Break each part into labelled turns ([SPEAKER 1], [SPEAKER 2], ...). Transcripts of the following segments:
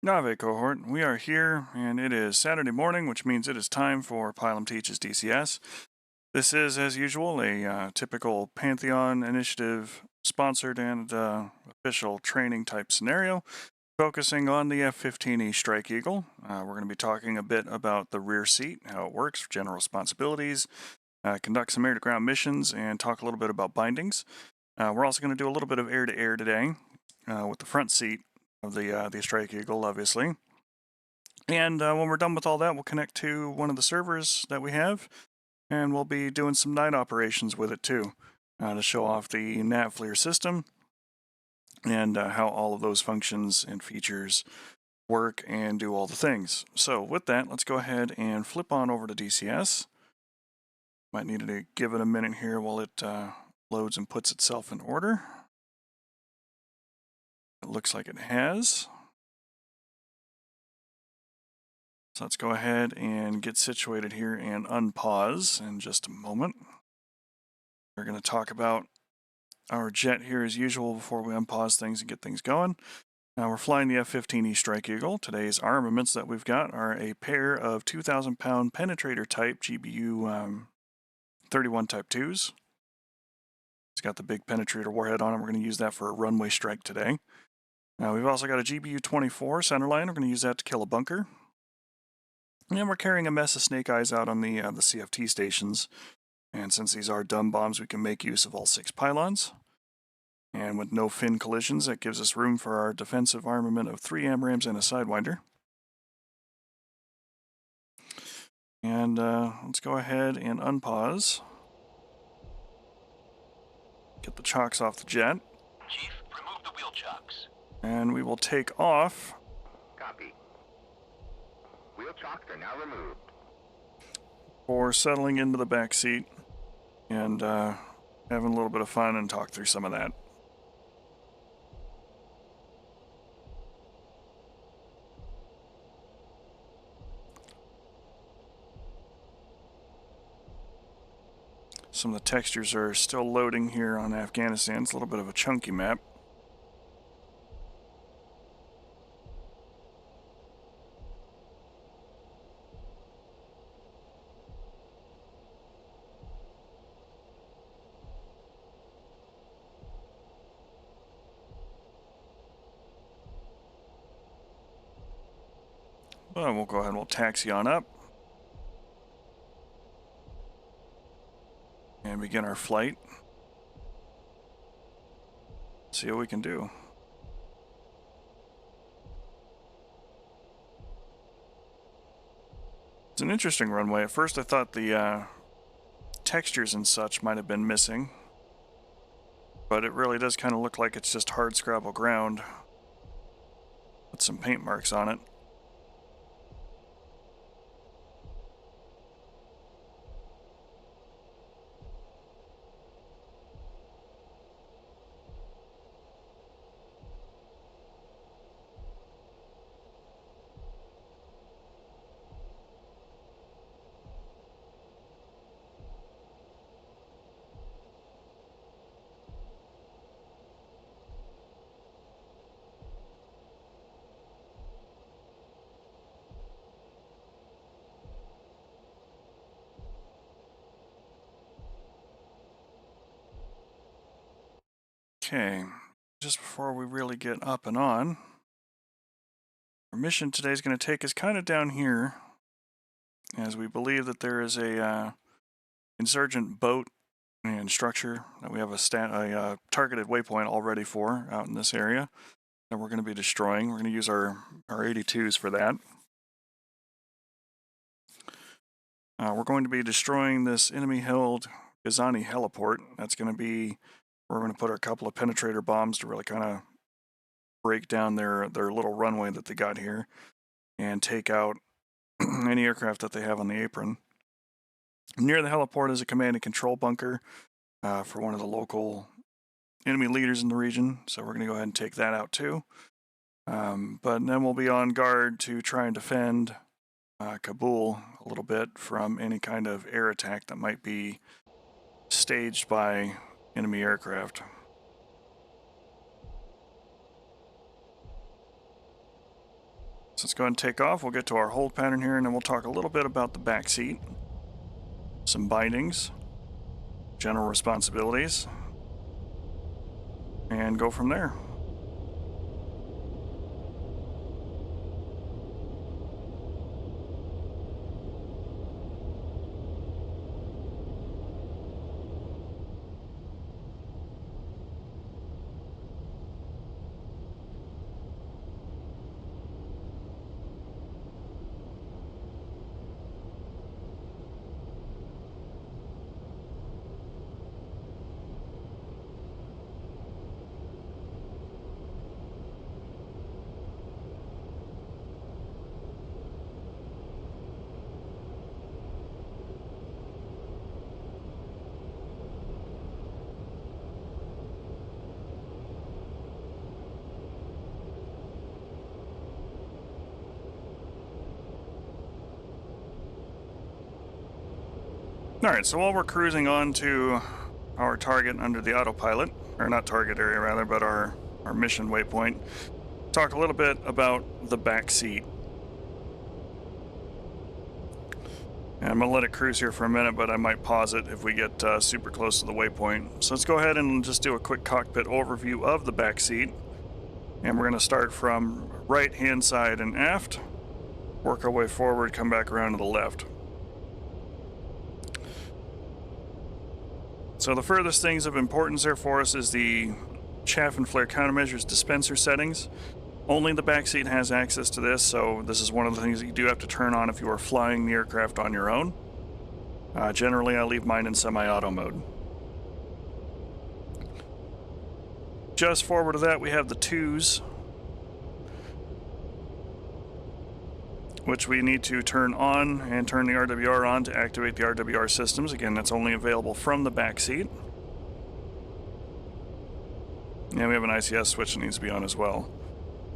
[SPEAKER 1] Nave cohort, we are here, and it is Saturday morning, which means it is time for Pilum Teaches DCS. This is, as usual, a typical Pantheon Initiative sponsored and official training type scenario, focusing on the F-15E Strike Eagle. We're going to be talking a bit about the rear seat, how it works, general responsibilities, conduct some air-to-ground missions, and talk a little bit about bindings. We're also going to do a little bit of air-to-air today with the front seat of the Strike Eagle, obviously. And when we're done with all that, we'll connect to one of the servers that we have, and we'll be doing some night operations with it too, to show off the NavFleer system and how all of those functions and features work and do all the things. So with that, let's go ahead and flip on over to DCS. Might need to give it a minute here while it loads and puts itself in order. It looks like it has. So let's go ahead and get situated here and unpause in just a moment. We're going to talk about our jet here as usual before we unpause things and get things going. Now we're flying the F-15E Strike Eagle. Today's armaments that we've got are a pair of 2,000-pound penetrator type GBU 31 Type 2s. It's got the big penetrator warhead on it. We're going to use that for a runway strike today. Now we've also got a GBU 24 centerline. We're going to use that to kill a bunker. And we're carrying a mess of snake eyes out on the CFT stations. And since these are dumb bombs, we can make use of all 6 pylons. And with no fin collisions, that gives us room for our defensive armament of 3 AMRAAMs and a Sidewinder. And let's go ahead and unpause. Get the chocks off the jet.
[SPEAKER 2] Chief, remove the wheel chocks.
[SPEAKER 1] And we will take off.
[SPEAKER 2] Copy. Wheel chocks are now removed.
[SPEAKER 1] For settling into the back seat and having a little bit of fun and talk through some of that. Some of the textures are still loading here on Afghanistan. It's a little bit of a chunky map. Well, we'll go ahead and we'll taxi on up. And begin our flight. See what we can do. It's an interesting runway. At first I thought the textures and such might have been missing. But it really does kind of look like it's just hard scrabble ground with some paint marks on it. Okay, just before we really get up and on, our mission today is going to take us kind of down here, as we believe that there is a insurgent boat and structure that we have a targeted waypoint already for out in this area that we're going to be destroying. We're going to use our 82s for that. We're going to be destroying this enemy-held Gazani heliport. That's going to be, we're going to put a couple of penetrator bombs to really kind of break down their little runway that they got here and take out any aircraft that they have on the apron. Near the heliport is a command and control bunker for one of the local enemy leaders in the region, so we're going to go ahead and take that out too. But then we'll be on guard to try and defend Kabul a little bit from any kind of air attack that might be staged by enemy aircraft. So let's go ahead and take off. We'll get to our hold pattern here, and then we'll talk a little bit about the back seat, some bindings, general responsibilities, and go from there. Alright, so while we're cruising on to our target under the autopilot, or not target area rather, but our mission waypoint, talk a little bit about the back seat. And I'm going to let it cruise here for a minute, but I might pause it if we get super close to the waypoint. So let's go ahead and just do a quick cockpit overview of the back seat. And we're going to start from right hand side and aft, work our way forward, come back around to the left. So the furthest things of importance there for us is the chaff and flare countermeasures dispenser settings. Only the back seat has access to this, so this is one of the things that you do have to turn on if you are flying the aircraft on your own. Generally, I leave mine in semi-auto mode. Just forward of that, we have the twos, which we need to turn on and turn the RWR on to activate the RWR systems. Again, that's only available from the back seat. And we have an ICS switch that needs to be on as well.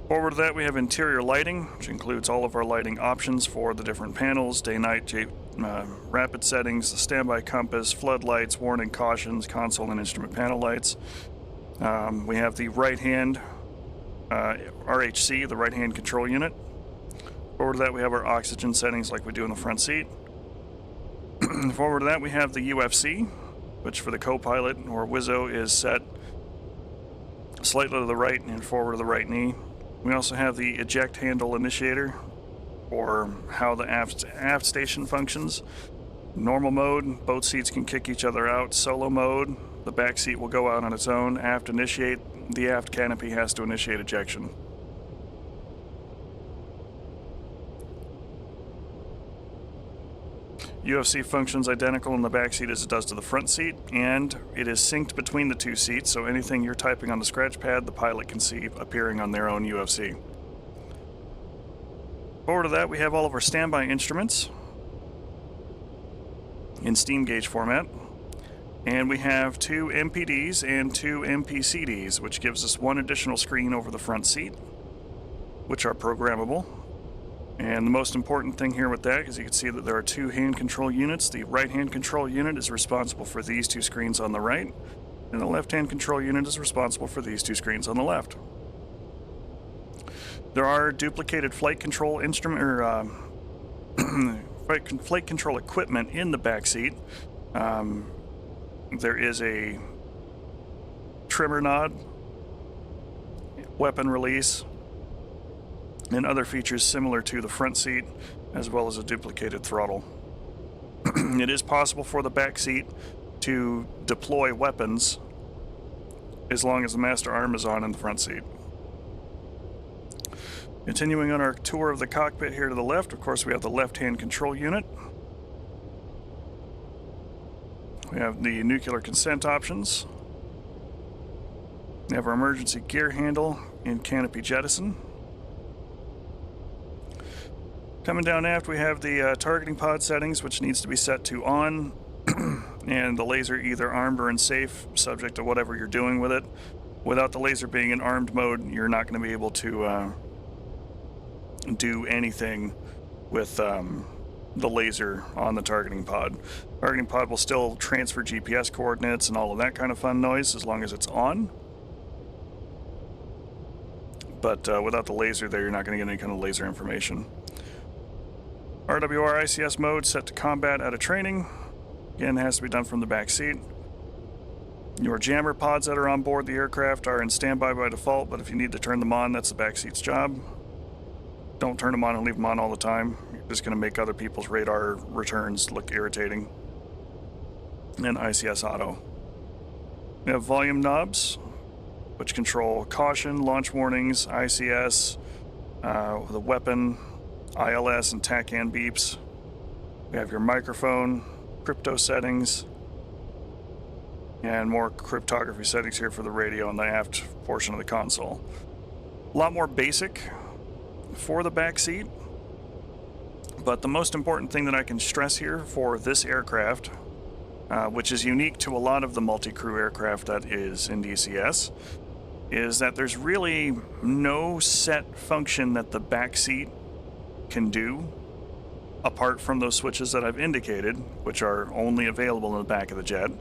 [SPEAKER 1] Forward to that, we have interior lighting, which includes all of our lighting options for the different panels, day-night, rapid settings, the standby compass, floodlights, warning cautions, console and instrument panel lights. We have the right-hand RHC, the right-hand control unit. Forward to that, we have our oxygen settings like we do in the front seat. Forward to that, we have the UFC, which for the co-pilot or Wizzo is set slightly to the right and forward to the right knee. We also have the eject handle initiator, or how the aft station functions. Normal mode, both seats can kick each other out. Solo mode, the back seat will go out on its own. Aft initiate, the aft canopy has to initiate ejection. UFC functions identical in the back seat as it does to the front seat, and it is synced between the two seats, so anything you're typing on the scratch pad, the pilot can see appearing on their own UFC. Forward to that, we have all of our standby instruments in steam gauge format, and we have 2 MPDs and 2 MPCDs, which gives us 1 additional screen over the front seat, which are programmable. And the most important thing here with that is you can see that there are 2 hand control units. The right hand control unit is responsible for these 2 screens on the right, and the left hand control unit is responsible for these 2 screens on the left. There are duplicated flight control flight control equipment in the back seat. There is a trimmer nod, weapon release, and other features similar to the front seat, as well as a duplicated throttle. It is possible for the back seat to deploy weapons as long as the master arm is on in the front seat. Continuing on our tour of the cockpit here to the left, of course, we have the left-hand control unit. We have the nuclear consent options. We have our emergency gear handle and canopy jettison. Coming down aft, we have the targeting pod settings, which needs to be set to on, and the laser either armed or in safe, subject to whatever you're doing with it. Without the laser being in armed mode, you're not going to be able to do anything with the laser on the targeting pod. Targeting pod will still transfer GPS coordinates and all of that kind of fun noise as long as it's on. but without the laser there, you're not going to get any kind of laser information. RWR ICS mode set to combat out of training. Again, has to be done from the back seat. Your jammer pods that are on board the aircraft are in standby by default, but if you need to turn them on, that's the back seat's job. Don't turn them on and leave them on all the time. You're just going to make other people's radar returns look irritating. And ICS auto. We have volume knobs, which control caution, launch warnings, ICS, the weapon, ILS, and TACAN beeps. We have your microphone, crypto settings, and more cryptography settings here for the radio and the aft portion of the console. A lot more basic for the back seat, but the most important thing that I can stress here for this aircraft, which is unique to a lot of the multi-crew aircraft that is in DCS, is that there's really no set function that the back seat can do apart from those switches that I've indicated, which are only available in the back of the jet,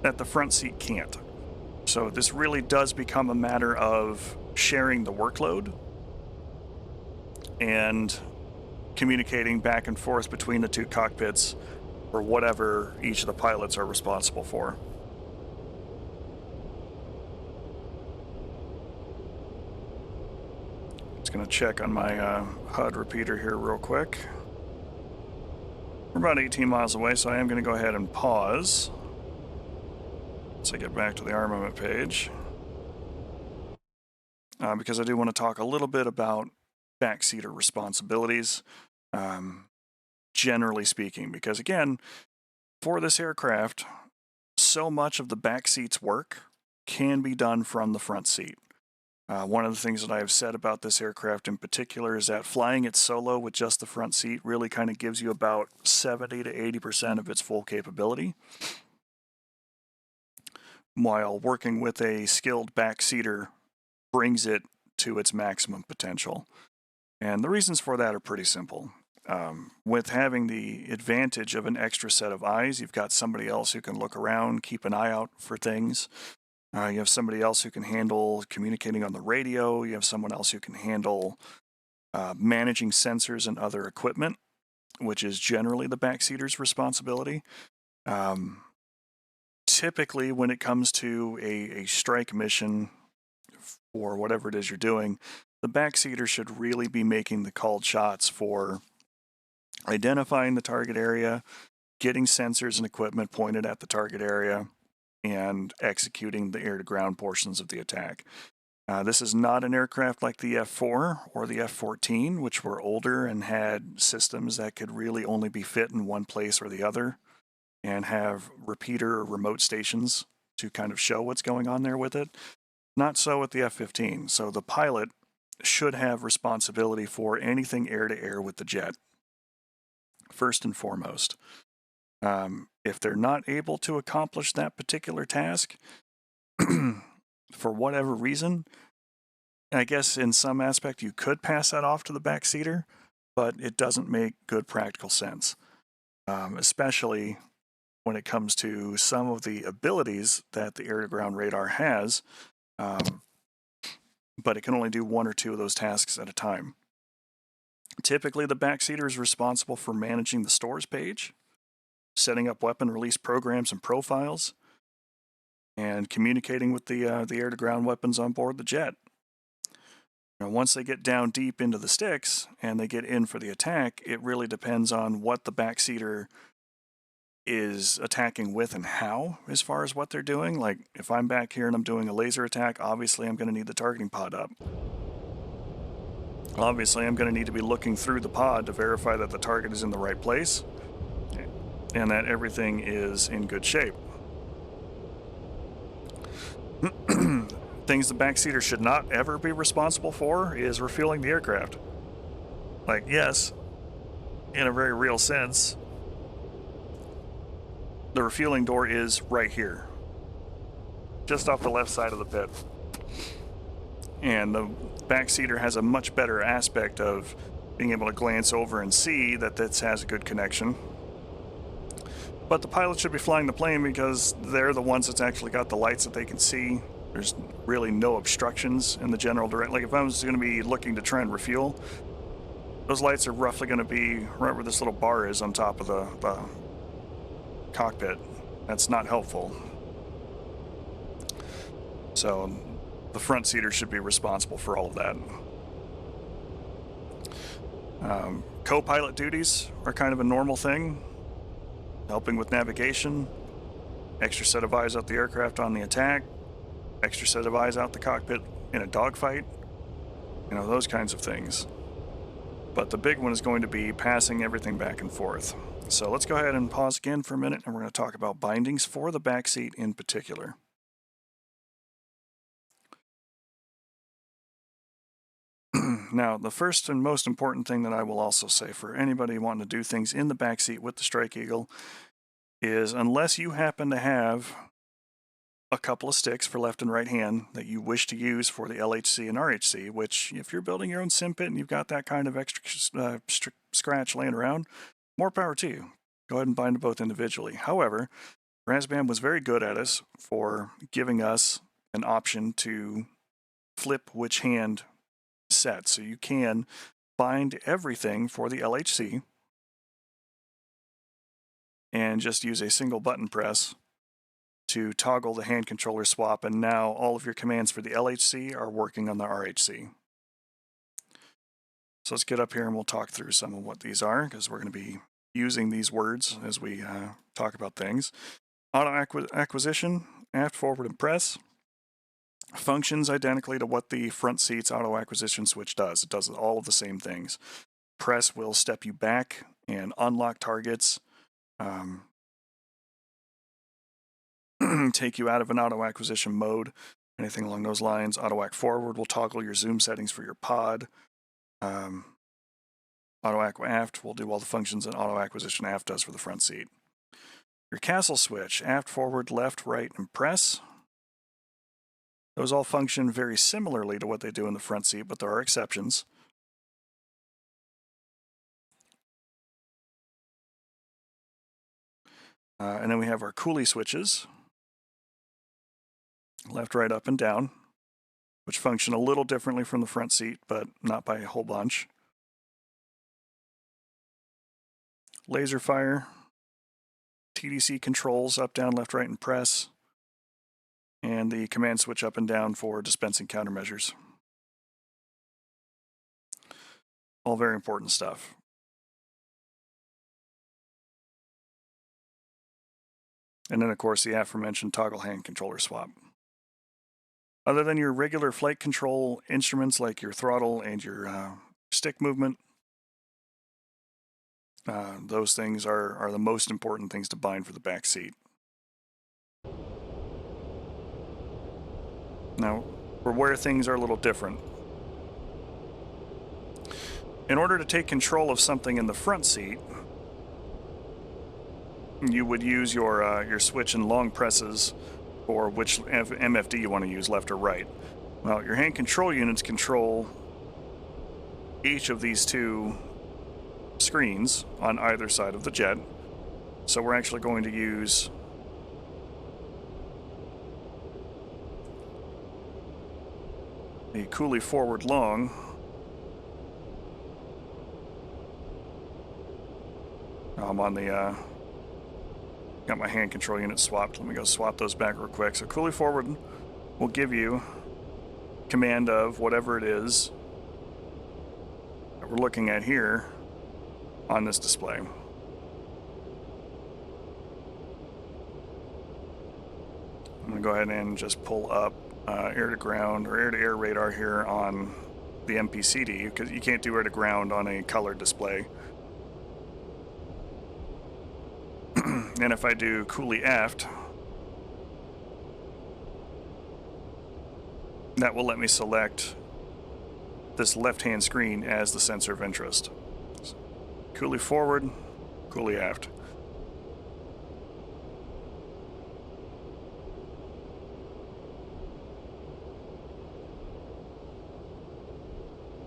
[SPEAKER 1] that the front seat can't. So this really does become a matter of sharing the workload and communicating back and forth between the two cockpits for whatever each of the pilots are responsible for. Just going to check on my HUD repeater here real quick. We're about 18 miles away, so I am going to go ahead and pause once I get back to the armament page, because I do want to talk a little bit about backseater responsibilities, generally speaking, because again, for this aircraft, so much of the back seat's work can be done from the front seat. One of the things that I have said about this aircraft in particular is that flying it solo with just the front seat really kind of gives you about 70 to 80% of its full capability, while working with a skilled backseater brings it to its maximum potential. And the reasons for that are pretty simple. With having the advantage of an extra set of eyes, you've got somebody else who can look around, keep an eye out for things. You have somebody else who can handle communicating on the radio. You have someone else who can handle managing sensors and other equipment, which is generally the backseater's responsibility. Typically, when it comes to a strike mission for whatever it is you're doing, the backseater should really be making the called shots for identifying the target area, getting sensors and equipment pointed at the target area, and executing the air-to-ground portions of the attack. This is not an aircraft like the F-4 or the F-14, which were older and had systems that could really only be fit in one place or the other, and have repeater or remote stations to kind of show what's going on there with it. Not so with the F-15. So the pilot should have responsibility for anything air-to-air with the jet, first and foremost. If they're not able to accomplish that particular task, for whatever reason, I guess in some aspect you could pass that off to the backseater, but it doesn't make good practical sense, especially when it comes to some of the abilities that the air-to-ground radar has, but it can only do one or two of those tasks at a time. Typically, the backseater is responsible for managing the stores page, setting up weapon release programs and profiles, and communicating with the air-to-ground weapons on board the jet. Now, once they get down deep into the sticks and they get in for the attack, it really depends on what the backseater is attacking with and how, as far as what they're doing. Like, if I'm back here and I'm doing a laser attack, obviously I'm going to need the targeting pod up. Obviously, I'm going to need to be looking through the pod to verify that the target is in the right place and that everything is in good shape. Things the backseater should not ever be responsible for is refueling the aircraft. Like, yes, in a very real sense, the refueling door is right here, just off the left side of the pit. And the backseater has a much better aspect of being able to glance over and see that this has a good connection. But the pilot should be flying the plane because they're the ones that's actually got the lights that they can see there's really no obstructions in the general direction. Like if I was going to be looking to try and refuel, those lights are roughly going to be right where this little bar is on top of the cockpit. That's not helpful. So the front seater should be responsible for all of that. Co-pilot duties are kind of a normal thing, helping with navigation, extra set of eyes out the aircraft on the attack, extra set of eyes out the cockpit in a dogfight, you know, those kinds of things. But the big one is going to be passing everything back and forth. So let's go ahead and pause again for a minute, and we're going to talk about bindings for the back seat in particular. Now, the first and most important thing that I will also say for anybody wanting to do things in the back seat with the Strike Eagle is, unless you happen to have a couple of sticks for left and right hand that you wish to use for the LHC and RHC, which if you're building your own sim pit and you've got that kind of extra scratch laying around, more power to you. Go ahead and bind them both individually. However, Razbam was very good at us for giving us an option to flip which hand set. So you can bind everything for the LHC and just use a single button press to toggle the hand controller swap, and now all of your commands for the LHC are working on the RHC. So let's get up here and we'll talk through some of what these are, because we're going to be using these words as we talk about things. Auto acquisition, aft, forward, and press functions identically to what the front seat's auto acquisition switch does. It does all of the same things. Press will step you back and unlock targets, take you out of an auto acquisition mode, anything along those lines. Auto acq forward will toggle your zoom settings for your pod. Auto acq aft will do all the functions that auto acquisition aft does for the front seat. Your castle switch, aft, forward, left, right, and press. Those all function very similarly to what they do in the front seat, but there are exceptions. And then we have our coolie switches, left, right, up, and down, which function a little differently from the front seat, but not by a whole bunch. Laser fire, TDC controls, up, down, left, right, and press, and the command switch up and down for dispensing countermeasures. All very important stuff. And then, of course, the aforementioned toggle hand controller swap. Other than your regular flight control instruments like your throttle and your stick movement, those things are the most important things to bind for the back seat. Now, for where things are a little different. In order to take control of something in the front seat, you would use your switch and long presses for which MFD you want to use, left or right. Well, your hand control units control each of these two screens on either side of the jet. So we're actually going to use the coolie forward long I'm on the got my hand control unit swapped. Let me go swap those back real quick. So coolie forward will give you command of whatever it is that we're looking at here on this display. I'm going to go ahead and just pull up air-to-ground or air-to-air radar here on the MPCD, because you can't do air-to-ground on a colored display. And if I do coolie aft, that will let me select this left-hand screen as the sensor of interest. Coolie forward, coolie aft.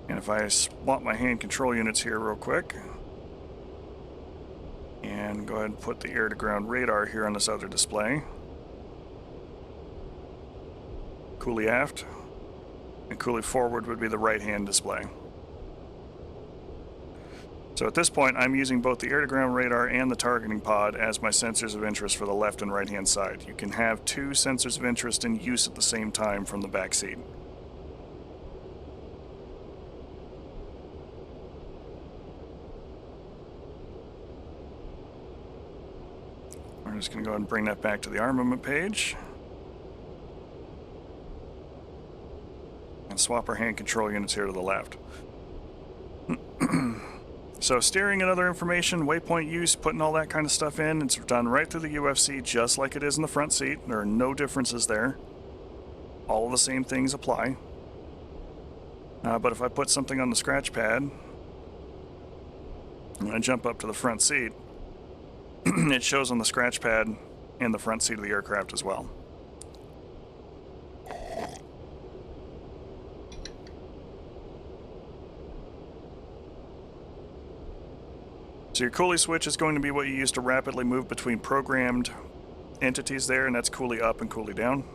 [SPEAKER 1] And if I swap my hand control units here real quick, and go ahead and put the air-to-ground radar here on this other display. Coolie aft, and coolie forward would be the right-hand display. So at this point, I'm using both the air-to-ground radar and the targeting pod as my sensors of interest for the left and right-hand side. You can have two sensors of interest in use at the same time from the back seat. We're just going to go ahead and bring that back to the armament page. And swap our hand control units here to the left. So steering and other information, waypoint use, putting all that kind of stuff in, it's done right through the UFC just like it is in the front seat. There are no differences there. All of the same things apply. But if I put something on the scratch pad, and I jump up to the front seat, it shows on the scratch pad and the front seat of the aircraft as well. So your coolie switch is going to be what you use to rapidly move between programmed entities there, and that's coolie up and coolie down.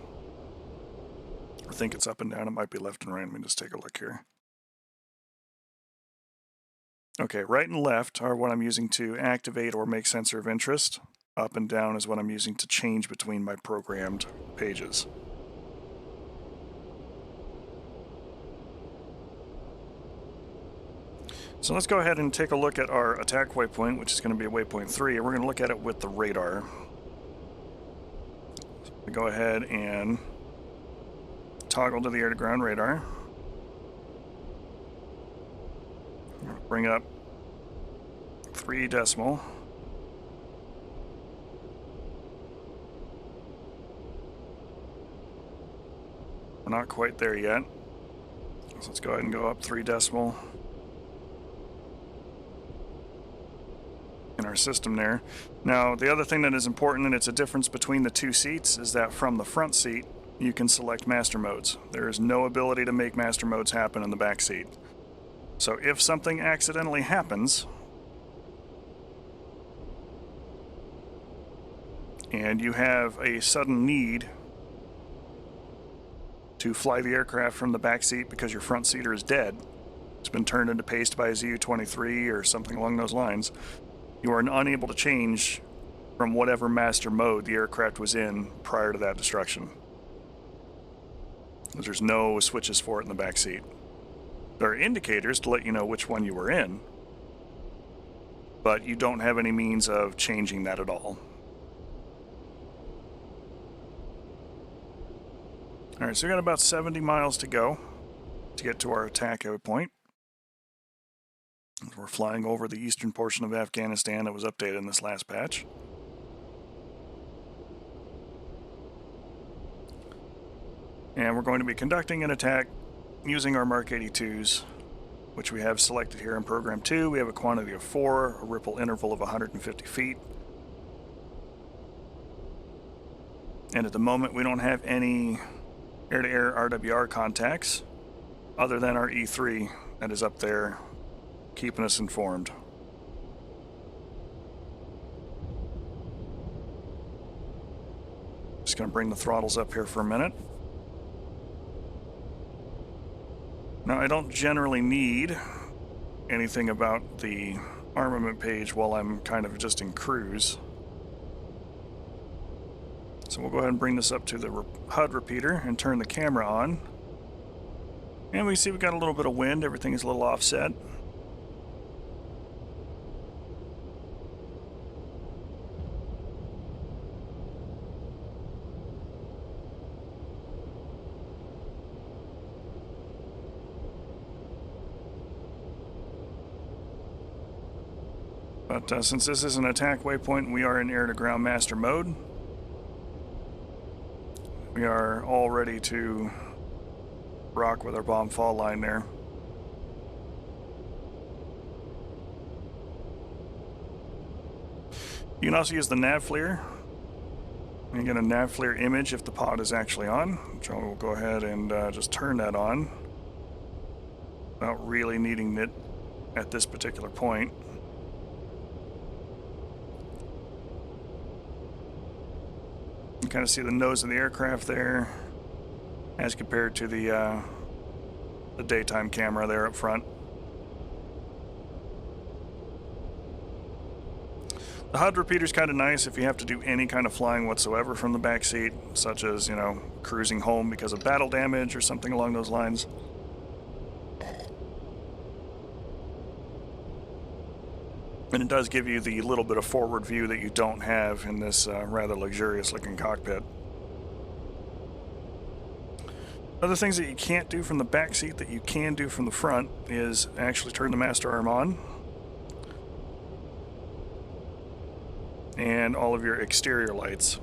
[SPEAKER 1] I think it's up and down. It might be left and right. Let me just take a look here. Okay, right and left are what I'm using to activate or make sensor of interest. Up and down is what I'm using to change between my programmed pages. So let's go ahead and take a look at our attack waypoint, which is going to be waypoint 3, and we're going to look at it with the radar. So we go ahead and toggle to the air-to-ground radar. Bring up 3 decimal. We're not quite there yet. So let's go ahead and go up 3 decimal. In our system there. Now, the other thing that is important, and it's a difference between the two seats, is that from the front seat, you can select master modes. There is no ability to make master modes happen in the back seat. So if something accidentally happens, and you have a sudden need to fly the aircraft from the back seat because your front seater is dead, it's been turned into paste by a ZU-23 or something along those lines, you are unable to change from whatever master mode the aircraft was in prior to that destruction. There's no switches for it in the back seat. There are indicators to let you know which one you were in, but you don't have any means of changing that at all. Alright, so we got about 70 miles to go to get to our attack waypoint. We're flying over the eastern portion of Afghanistan that was updated in this last patch. And we're going to be conducting an attack using our Mark 82s, which we have selected here in Program 2. We have a quantity of 4, a ripple interval of 150 feet. And at the moment, we don't have any air-to-air RWR contacts other than our E3 that is up there keeping us informed. Just going to bring the throttles up here for a minute. Now, I don't generally need anything about the armament page while I'm kind of just in cruise. So we'll go ahead and bring this up to the HUD repeater and turn the camera on. And we see we've got a little bit of wind. Everything is a little offset. But since this is an attack waypoint, we are in air-to-ground master mode. We are all ready to rock with our bomb fall line there. You can also use the nav FLIR. You get a nav FLIR image if the pod is actually on, which I will go ahead and just turn that on without really needing it at this particular point. You kind of see the nose of the aircraft there. as compared to the daytime camera there up front. The HUD repeater's kind of nice if you have to do any kind of flying whatsoever from the back seat, such as, you know, cruising home because of battle damage or something along those lines. And it does give you the little bit of forward view that you don't have in this rather luxurious looking cockpit. Other things that you can't do from the back seat that you can do from the front is actually turn the master arm on. And all of your exterior lights.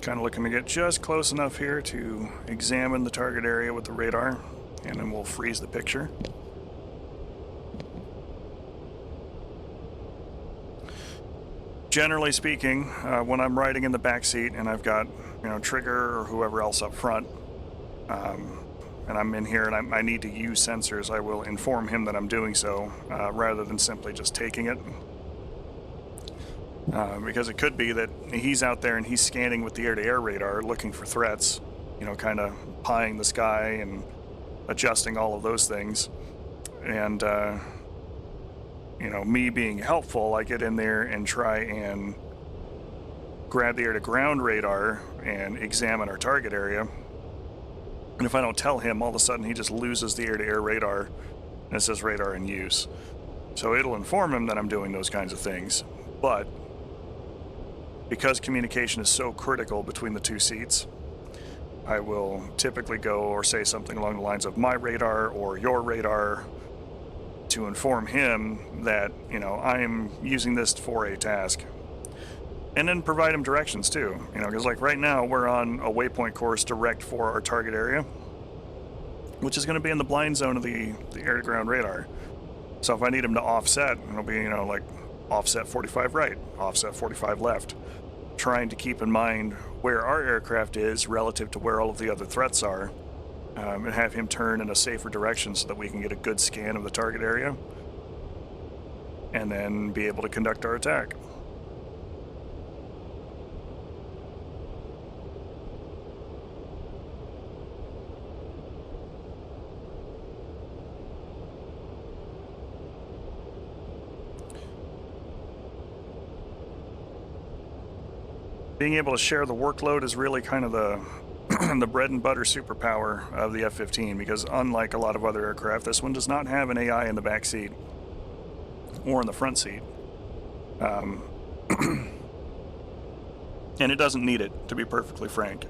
[SPEAKER 1] Kind of looking to get just close enough here to examine the target area with the radar, and then we'll freeze the picture. Generally speaking, when I'm riding in the back seat and I've got, you know, Trigger or whoever else up front, and I'm in here and I need to use sensors, I will inform him that I'm doing so, rather than simply just taking it. Because it could be that he's out there and he's scanning with the air-to-air radar looking for threats, you know, kind of pieing the sky and adjusting all of those things. And, you know, me being helpful, I get in there and try and grab the air-to-ground radar and examine our target area. And if I don't tell him, all of a sudden he just loses the air-to-air radar and it says radar in use. So it'll inform him that I'm doing those kinds of things. But because communication is so critical between the two seats, I will typically go or say something along the lines of my radar or your radar to inform him that, you know, I am using this for a task. And then provide him directions too, you know, because like right now we're on a waypoint course direct for our target area, which is going to be in the blind zone of the air-to-ground radar. So if I need him to offset, it'll be, you know, like offset 45 right, offset 45 left, trying to keep in mind where our aircraft is relative to where all of the other threats are, and have him turn in a safer direction so that we can get a good scan of the target area and then be able to conduct our attack. Being able to share the workload is really kind of the the bread and butter superpower of the F-15, because unlike a lot of other aircraft, this one does not have an AI in the back seat or in the front seat. And it doesn't need it, to be perfectly frank.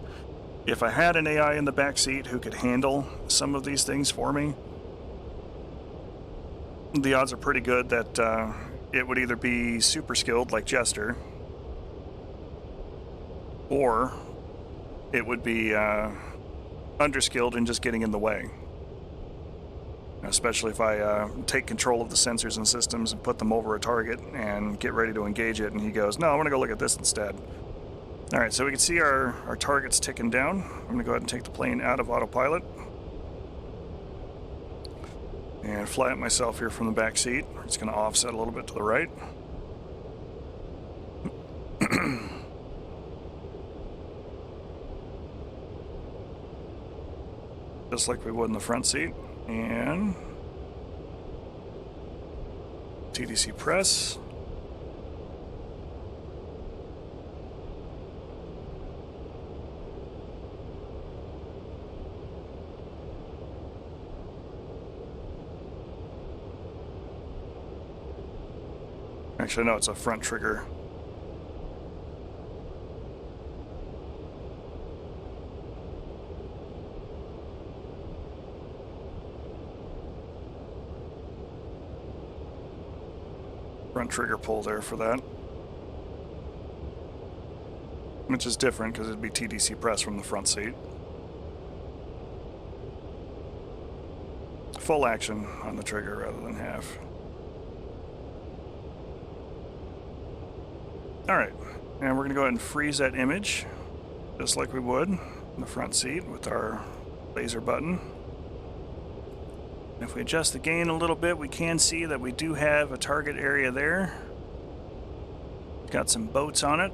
[SPEAKER 1] If I had an AI in the back seat who could handle some of these things for me, the odds are pretty good that it would either be super skilled like Jester, or it would be underskilled and just getting in the way. Especially if I take control of the sensors and systems and put them over a target and get ready to engage it, and he goes, no, I want to go look at this instead. Alright, so we can see our targets ticking down. I'm going to go ahead and take the plane out of autopilot and fly it myself here from the back seat. It's going to offset a little bit to the right. Just like we would in the front seat. And TDC press. Actually, no, it's a front trigger. Front trigger pull there for that. Which is different because it'd be TDC press from the front seat. Full action on the trigger rather than half. Alright, and we're going to go ahead and freeze that image, just like we would in the front seat with our laser button. If we adjust the gain a little bit, we can see that we do have a target area there. Got some boats on it.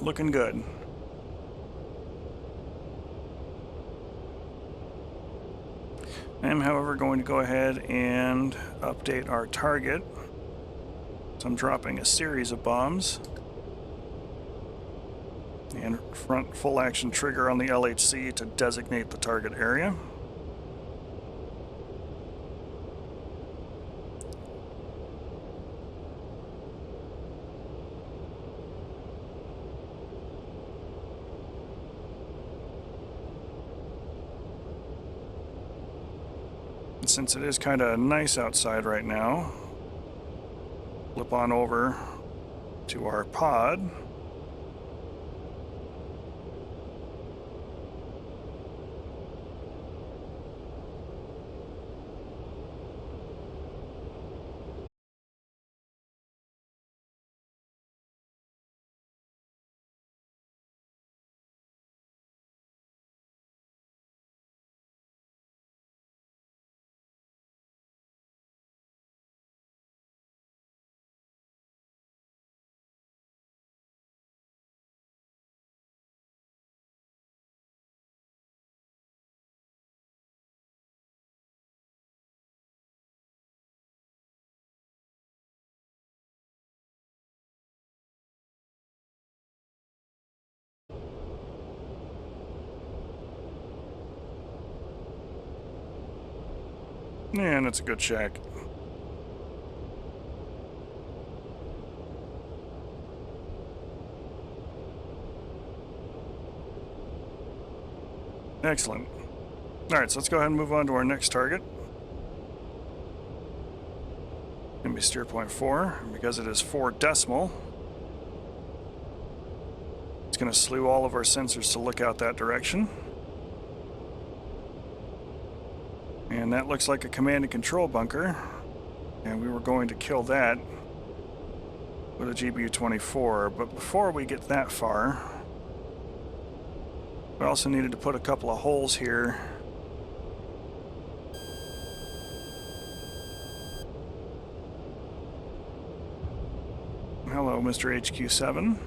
[SPEAKER 1] Looking good. I'm, however, going to go ahead and update our target. So I'm dropping a series of bombs. And front full action trigger on the LHC to designate the target area. And since it is kind of nice outside right now, flip on over to our pod. And it's a good shack. Excellent. Alright, so let's go ahead and move on to our next target. Gonna be steer point 4, and because it is 4 decimal, it's gonna slew all of our sensors to look out that direction. And that looks like a command and control bunker, and we were going to kill that with a GBU-24, but before we get that far, we also needed to put a couple of holes here. Hello, Mr. HQ7.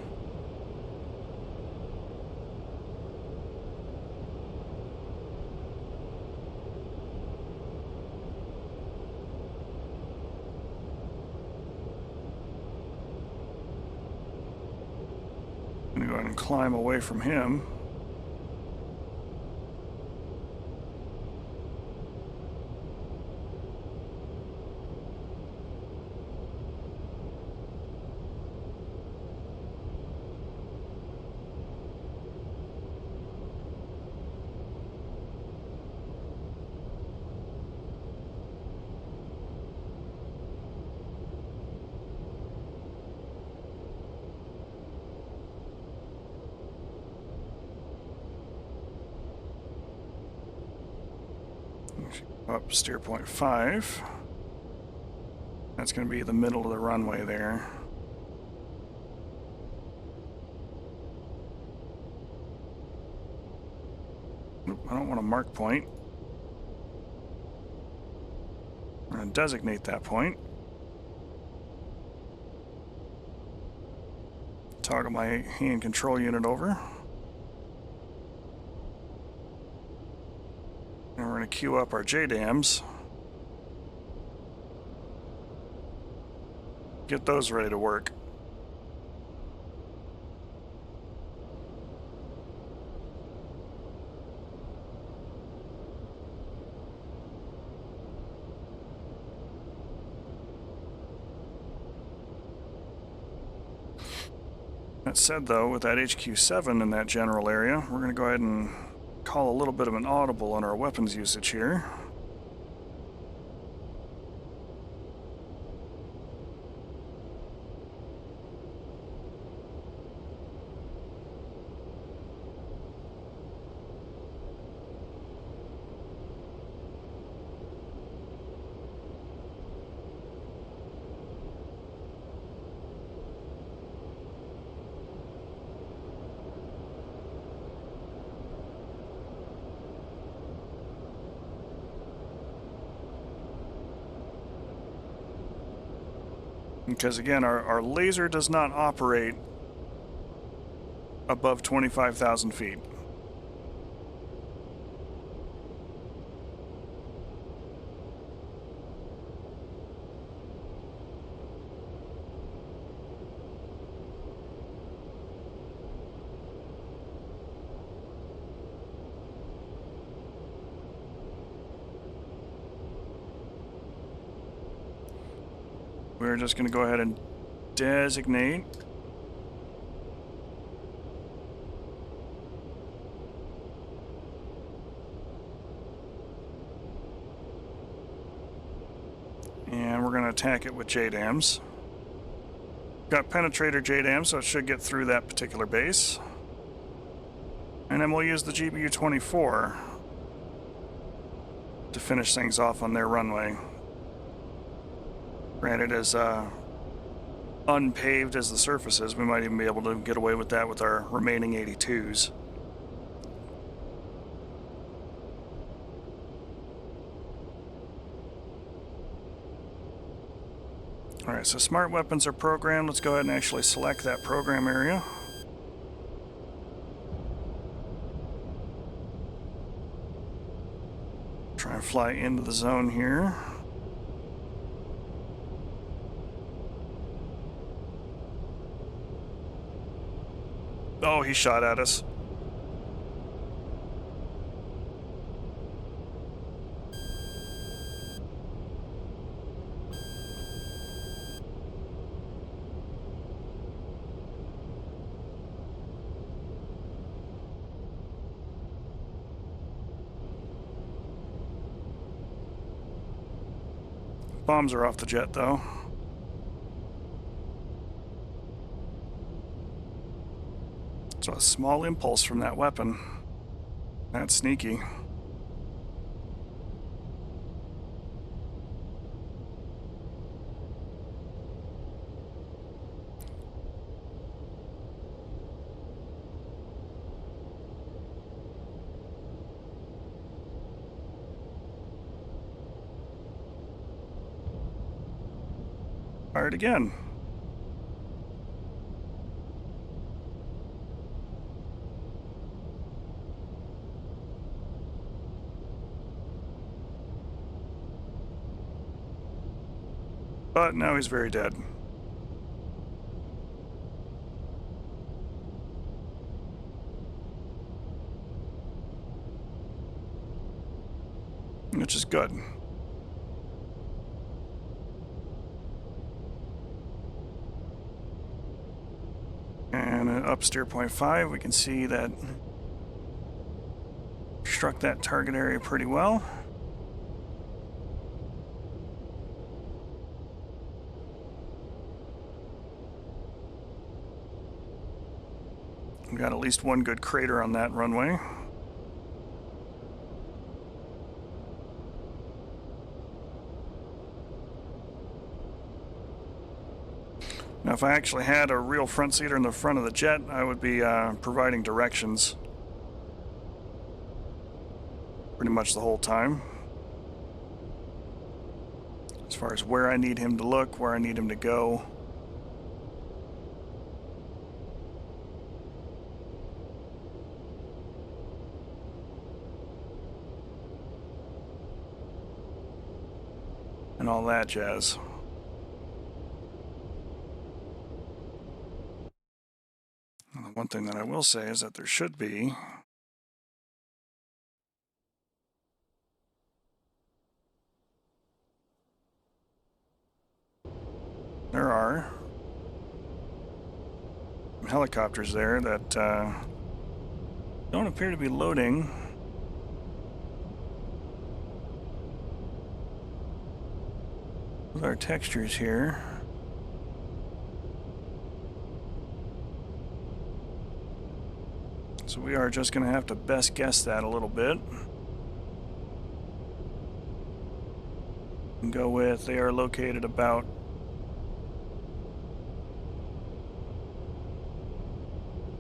[SPEAKER 1] I'm going to go ahead and climb away from him. Up steer point 5. That's going to be the middle of the runway there. Nope, I don't want to mark point. I'm going to designate that point. Toggle my hand control unit over. And we're going to queue up our JDAMs. Get those ready to work. That said, though, with that HQ7 in that general area, we're going to go ahead and call a little bit of an audible on our weapons usage here. Because again, our laser does not operate above 25,000 feet. We're just going to go ahead and designate. And we're going to attack it with JDAMs. Got penetrator JDAM, so it should get through that particular base. And then we'll use the GBU-24 to finish things off on their runway. Granted, as unpaved as the surface is, we might even be able to get away with that with our remaining 82s. Alright, so smart weapons are programmed. Let's go ahead and actually select that program area. Try and fly into the zone here. Oh, he shot at us. Bombs are off the jet, though. So a small impulse from that weapon. That's sneaky. Fired again. But now he's very dead. Which is good. And at upsteer 0.5, we can see that struck that target area pretty well. We got at least one good crater on that runway. Now, if I actually had a real front seater in the front of the jet, I would be providing directions pretty much the whole time. As far as where I need him to look, where I need him to go. And all that jazz. And the one thing that I will say is that there should be there are helicopters there that don't appear to be loading. With our textures here. So we are just going to have to best guess that a little bit. And go with they are located about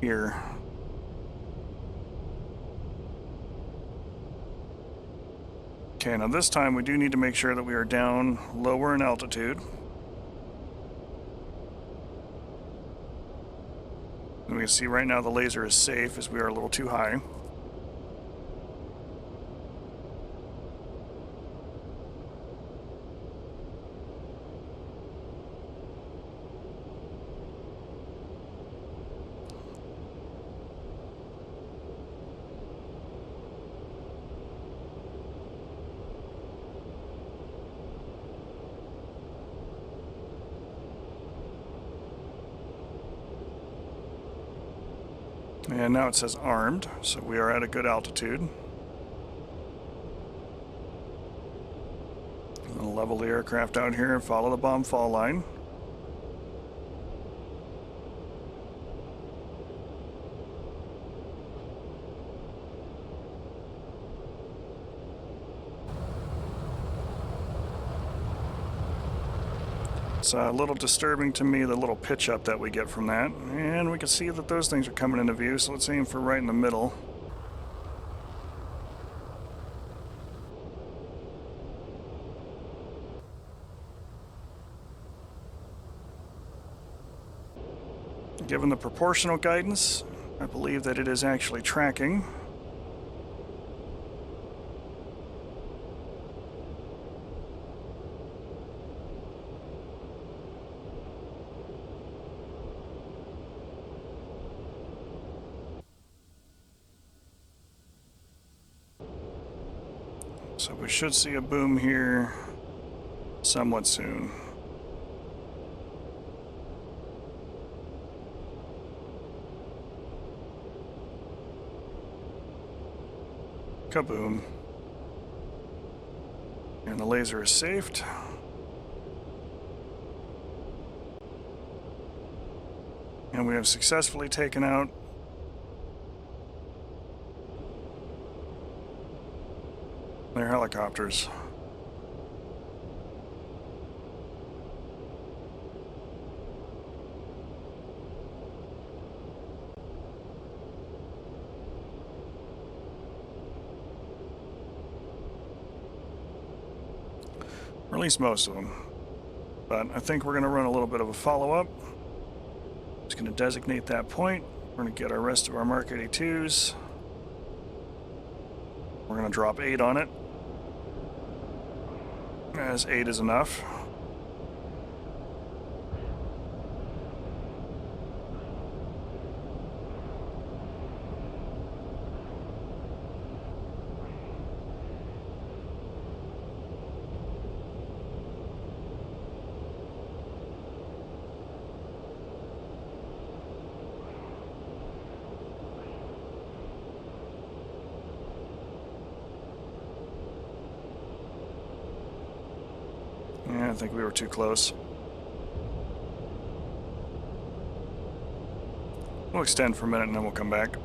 [SPEAKER 1] here. Okay, now this time we do need to make sure that we are down lower in altitude. And we can see right now the laser is safe as we are a little too high. And now it says armed, so we are at a good altitude. I'm going to level the aircraft out here and follow the bomb fall line. It's a little disturbing to me, the little pitch up that we get from that. And we can see that those things are coming into view, so let's aim for right in the middle. Given the proportional guidance, I believe that it is actually tracking. So we should see a boom here somewhat soon. Kaboom. And the laser is saved. And we have successfully taken out their helicopters. Or at least most of them. But I think we're going to run a little bit of a follow-up. Just going to designate that point. We're going to get our rest of our Mark 82s. We're going to drop 8 on it, as 8 is enough. Yeah, I think we were too close. We'll extend for a minute and then we'll come back.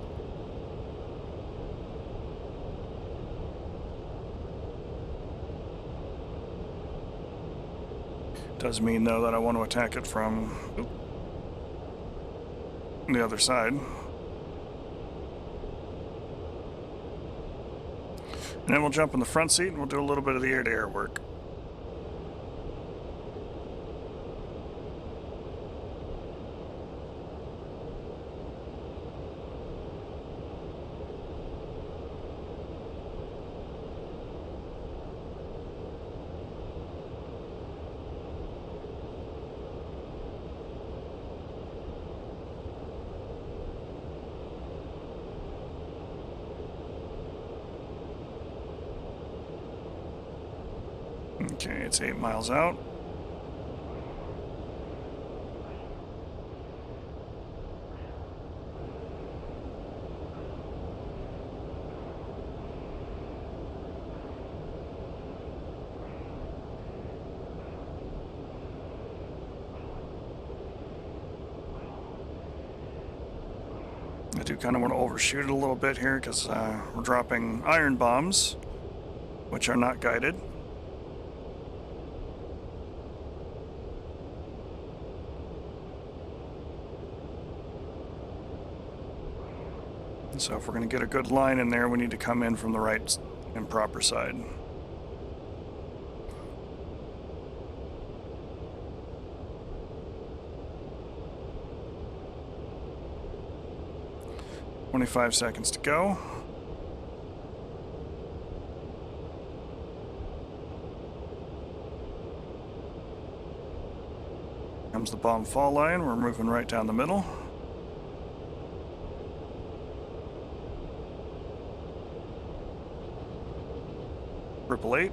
[SPEAKER 1] Does mean, though, that I want to attack it from the other side. And then we'll jump in the front seat and we'll do a little bit of the air-to-air work. Okay, it's 8 miles out. I do kind of want to overshoot it a little bit here because we're dropping iron bombs, which are not guided. So if we're going to get a good line in there, we need to come in from the right and proper side. 25 seconds to go. Comes the bomb fall line. We're moving right down the middle. Triple 8.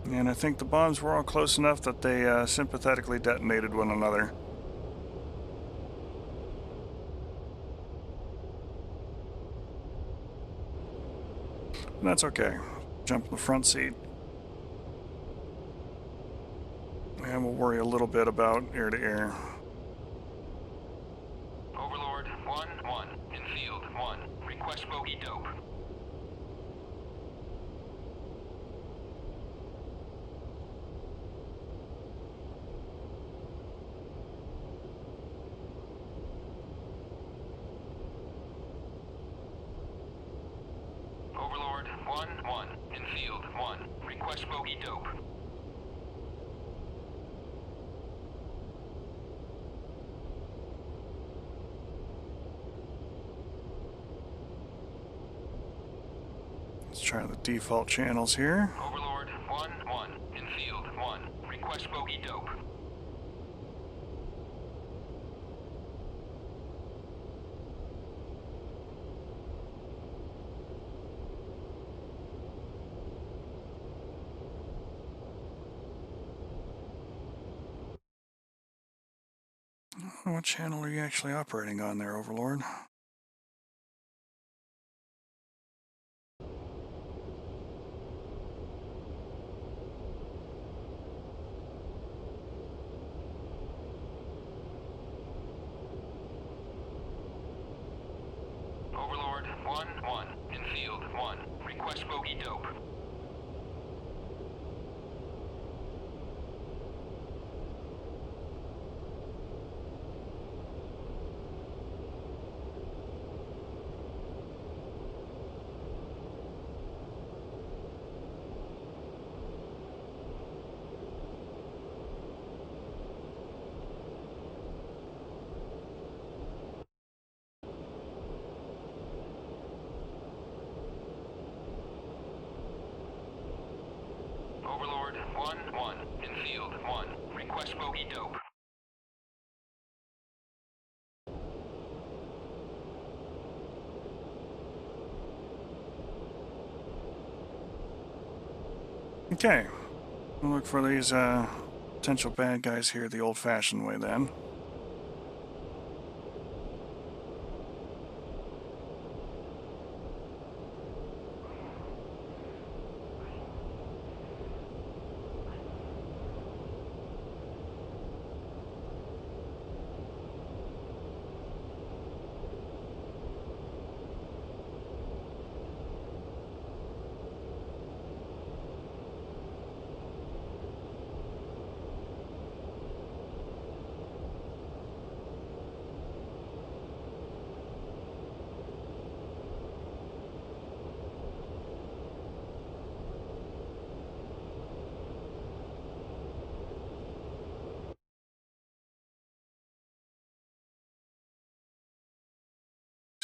[SPEAKER 1] And I think the bombs were all close enough that they sympathetically detonated one another. And that's okay. Jump in the front seat. And we'll worry a little bit about air-to-air.
[SPEAKER 2] Overlord 1-1, in field 1. Request bogey dope. Overlord 1-1, in field 1. Request bogey dope.
[SPEAKER 1] Let's try the default channels here.
[SPEAKER 2] Overlord 1-1, in field 1. Request bogey dope.
[SPEAKER 1] What channel are you actually operating on there, Overlord?
[SPEAKER 2] Overlord 1-1, in field 1. Request bogey dope. Overlord 1-1, in field 1. Request bogey dope.
[SPEAKER 1] Okay. We'll look for these potential bad guys here the old-fashioned way then.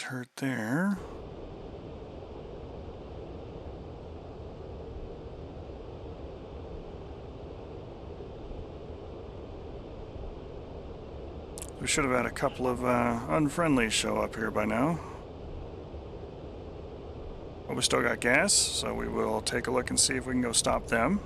[SPEAKER 1] Hurt there. We should have had a couple of unfriendlies show up here by now. But we still got gas, so we will take a look and see if we can go stop them.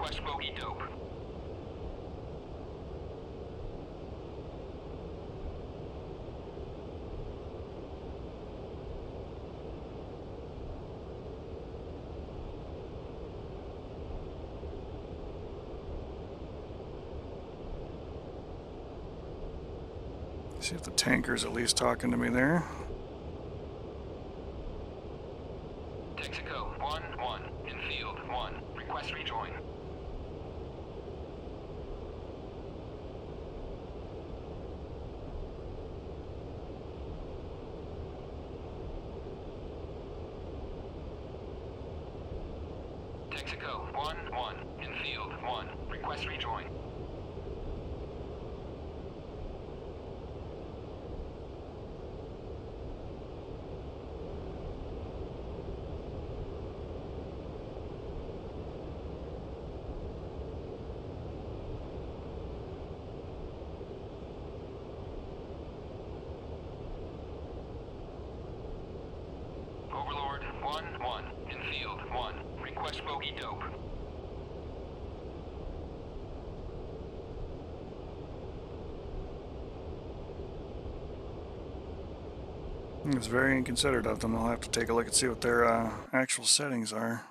[SPEAKER 2] Request bogey dope.
[SPEAKER 1] See if the tanker's at least talking to me there.
[SPEAKER 2] Texaco 1-1. In field 1. Request rejoin. Texaco 1-1. In field 1. Request rejoin. Overlord 1-1. In field 1. Request bogey dope.
[SPEAKER 1] It's very inconsiderate of them. I'll have to take a look and see what their actual settings are.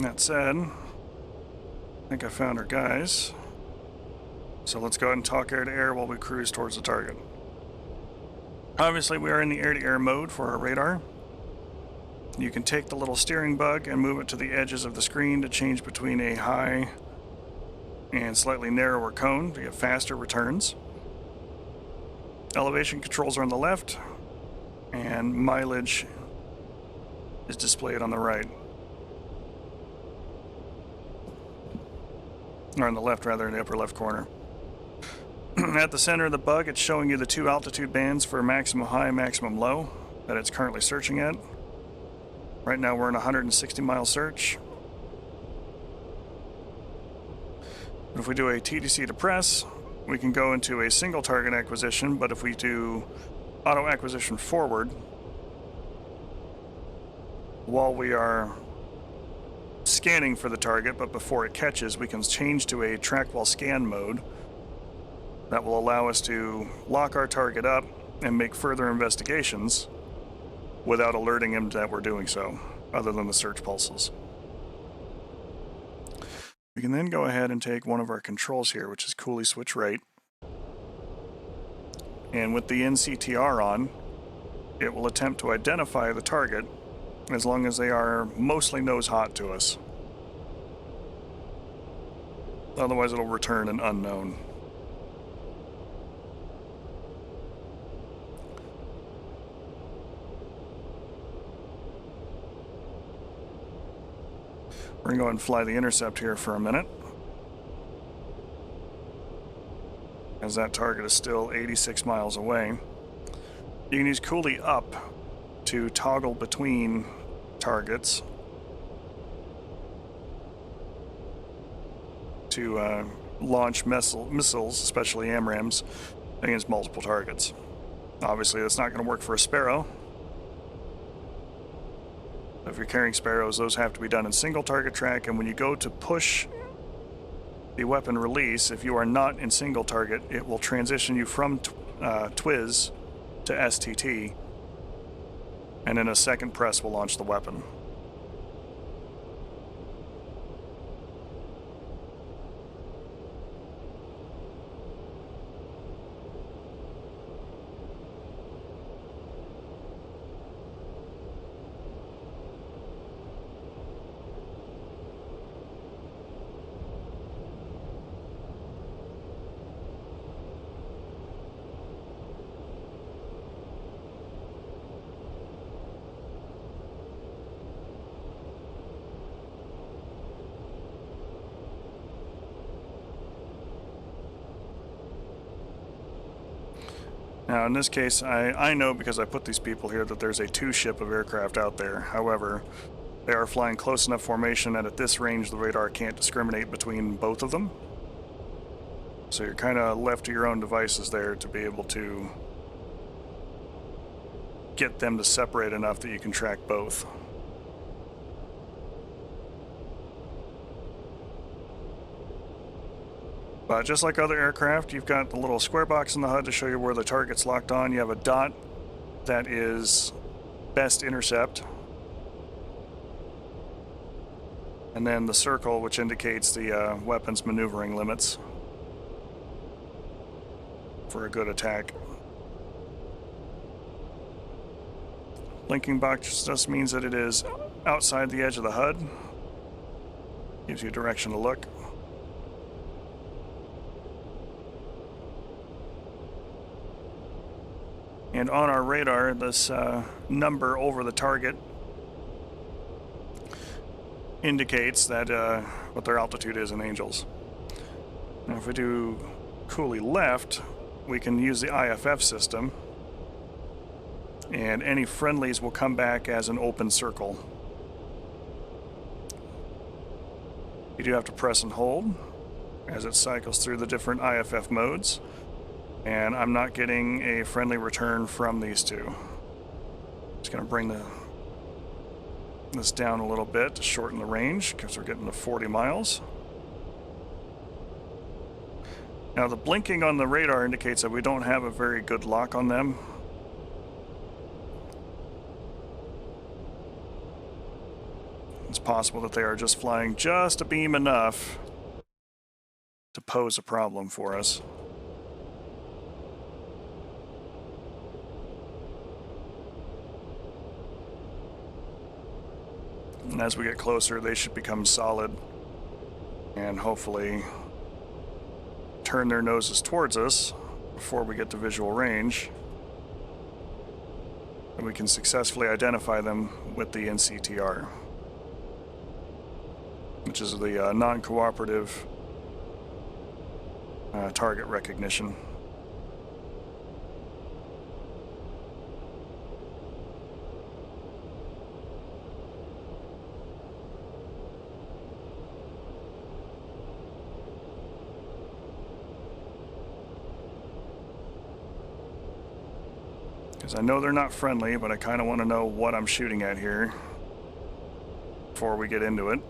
[SPEAKER 1] That said, I think I found our guys. So let's go ahead and talk air to air while we cruise towards the target. Obviously, we are in the air-to-air mode for our radar. You can take the little steering bug and move it to the edges of the screen to change between a high and slightly narrower cone to get faster returns. Elevation controls are on the left, and mileage is displayed on the right. Or on the left, rather, in the upper left corner. At the center of the bug, it's showing you the two altitude bands for maximum high and maximum low that it's currently searching at. Right now we're in a 160-mile search. But if we do a TDC to press, we can go into a single target acquisition, but if we do auto acquisition forward, while we are scanning for the target, but before it catches, we can change to a track while scan mode that will allow us to lock our target up and make further investigations without alerting him that we're doing so, other than the search pulses. We can then go ahead and take one of our controls here, which is coolie switch right, and with the NCTR on, it will attempt to identify the target as long as they are mostly nose hot to us. Otherwise it'll return an unknown. We're going to go ahead and fly the intercept here for a minute, as that target is still 86 miles away. You can use coolie up to toggle between targets to launch missiles, especially AMRAAMs, against multiple targets. Obviously, that's not going to work for a Sparrow. If you're carrying Sparrows, those have to be done in single target track, and when you go to push the weapon release, if you are not in single target, it will transition you from TWIS to STT, and in a second press will launch the weapon. Now, in this case, I know because I put these people here that there's a 2-ship of aircraft out there. However, they are flying close enough formation that at this range the radar can't discriminate between both of them. So you're kind of left to your own devices there to be able to get them to separate enough that you can track both. But just like other aircraft, you've got the little square box in the HUD to show you where the target's locked on. You have a dot that is best intercept. And then the circle, which indicates the weapon's maneuvering limits for a good attack. Blinking box just means that it is outside the edge of the HUD. Gives you a direction to look. And on our radar, this number over the target indicates that what their altitude is in angels. Now if we do coolly left, we can use the IFF system, and any friendlies will come back as an open circle. You do have to press and hold as it cycles through the different IFF modes, and I'm not getting a friendly return from these two. Just going to bring this down a little bit to shorten the range because we're getting to 40 miles. Now the blinking on the radar indicates that we don't have a very good lock on them. It's possible that they are just flying just a beam enough to pose a problem for us. And as we get closer, they should become solid and hopefully turn their noses towards us before we get to visual range. And we can successfully identify them with the NCTR, which is the non-cooperative target recognition. Because I know they're not friendly, but I kind of want to know what I'm shooting at here before we get into it.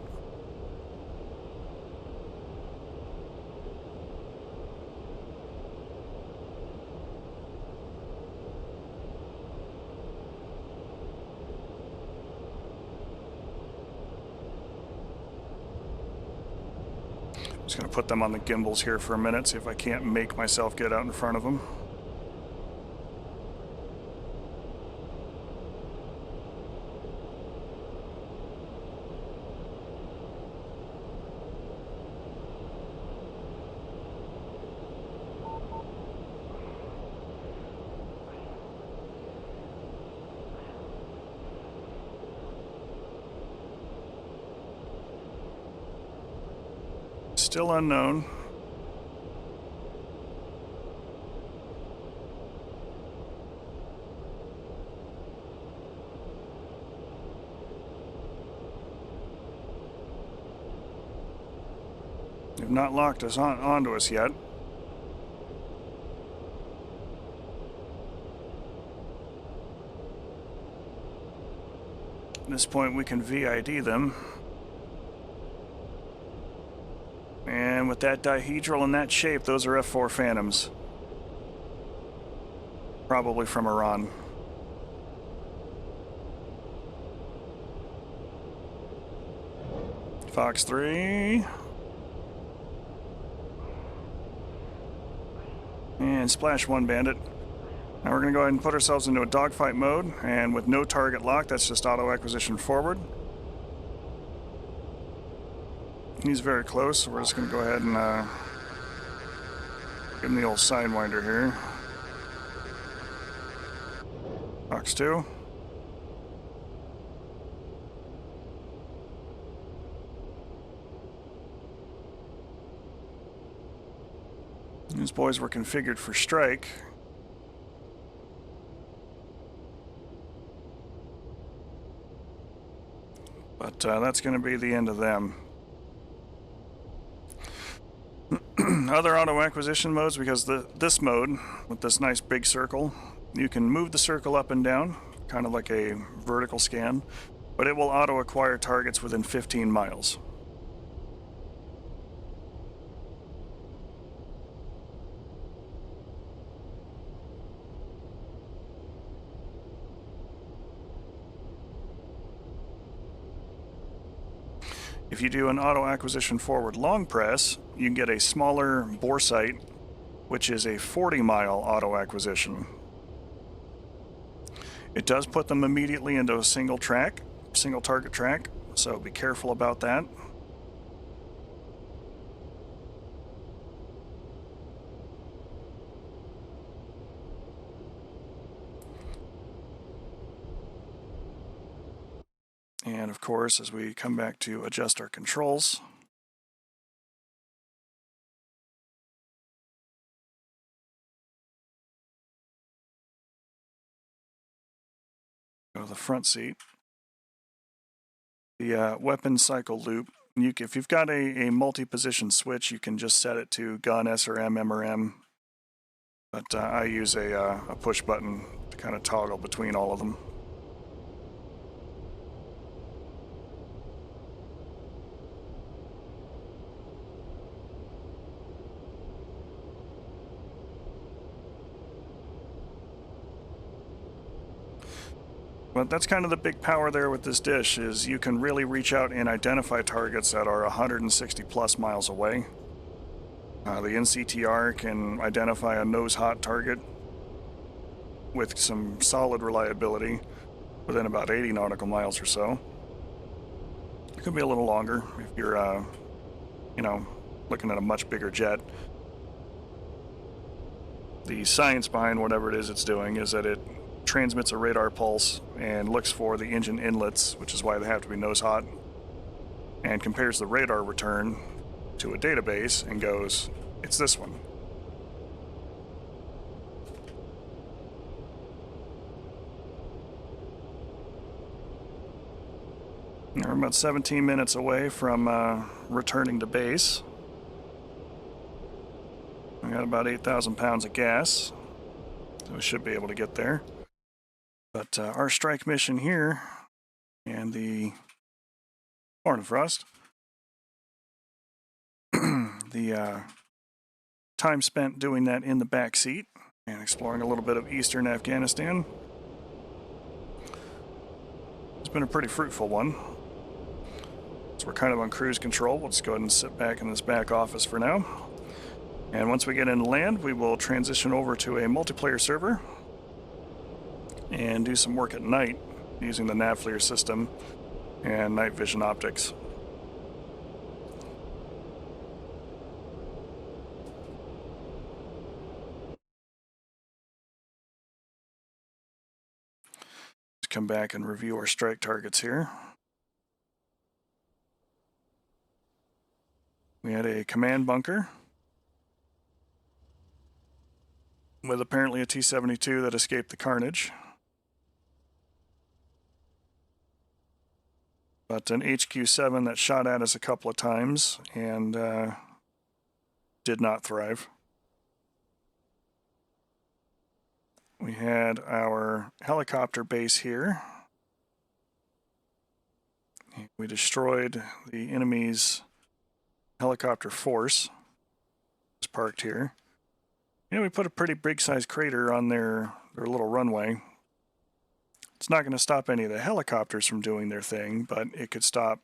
[SPEAKER 1] Just going to put them on the gimbals here for a minute, see if I can't make myself get out in front of them. Still unknown. They've not locked us onto us yet. At this point we can VID them. And with that dihedral in that shape, those are F4 Phantoms. Probably from Iran. Fox 3. And Splash 1 Bandit. Now we're going to go ahead and put ourselves into a dogfight mode, and with no target lock, that's just auto acquisition forward. He's very close, so we're just going to go ahead and give him the old Sidewinder here. Fox 2. These boys were configured for strike. But that's going to be the end of them. Other auto acquisition modes, because this mode, with this nice big circle, you can move the circle up and down, kind of like a vertical scan, but it will auto acquire targets within 15 miles. If you do an auto acquisition forward long press, you can get a smaller bore sight, which is a 40-mile auto acquisition. It does put them immediately into a single target track, so be careful about that. And of course, as we come back to adjust our controls, go to the front seat. The weapon cycle loop, if you've got a multi-position switch, you can just set it to gun, SRM, MRM, but I use a push button to kind of toggle between all of them. But that's kind of the big power there with this dish, is you can really reach out and identify targets that are 160 plus miles away. The NCTR can identify a nose-hot target with some solid reliability within about 80 nautical miles or so. It could be a little longer if you're, looking at a much bigger jet. The science behind whatever it is it's doing is that it transmits a radar pulse and looks for the engine inlets, which is why they have to be nose hot, and compares the radar return to a database and goes, it's this one. We're about 17 minutes away from returning to base. We got about 8,000 pounds of gas, so we should be able to get there. But our strike mission here, and the Morning Frost, the time spent doing that in the back seat and exploring a little bit of eastern Afghanistan, it's been a pretty fruitful one. So we're kind of on cruise control. We'll just go ahead and sit back in this back office for now. And once we get into land, we will transition over to a multiplayer server and do some work at night using the NavFleer system and night vision optics. Let's come back and review our strike targets here. We had a command bunker with apparently a T-72 that escaped the carnage. But an HQ-7 that shot at us a couple of times and did not thrive. We had our helicopter base here. We destroyed the enemy's helicopter force. It's parked here. We put a pretty big-sized crater on their little runway. It's not going to stop any of the helicopters from doing their thing, but it could stop,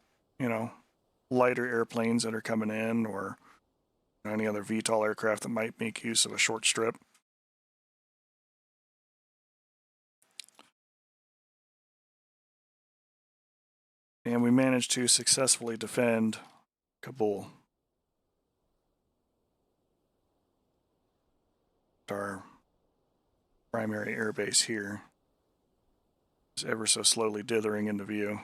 [SPEAKER 1] lighter airplanes that are coming in, or any other VTOL aircraft that might make use of a short strip. And we managed to successfully defend Kabul. Our primary airbase here is ever so slowly dithering into view.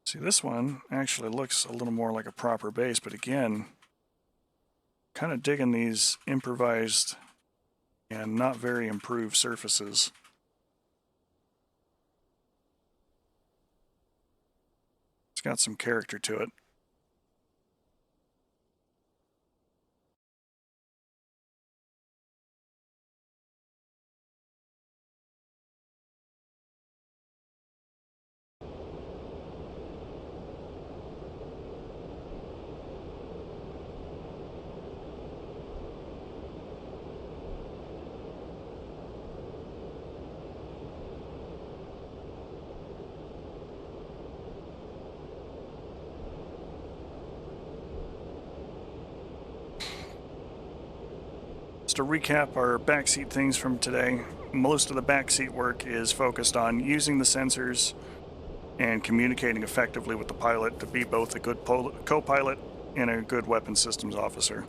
[SPEAKER 1] See, this one actually looks a little more like a proper base, but again, kind of digging these improvised and not very improved surfaces. It's got some character to it. To recap our backseat things from today, most of the backseat work is focused on using the sensors and communicating effectively with the pilot to be both a good co-pilot and a good weapons systems officer.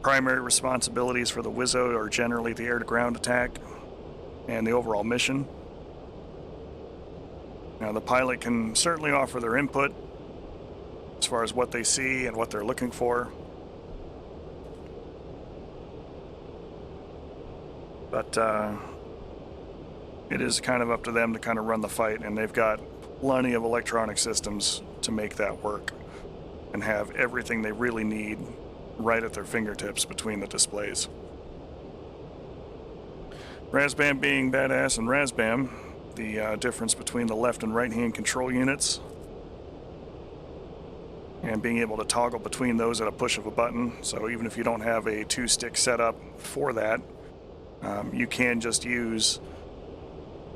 [SPEAKER 1] Primary responsibilities for the WISO are generally the air-to-ground attack and the overall mission. Now, the pilot can certainly offer their input as far as what they see and what they're looking for. But it is kind of up to them to kind of run the fight, and they've got plenty of electronic systems to make that work and have everything they really need right at their fingertips between the displays. Razbam being badass and Razbam, the difference between the left and right hand control units and being able to toggle between those at a push of a button. So even if you don't have a 2-stick setup for that, you can just use,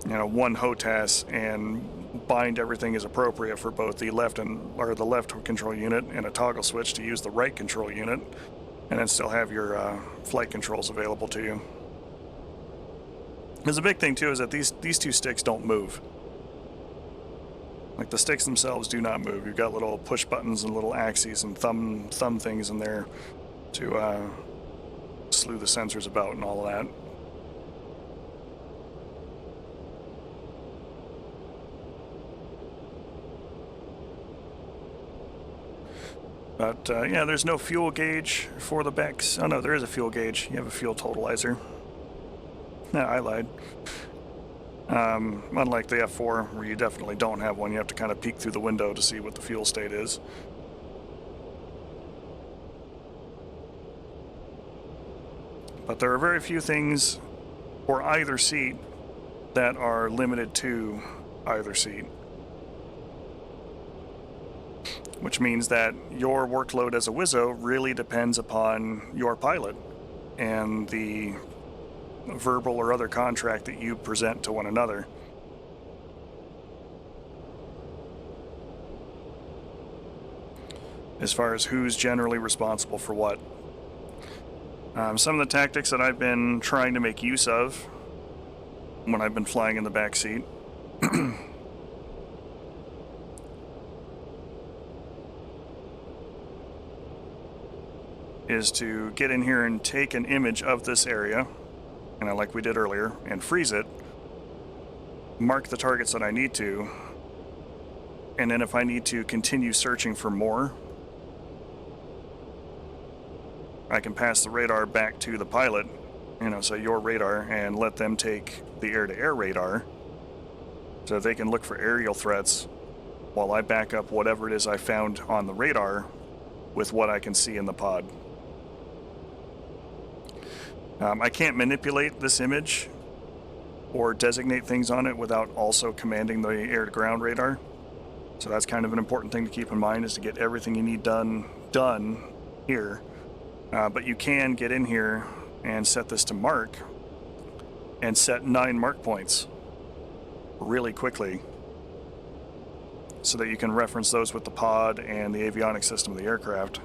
[SPEAKER 1] one HOTAS and bind everything as appropriate for both the left control unit and a toggle switch to use the right control unit, and then still have your flight controls available to you. Because the big thing too is that these 2 sticks don't move. Like, the sticks themselves do not move. You've got little push buttons and little axes and thumb things in there to slew the sensors about and all of that. But yeah, there's no fuel gauge for the backs. Oh no, there is a fuel gauge. You have a fuel totalizer. No, I lied. Unlike the F4, where you definitely don't have one, you have to kind of peek through the window to see what the fuel state is. But there are very few things for either seat that are limited to either seat. Which means that your workload as a WISO really depends upon your pilot and the verbal or other contract that you present to one another. As far as who's generally responsible for what. Some of the tactics that I've been trying to make use of when I've been flying in the back seat is to get in here and take an image of this area, like we did earlier, and freeze it, mark the targets that I need to, and then if I need to continue searching for more, I can pass the radar back to the pilot, so your radar, and let them take the air-to-air radar so that they can look for aerial threats while I back up whatever it is I found on the radar with what I can see in the pod. I can't manipulate this image or designate things on it without also commanding the air-to-ground radar. So that's kind of an important thing to keep in mind, is to get everything you need done here. But you can get in here and set this to mark and set 9 mark points really quickly so that you can reference those with the pod and the avionics system of the aircraft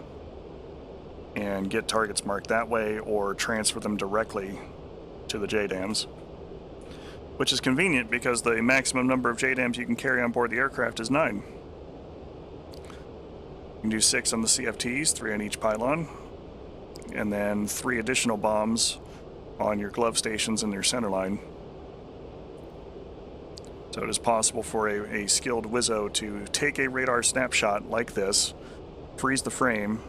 [SPEAKER 1] and get targets marked that way, or transfer them directly to the JDAMs, which is convenient because the maximum number of JDAMs you can carry on board the aircraft is 9. You can do 6 on the CFTs, 3 on each pylon, and then 3 additional bombs on your glove stations and your centerline. So it is possible for a skilled WISO to take a radar snapshot like this, freeze the frame,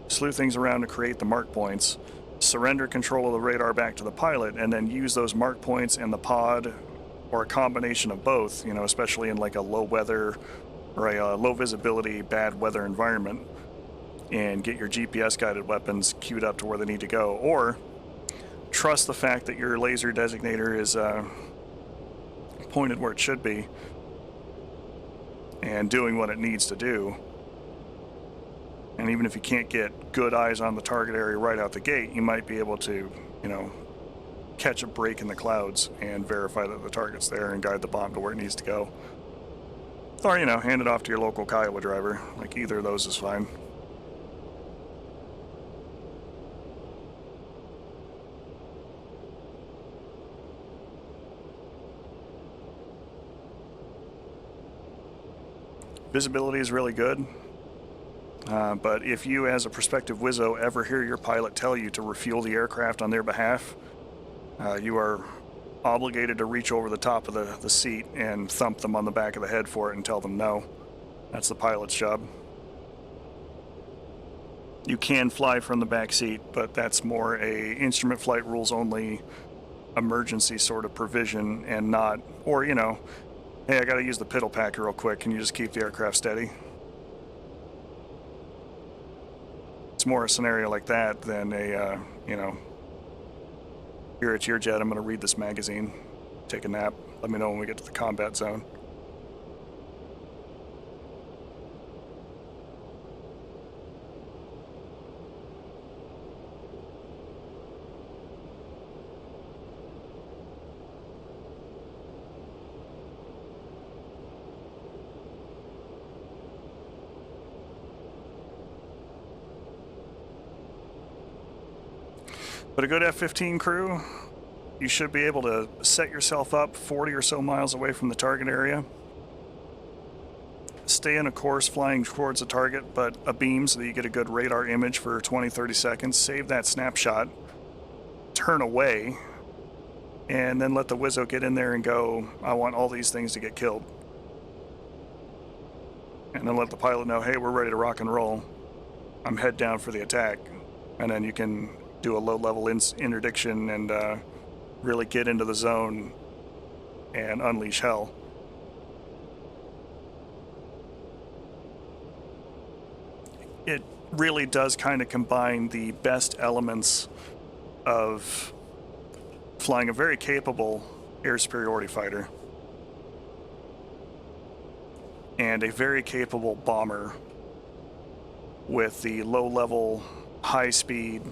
[SPEAKER 1] slew things around to create the mark points, surrender control of the radar back to the pilot, and then use those mark points and the pod, or a combination of both, you know, especially in like a low weather or a low visibility, bad weather environment, and get your GPS guided weapons queued up to where they need to go. Or trust the fact that your laser designator is pointed where it should be and doing what it needs to do. And even if you can't get good eyes on the target area right out the gate, you might be able to, you know, catch a break in the clouds and verify that the target's there and guide the bomb to where it needs to go. Or, you know, hand it off to your local Kiowa driver. Like, either of those is fine. Visibility is really good. But if you, as a prospective Wizzo, ever hear your pilot tell you to refuel the aircraft on their behalf, you are obligated to reach over the top of the seat and thump them on the back of the head for it and tell them no. That's the pilot's job. You can fly from the back seat, but that's more a instrument flight rules only emergency sort of provision, and not, or, you know, hey, I gotta use the piddle packer real quick, can you just keep the aircraft steady? It's more a scenario like that than a, you know, here it's your jet, I'm gonna read this magazine, take a nap, let me know when we get to the combat zone. But a good F-15 crew, you should be able to set yourself up 40 or so miles away from the target area. Stay in a course flying towards the target, but abeam so that you get a good radar image for 20-30 seconds. Save that snapshot, turn away, and then let the Wizzo get in there and go, I want all these things to get killed. And then let the pilot know, hey, we're ready to rock and roll. I'm head down for the attack. And then you can do a low-level interdiction and really get into the zone and unleash hell. It really does kind of combine the best elements of flying a very capable air superiority fighter and a very capable bomber with the low-level, high-speed,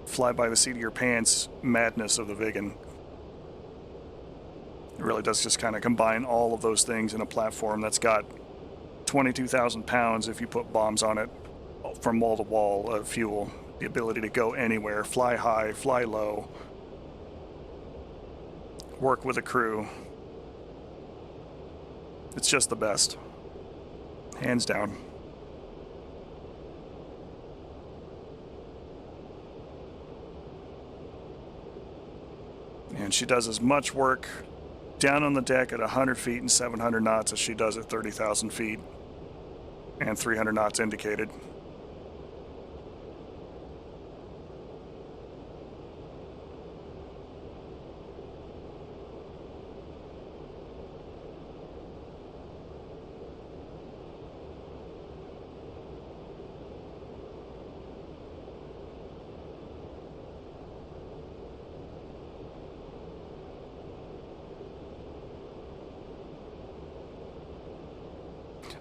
[SPEAKER 1] fly by the seat of your pants madness of the Viggen. It really does just kind of combine all of those things in a platform that's got 22,000 pounds if you put bombs on it from wall to wall of fuel. The ability to go anywhere, fly high, fly low, work with a crew. It's just the best. Hands down. And she does as much work down on the deck at 100 feet and 700 knots as she does at 30,000 feet and 300 knots indicated.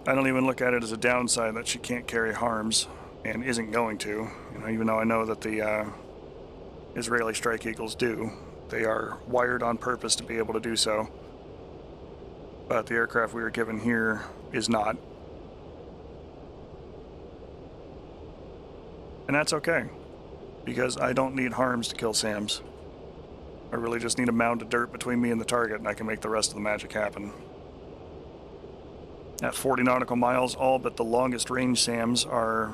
[SPEAKER 1] I don't even look at it as a downside that she can't carry harms and isn't going to. You know, even though I know that the Israeli Strike Eagles do. They are wired on purpose to be able to do so. But the aircraft we were given here is not. And that's okay, because I don't need harms to kill SAMs. I really just need a mound of dirt between me and the target, and I can make the rest of the magic happen. At 40 nautical miles, all but the longest range SAMs are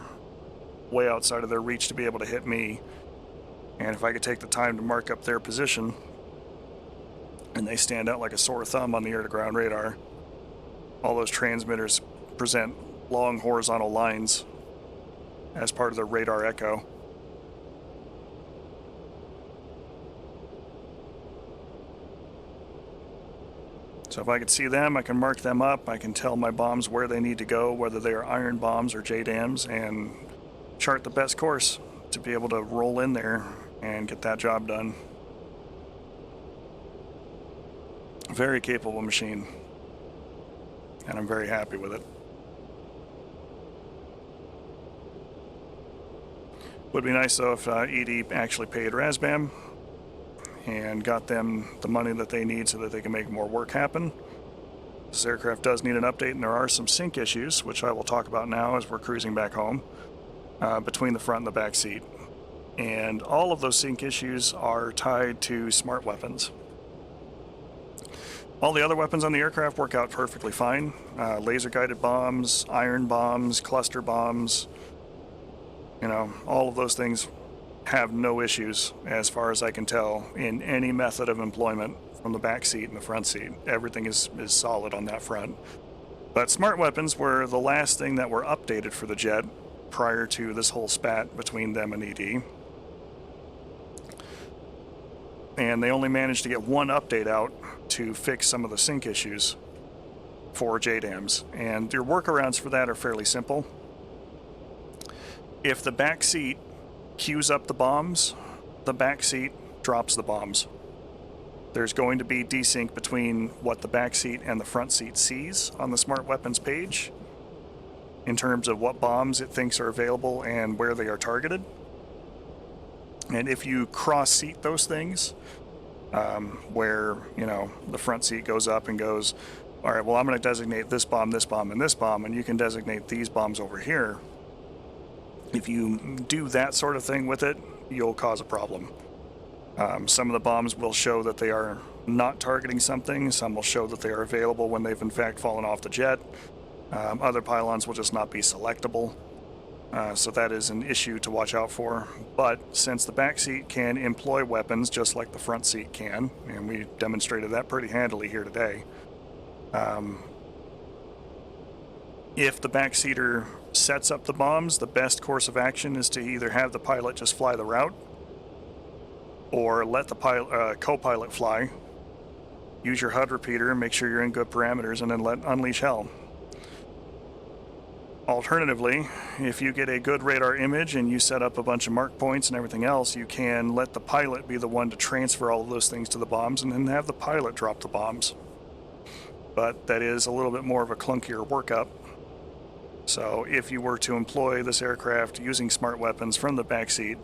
[SPEAKER 1] way outside of their reach to be able to hit me. And if I could take the time to mark up their position, and they stand out like a sore thumb on the air-to-ground radar, all those transmitters present long horizontal lines as part of the radar echo. So if I could see them, I can mark them up. I can tell my bombs where they need to go, whether they are iron bombs or JDAMs, and chart the best course to be able to roll in there and get that job done. Very capable machine, and I'm very happy with it. Would be nice though if ED actually paid Razbam and got them the money that they need so that they can make more work happen. This aircraft does need an update, and there are some sync issues, which I will talk about now as we're cruising back home, between the front and the back seat. And all of those sync issues are tied to smart weapons. All the other weapons on the aircraft work out perfectly fine. Laser-guided bombs, iron bombs, cluster bombs, all of those things have no issues, as far as I can tell, in any method of employment from the back seat and the front seat. Everything is solid on that front. But smart weapons were the last thing that were updated for the jet prior to this whole spat between them and ED. And they only managed to get one update out to fix some of the sync issues for JDAMs. And your workarounds for that are fairly simple. If the back seat queues up the bombs, the back seat drops the bombs. There's going to be desync between what the back seat and the front seat sees on the smart weapons page in terms of what bombs it thinks are available and where they are targeted. And if you cross seat those things, where the front seat goes up and goes, all right, well, I'm going to designate this bomb, and this bomb, and you can designate these bombs over here. If you do that sort of thing with it, you'll cause a problem. Some of the bombs will show that they are not targeting something. Some will show that they are available when they've in fact fallen off the jet. Other pylons will just not be selectable. So that is an issue to watch out for. But since the back seat can employ weapons just like the front seat can, and we demonstrated that pretty handily here today, if the backseater sets up the bombs, the best course of action is to either have the pilot just fly the route or let the co-pilot fly. Use your HUD repeater and make sure you're in good parameters, and then unleash hell. Alternatively, if you get a good radar image and you set up a bunch of mark points and everything else, you can let the pilot be the one to transfer all of those things to the bombs and then have the pilot drop the bombs. But that is a little bit more of a clunkier workup. So if you were to employ this aircraft using smart weapons from the backseat,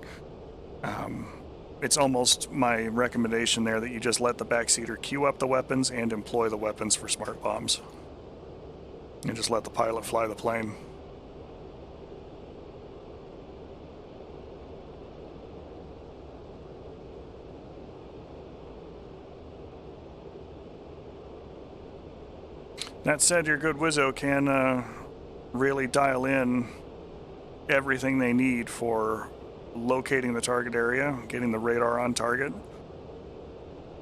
[SPEAKER 1] it's almost my recommendation there that you just let the backseater queue up the weapons and employ the weapons for smart bombs. And just let the pilot fly the plane. That said, your good Wizzo can really dial in everything they need for locating the target area, getting the radar on target,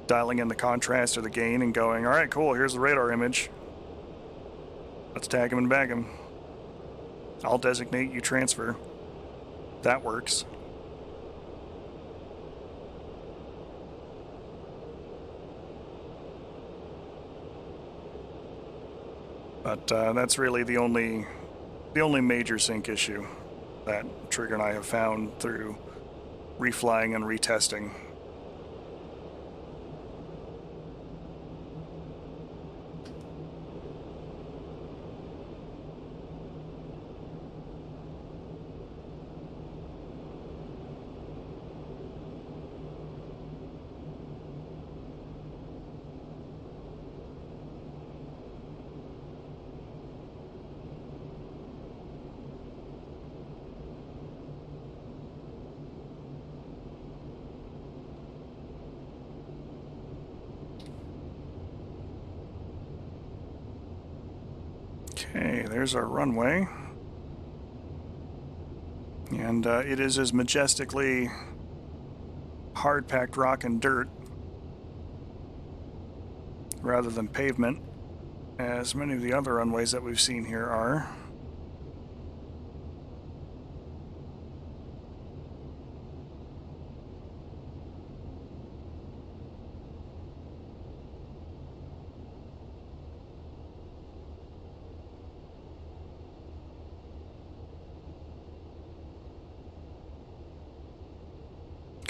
[SPEAKER 1] dialing in the contrast or the gain and going, all right, cool, here's the radar image. Let's tag him and bag him. I'll designate, you transfer. That works. But that's really the only major sync issue that Trigger and I have found through reflying and retesting. Okay, there's our runway. And it is as majestically hard-packed rock and dirt rather than pavement as many of the other runways that we've seen here are.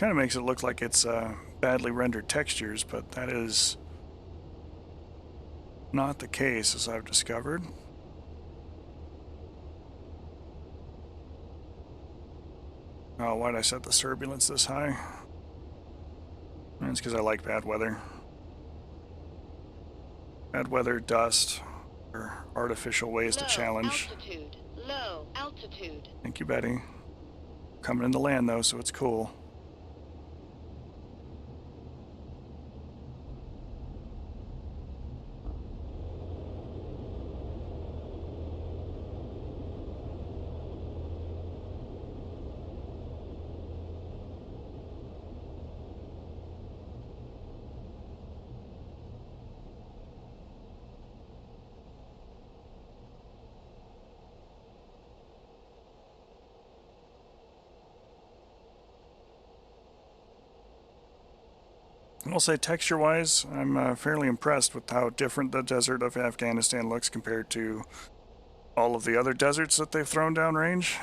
[SPEAKER 1] kind of makes it look like it's badly rendered textures, but that is not the case, as I've discovered. Oh, why'd I set the turbulence this high? It's because I like bad weather. Bad weather, dust, or artificial ways to challenge.
[SPEAKER 3] Altitude. Low altitude.
[SPEAKER 1] Thank you, Betty. Coming into land, though, so it's cool. I'll say texture-wise, I'm fairly impressed with how different the desert of Afghanistan looks compared to all of the other deserts that they've thrown downrange.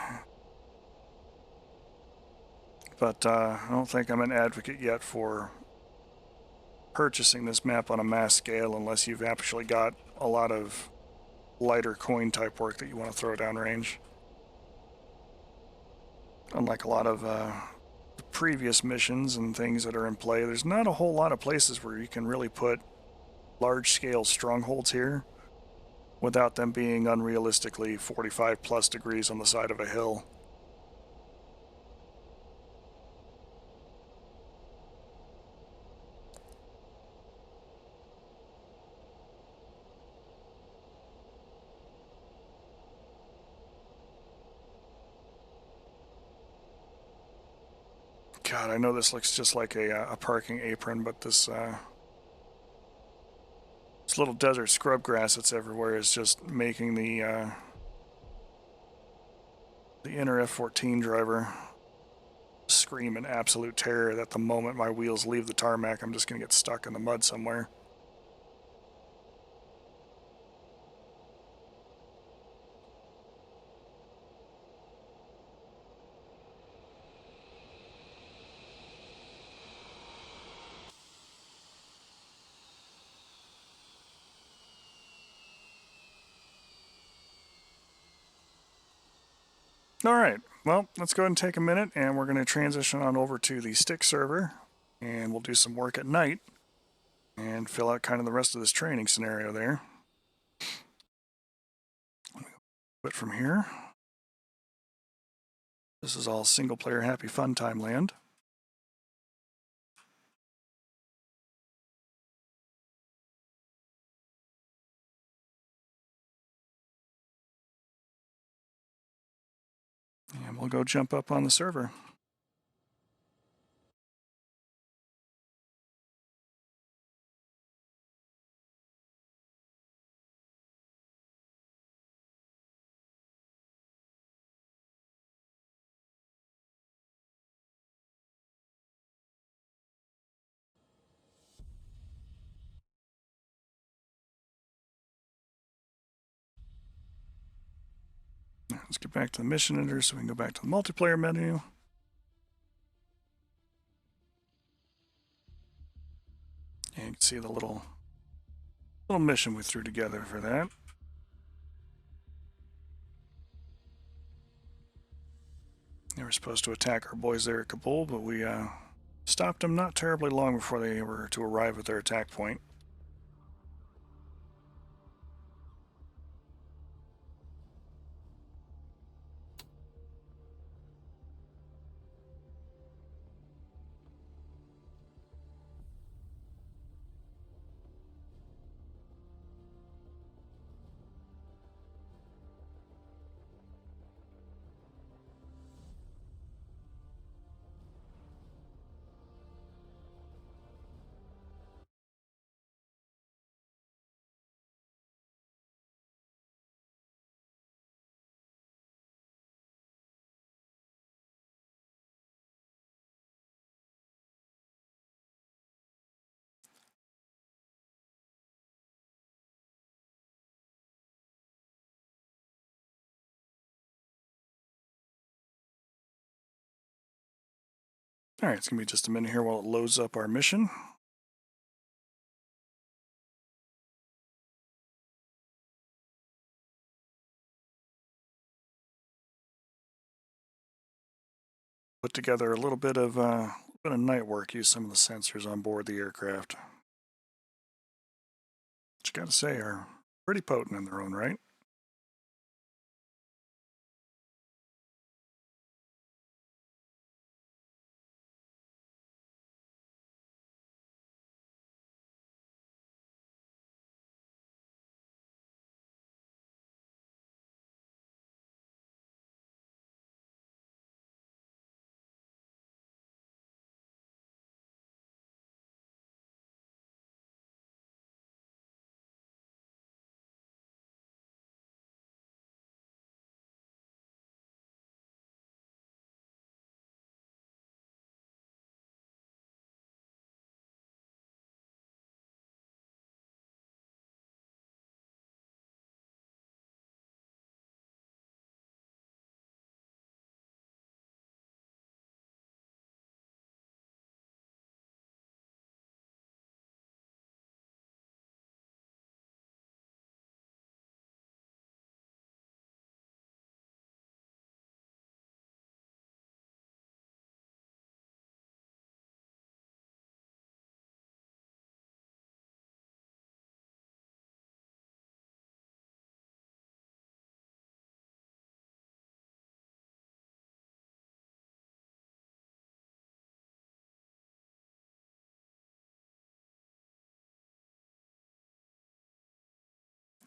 [SPEAKER 1] But I don't think I'm an advocate yet for purchasing this map on a mass scale unless you've actually got a lot of lighter coin type work that you want to throw downrange. Unlike a lot of previous missions and things that are in play, there's not a whole lot of places where you can really put large-scale strongholds here without them being unrealistically 45 plus degrees on the side of a hill. God, I know this looks just like a parking apron, but this little desert scrub grass that's everywhere is just making the inner F-14 driver scream in absolute terror that the moment my wheels leave the tarmac, I'm just going to get stuck in the mud somewhere. All right, well, let's go ahead and take a minute, and we're going to transition on over to the stick server, and we'll do some work at night and fill out kind of the rest of this training scenario there. But from here, this is all single player happy fun time land. And we'll go jump up on the server. Let's get back to the mission editor so we can go back to the multiplayer menu. And you can see the little mission we threw together for that. They were supposed to attack our boys there at Kabul, but we stopped them not terribly long before they were to arrive at their attack point. Alright, it's going to be just a minute here while it loads up our mission. Put together a little bit of night work, use some of the sensors on board the aircraft. Which you gotta say are pretty potent in their own right.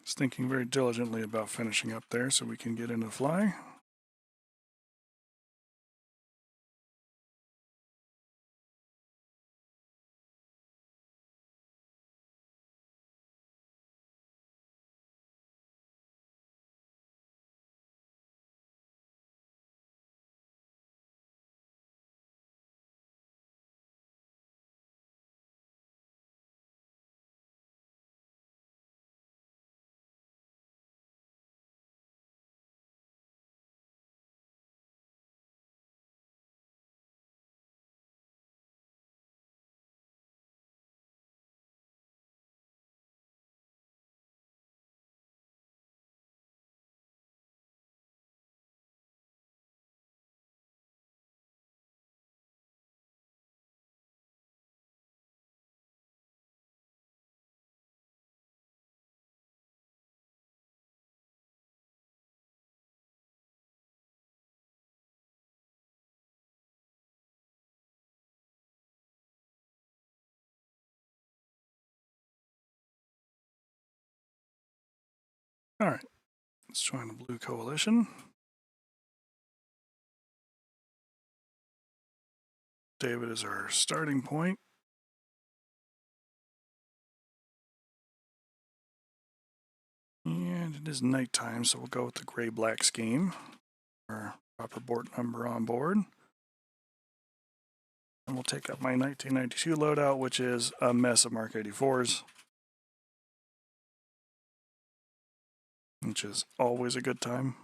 [SPEAKER 1] Just thinking very diligently about finishing up there so we can get into fly. Alright, let's join the Blue Coalition. David is our starting point. And it is nighttime, so we'll go with the gray-black scheme. Our proper board number on board. And we'll take up my 1992 loadout, which is a mess of Mark 84s. Which is always a good time.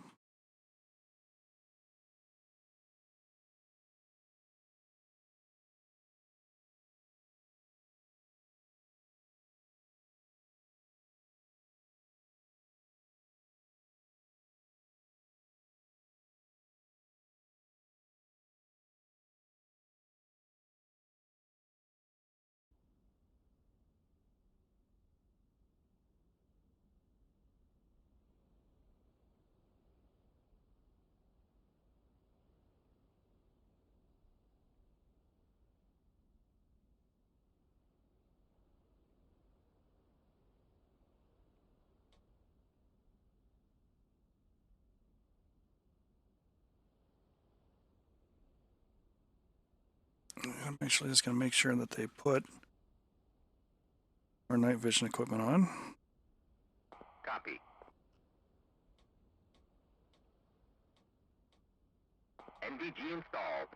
[SPEAKER 1] I'm actually just going to make sure that they put our night vision equipment on.
[SPEAKER 2] Copy. NVG installed.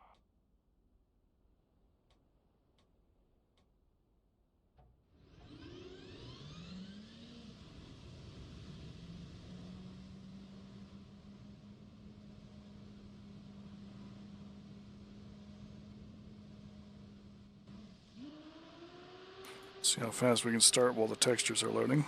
[SPEAKER 1] See how fast we can start while the textures are loading.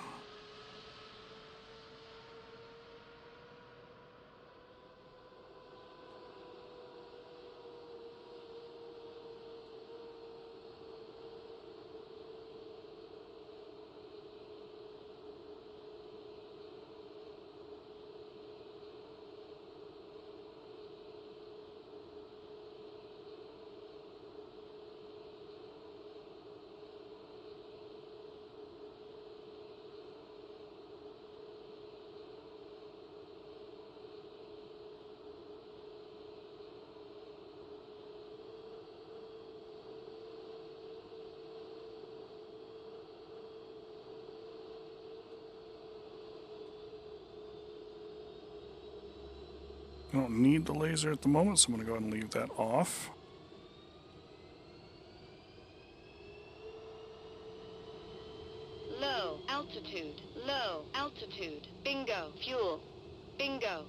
[SPEAKER 1] I don't need the laser at the moment, so I'm going to go ahead and leave that off.
[SPEAKER 3] Low altitude. Low altitude. Bingo. Fuel. Bingo.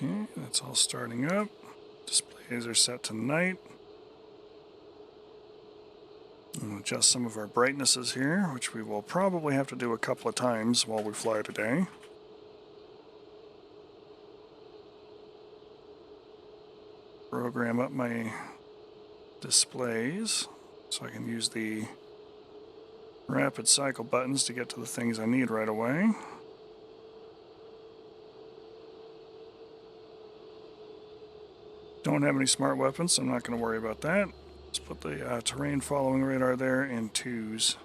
[SPEAKER 1] Okay, that's all starting up. Displays are set to night. We'll adjust some of our brightnesses here, which we will probably have to do a couple of times while we fly today. Program up my displays so I can use the rapid cycle buttons to get to the things I need right away. Don't have any smart weapons, so I'm not going to worry about that. Let's put the terrain following radar there in 2s.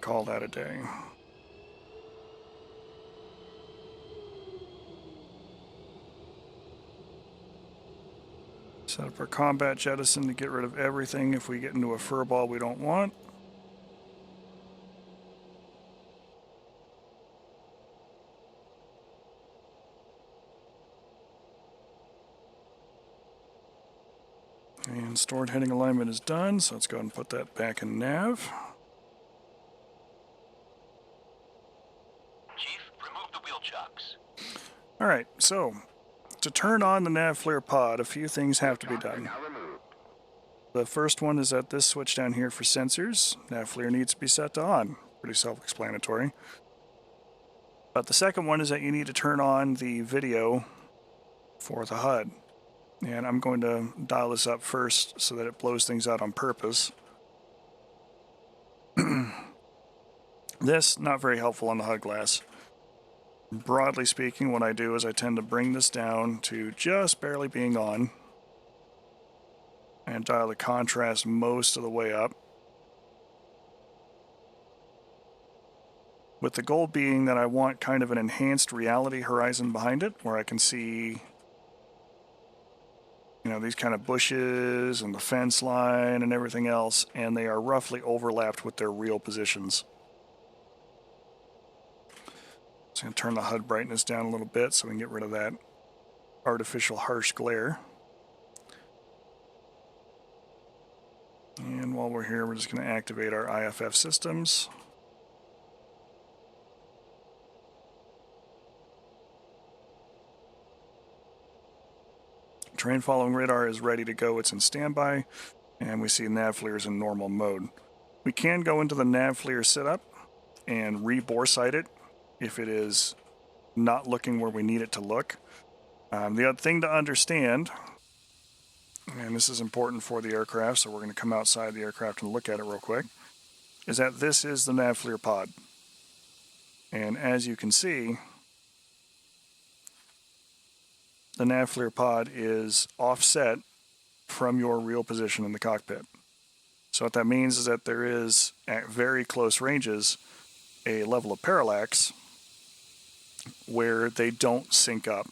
[SPEAKER 1] Call that a day. Set up our combat jettison to get rid of everything if we get into a furball we don't want. And stored heading alignment is done, so let's go ahead and put that back in nav.
[SPEAKER 2] Chief, remove the wheel chocks.
[SPEAKER 1] Alright, so to turn on the nav flare pod, a few things have to be done. The first one is at this switch down here for sensors. Nav flare needs to be set to on. Pretty self-explanatory. But the second one is that you need to turn on the video for the HUD. And I'm going to dial this up first so that it blows things out on purpose. This, not very helpful on the HUD glass. Broadly speaking, what I do is I tend to bring this down to just barely being on and dial the contrast most of the way up. With the goal being that I want kind of an enhanced reality horizon behind it where I can see, you know, these kind of bushes and the fence line and everything else, and they are roughly overlapped with their real positions. So I'm going to turn the HUD brightness down a little bit so we can get rid of that artificial harsh glare. And while we're here, we're just going to activate our IFF systems. Terrain following radar is ready to go. It's in standby, and we see nav flares in normal mode. We can go into the nav flare setup and re-bore sight it if it is not looking where we need it to look. The other thing to understand, and this is important for the aircraft, so we're going to come outside the aircraft and look at it real quick, is that this is the nav flare pod. And as you can see, the nav flare pod is offset from your real position in the cockpit. So what that means is that there is, at very close ranges, a level of parallax where they don't sync up.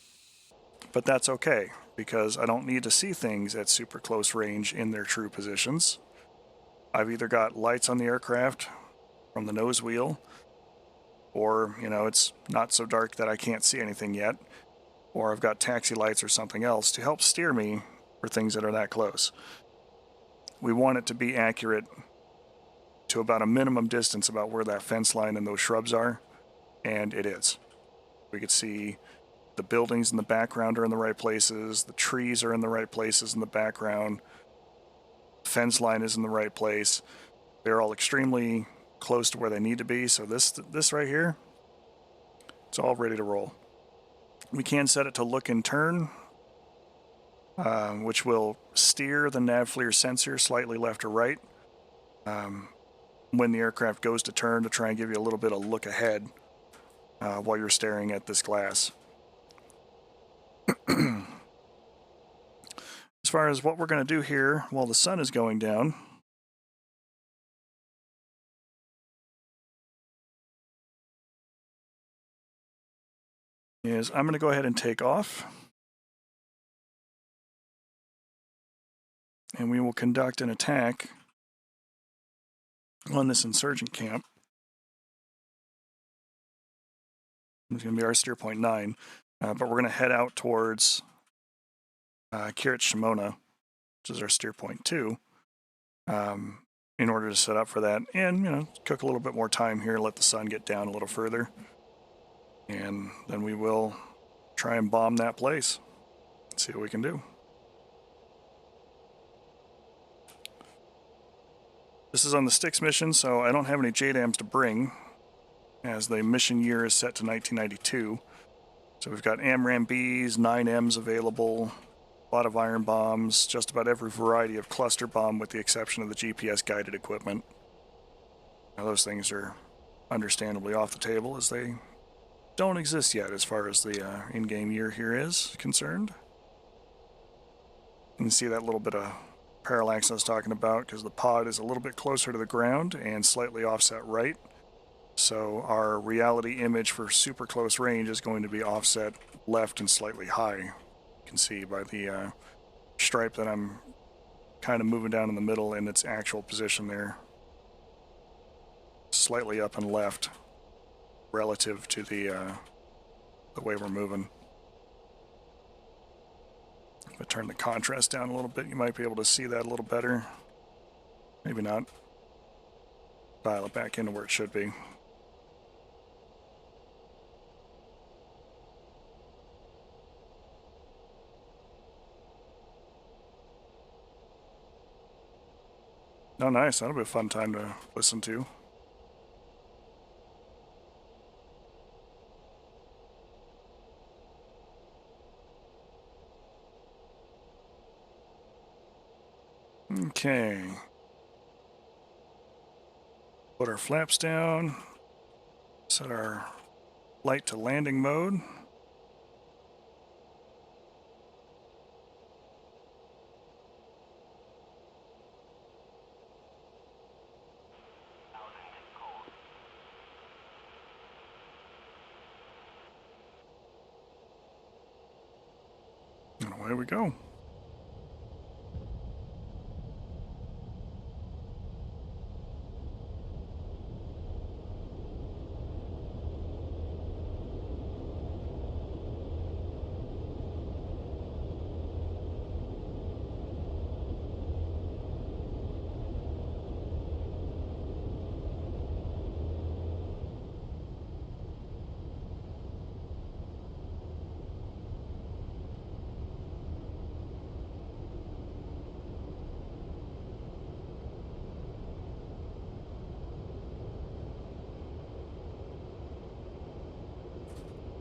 [SPEAKER 1] But that's okay, because I don't need to see things at super close range in their true positions. I've either got lights on the aircraft from the nose wheel, or, you know, it's not so dark that I can't see anything yet, or I've got taxi lights or something else to help steer me for things that are that close. We want it to be accurate to about a minimum distance about where that fence line and those shrubs are, and it is. We could see the buildings in the background are in the right places, the trees are in the right places in the background, the fence line is in the right place. They're all extremely close to where they need to be, so this right here, it's all ready to roll. We can set it to look and turn, which will steer the nav FLIR sensor slightly left or right when the aircraft goes to turn, to try and give you a little bit of look ahead while you're staring at this glass. As far as what we're going to do here while the sun is going down, is I'm going to go ahead and take off, and we will conduct an attack on this insurgent camp. It's going to be our steer point 9, but we're going to head out towards Kiryat Shimona, which is our steer point 2, in order to set up for that, and, you know, cook a little bit more time here, let the sun get down a little further, and then we will try and bomb that place, see what we can do. This is on the Styx mission, so I don't have any JDAMs to bring, as the mission year is set to 1992. So we've got AMRAAM Bs, 9Ms available, a lot of iron bombs, just about every variety of cluster bomb with the exception of the GPS guided equipment. Now those things are understandably off the table as they don't exist yet as far as the in-game year here is concerned. You can see that little bit of parallax I was talking about because the pod is a little bit closer to the ground and slightly offset right. So our reality image for super close range is going to be offset left and slightly high. You can see by the stripe that I'm kind of moving down in the middle in its actual position there. Slightly up and left relative to the way we're moving. If I turn the contrast down a little bit, you might be able to see that a little better. Maybe not. Dial it back into where it should be. Oh, nice. That'll be a fun time to listen to. Okay. Put our flaps down. Set our light to landing mode. And away we go.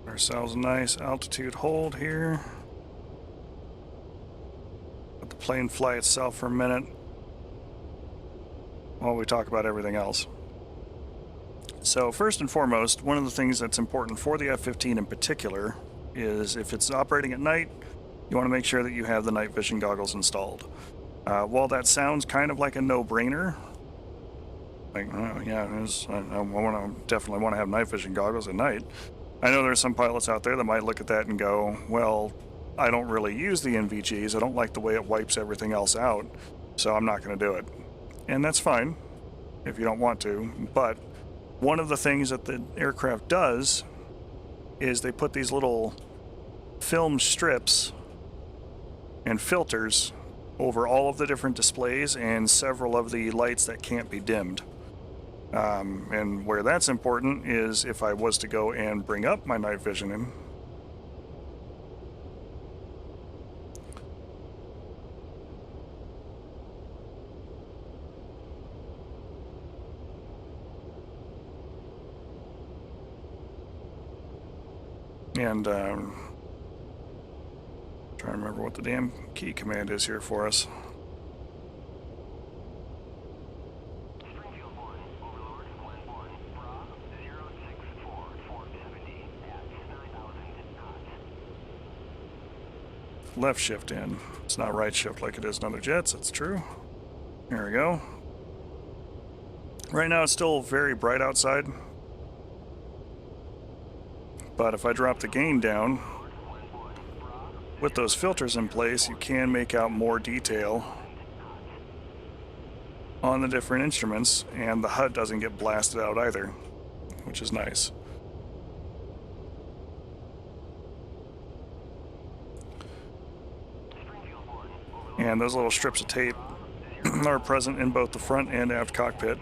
[SPEAKER 1] Ourselves a nice altitude hold here. Let the plane fly itself for a minute while we talk about everything else. So first and foremost, one of the things that's important for the F-15 in particular is if it's operating at night, you want to make sure that you have the night vision goggles installed. While that sounds kind of like a no-brainer, like, yeah, I definitely want to have night vision goggles at night. I know there's some pilots out there that might look at that and go, well, I don't really use the NVGs, I don't like the way it wipes everything else out, so I'm not going to do it. And that's fine if you don't want to, but one of the things that the aircraft does is they put these little film strips and filters over all of the different displays and several of the lights that can't be dimmed. And where that's important is if I was to go and bring up my night vision in. And trying to remember what the damn key command is here for us. Left shift in. It's not right shift like it is in other jets, that's true. There we go. Right now it's still very bright outside. But if I drop the gain down, with those filters in place, you can make out more detail on the different instruments, and the HUD doesn't get blasted out either, which is nice. And those little strips of tape are present in both the front and aft cockpit.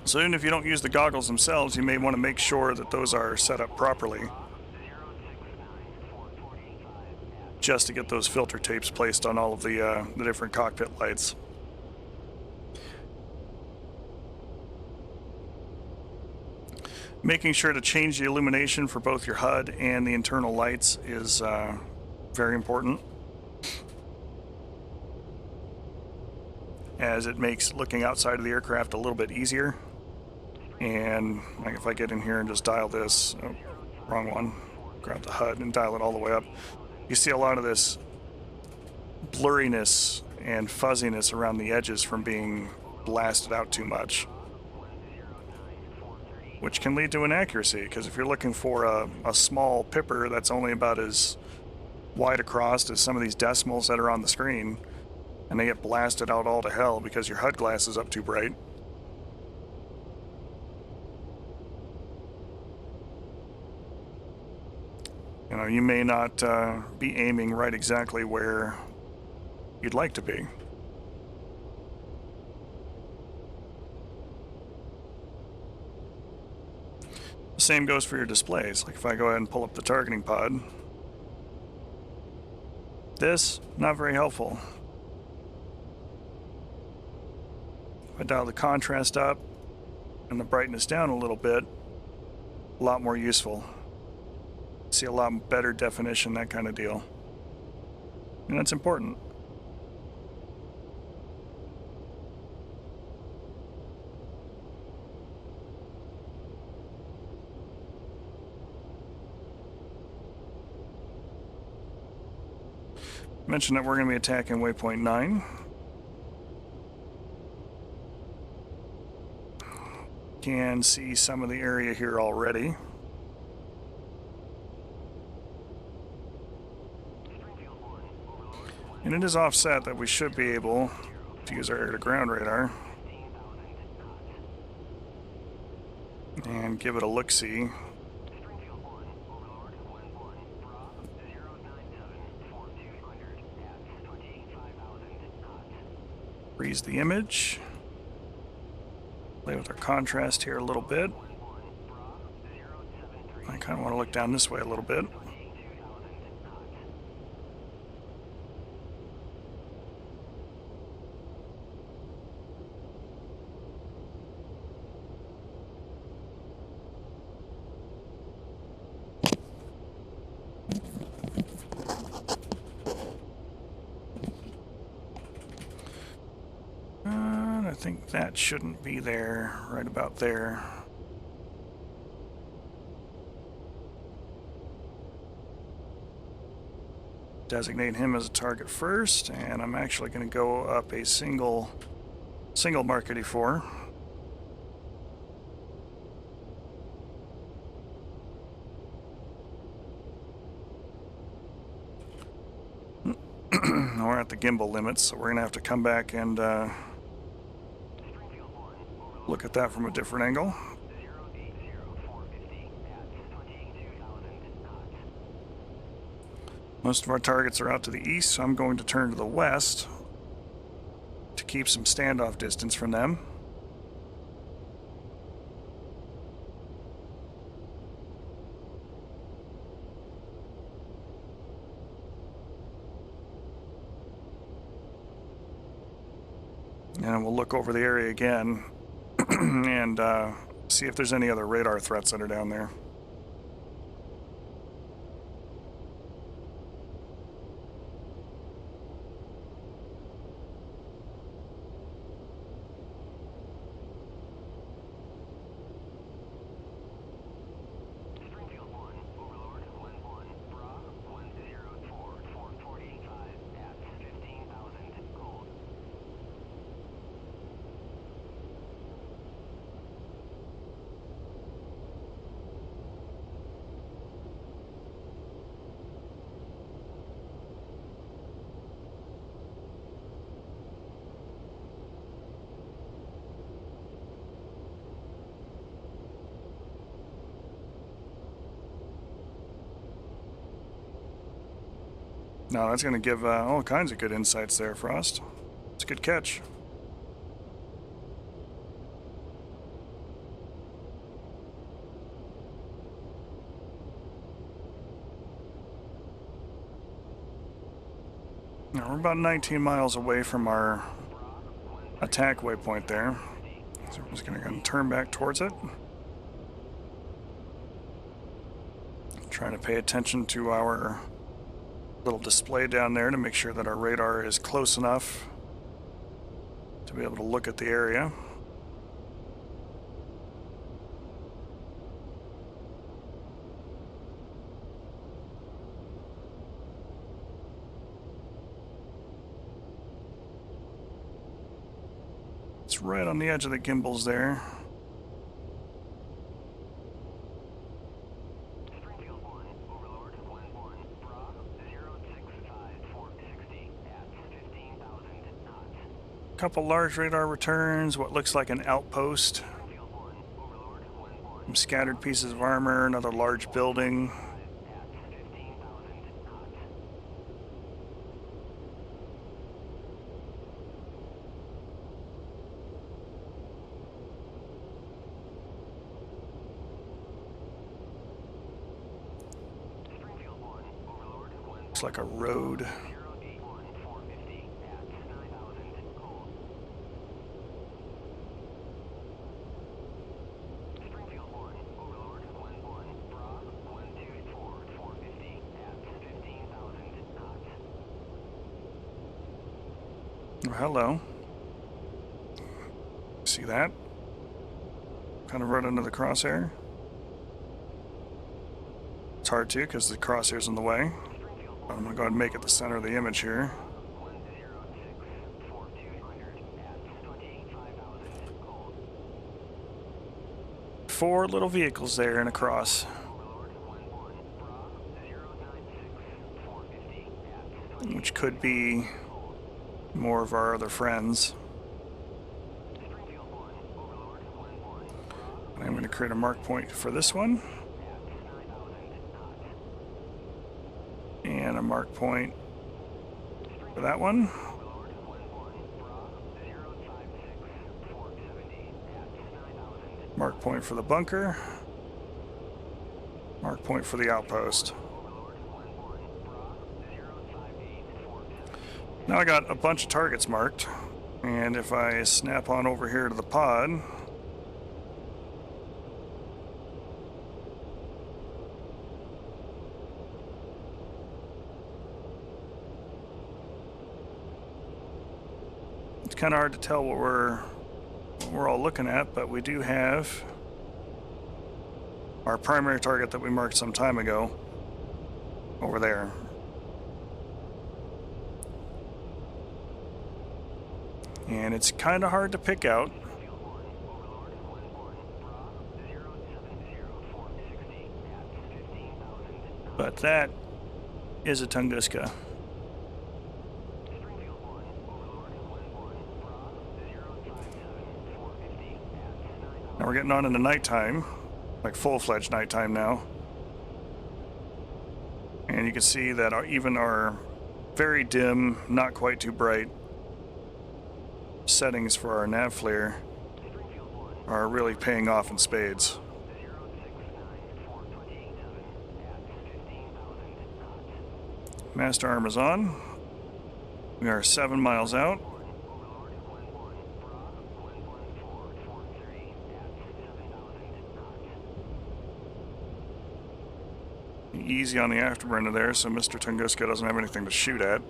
[SPEAKER 1] So even if you don't use the goggles themselves, you may want to make sure that those are set up properly, just to get those filter tapes placed on all of the different cockpit lights. Making sure to change the illumination for both your HUD and the internal lights is very important, as it makes looking outside of the aircraft a little bit easier. And like if I get in here and just dial this, oh, wrong one, grab the HUD and dial it all the way up, you see a lot of this blurriness and fuzziness around the edges from being blasted out too much, which can lead to inaccuracy, because if you're looking for a small pipper that's only about as wide across as some of these decimals that are on the screen, and they get blasted out all to hell because your HUD glass is up too bright, you know, you may not be aiming right exactly where you'd like to be. The same goes for your displays. Like if I go ahead and pull up the targeting pod, this, not very helpful. If I dial the contrast up and the brightness down a little bit, a lot more useful. See a lot better definition, that kind of deal. And that's important. Mentioned that we're going to be attacking waypoint 9. Can see some of the area here already. And it is offset that we should be able to use our air-to-ground radar and give it a look-see. Freeze the image. Play with our contrast here a little bit. I kind of want to look down this way a little bit. I think that shouldn't be there, right about there. designate him as a target first, and I'm actually going to go up a single mark 84. We're at the gimbal limits, so we're going to have to come back and look at that from a different angle. Most of our targets are out to the east, so I'm going to turn to the west to keep some standoff distance from them. And we'll look over the area again and see if there's any other radar threats that are down there. Now that's going to give all kinds of good insights there, Frost. It's a good catch. Now we're about 19 miles away from our attack waypoint there. So we're just going to turn back towards it. Trying to pay attention to our little display down there to make sure that our radar is close enough to be able to look at the area. It's right on the edge of the gimbals there. Couple large radar returns, what looks like an outpost, some scattered pieces of armor, another large building. Looks like a road. Oh, hello. See that? Kind of right under the crosshair. It's hard to because the crosshair's in the way. I'm going to go ahead and make it the center of the image here. Four little vehicles there and across. Which could be more of our other friends. I'm going to create a mark point for this one. And a mark point for that one. Mark point for the bunker. Mark point for the outpost. Now I got a bunch of targets marked, and if I snap on over here to the pod, it's kind of hard to tell what we're all looking at, but we do have our primary target that we marked some time ago over there. and it's kind of hard to pick out. But that is a Tunguska. Now we're getting on into nighttime, like full-fledged nighttime now. And you can see that even our very dim, not quite too bright settings for our nav flare are really paying off in spades. Master arm is on. We are 7 miles out. Easy on the afterburner there, so Mr. Tunguska doesn't have anything to shoot at.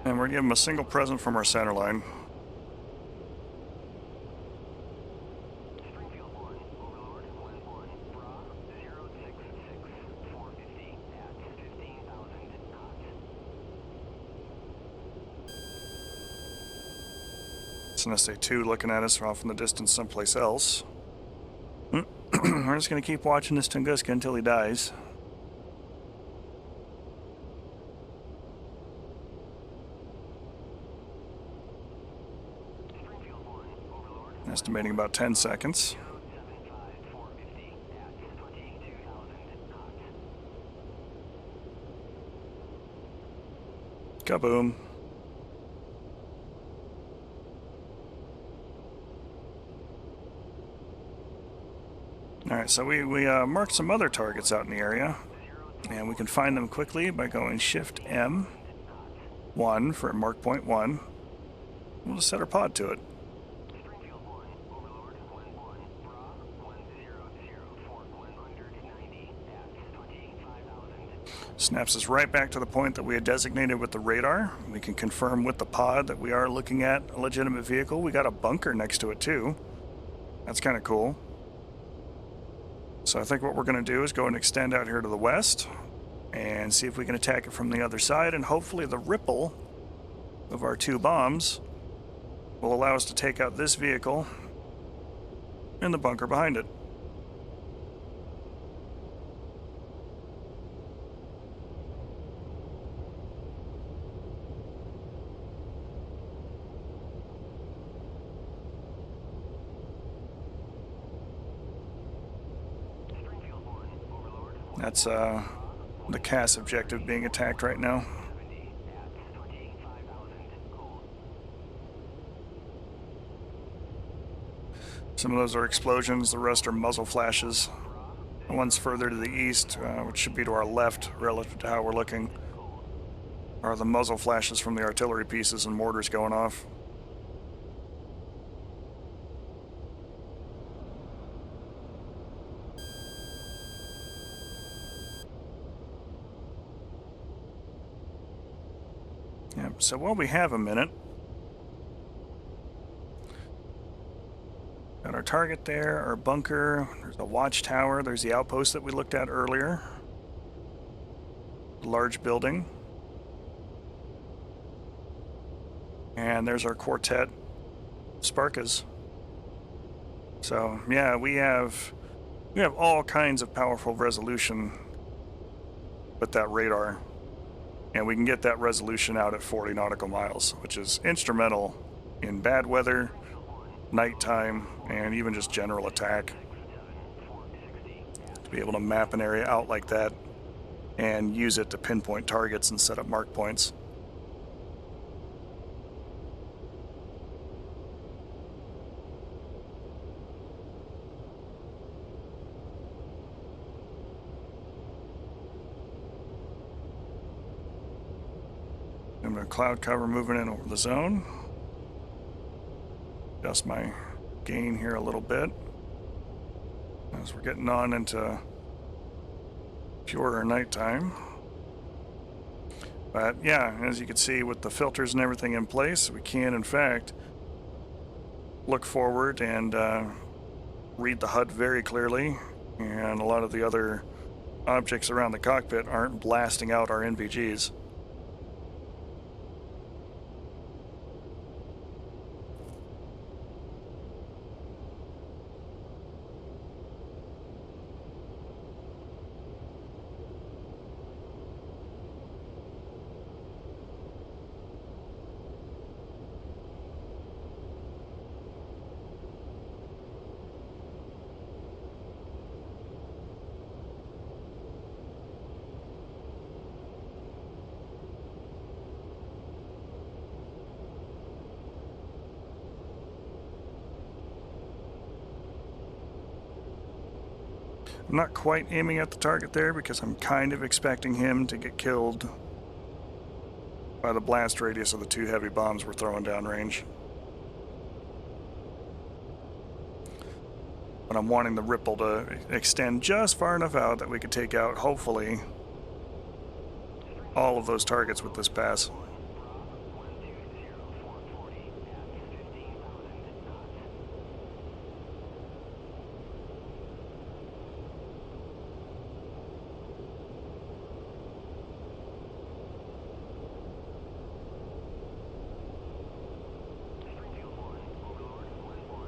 [SPEAKER 1] And we're giving him a single present from our centerline. It's an SA-2 looking at us off in the distance someplace else. We're just going to keep watching this Tunguska until he dies. Estimating about 10 seconds. Kaboom. Alright, so we marked some other targets out in the area, and we can find them quickly by going Shift M 1 for mark point 1. We'll just set our pod to it. Snaps us right back to the point that we had designated with the radar. We can confirm with the pod that we are looking at a legitimate vehicle. We got a bunker next to it too. That's kind of cool. So I think what we're going to do is go and extend out here to the west and see if we can attack it from the other side, and hopefully the ripple of our 2 bombs will allow us to take out this vehicle and the bunker behind it. That's the CAS objective being attacked right now. Some of those are explosions, the rest are muzzle flashes. The ones further to the east, which should be to our left relative to how we're looking, are the muzzle flashes from the artillery pieces and mortars going off. Yep, so while we have a minute, got our target there, our bunker, there's a watchtower, there's the outpost that we looked at earlier. Large building. And there's our quartet Sparkas. So yeah, we have all kinds of powerful resolution with that radar. And we can get that resolution out at 40 nautical miles, which is instrumental in bad weather, nighttime, and even just general attack. To be able to map an area out like that and use it to pinpoint targets and set up mark points. Cloud cover moving in over the zone. Adjust my gain here a little bit as we're getting on into purer nighttime. But yeah, as you can see with the filters and everything in place, we can in fact look forward and read the HUD very clearly, and a lot of the other objects around the cockpit aren't blasting out our NVGs. I'm not quite aiming at the target there because I'm kind of expecting him to get killed by the blast radius of the 2 heavy bombs we're throwing downrange. But I'm wanting the ripple to extend just far enough out that we could take out, hopefully, all of those targets with this pass.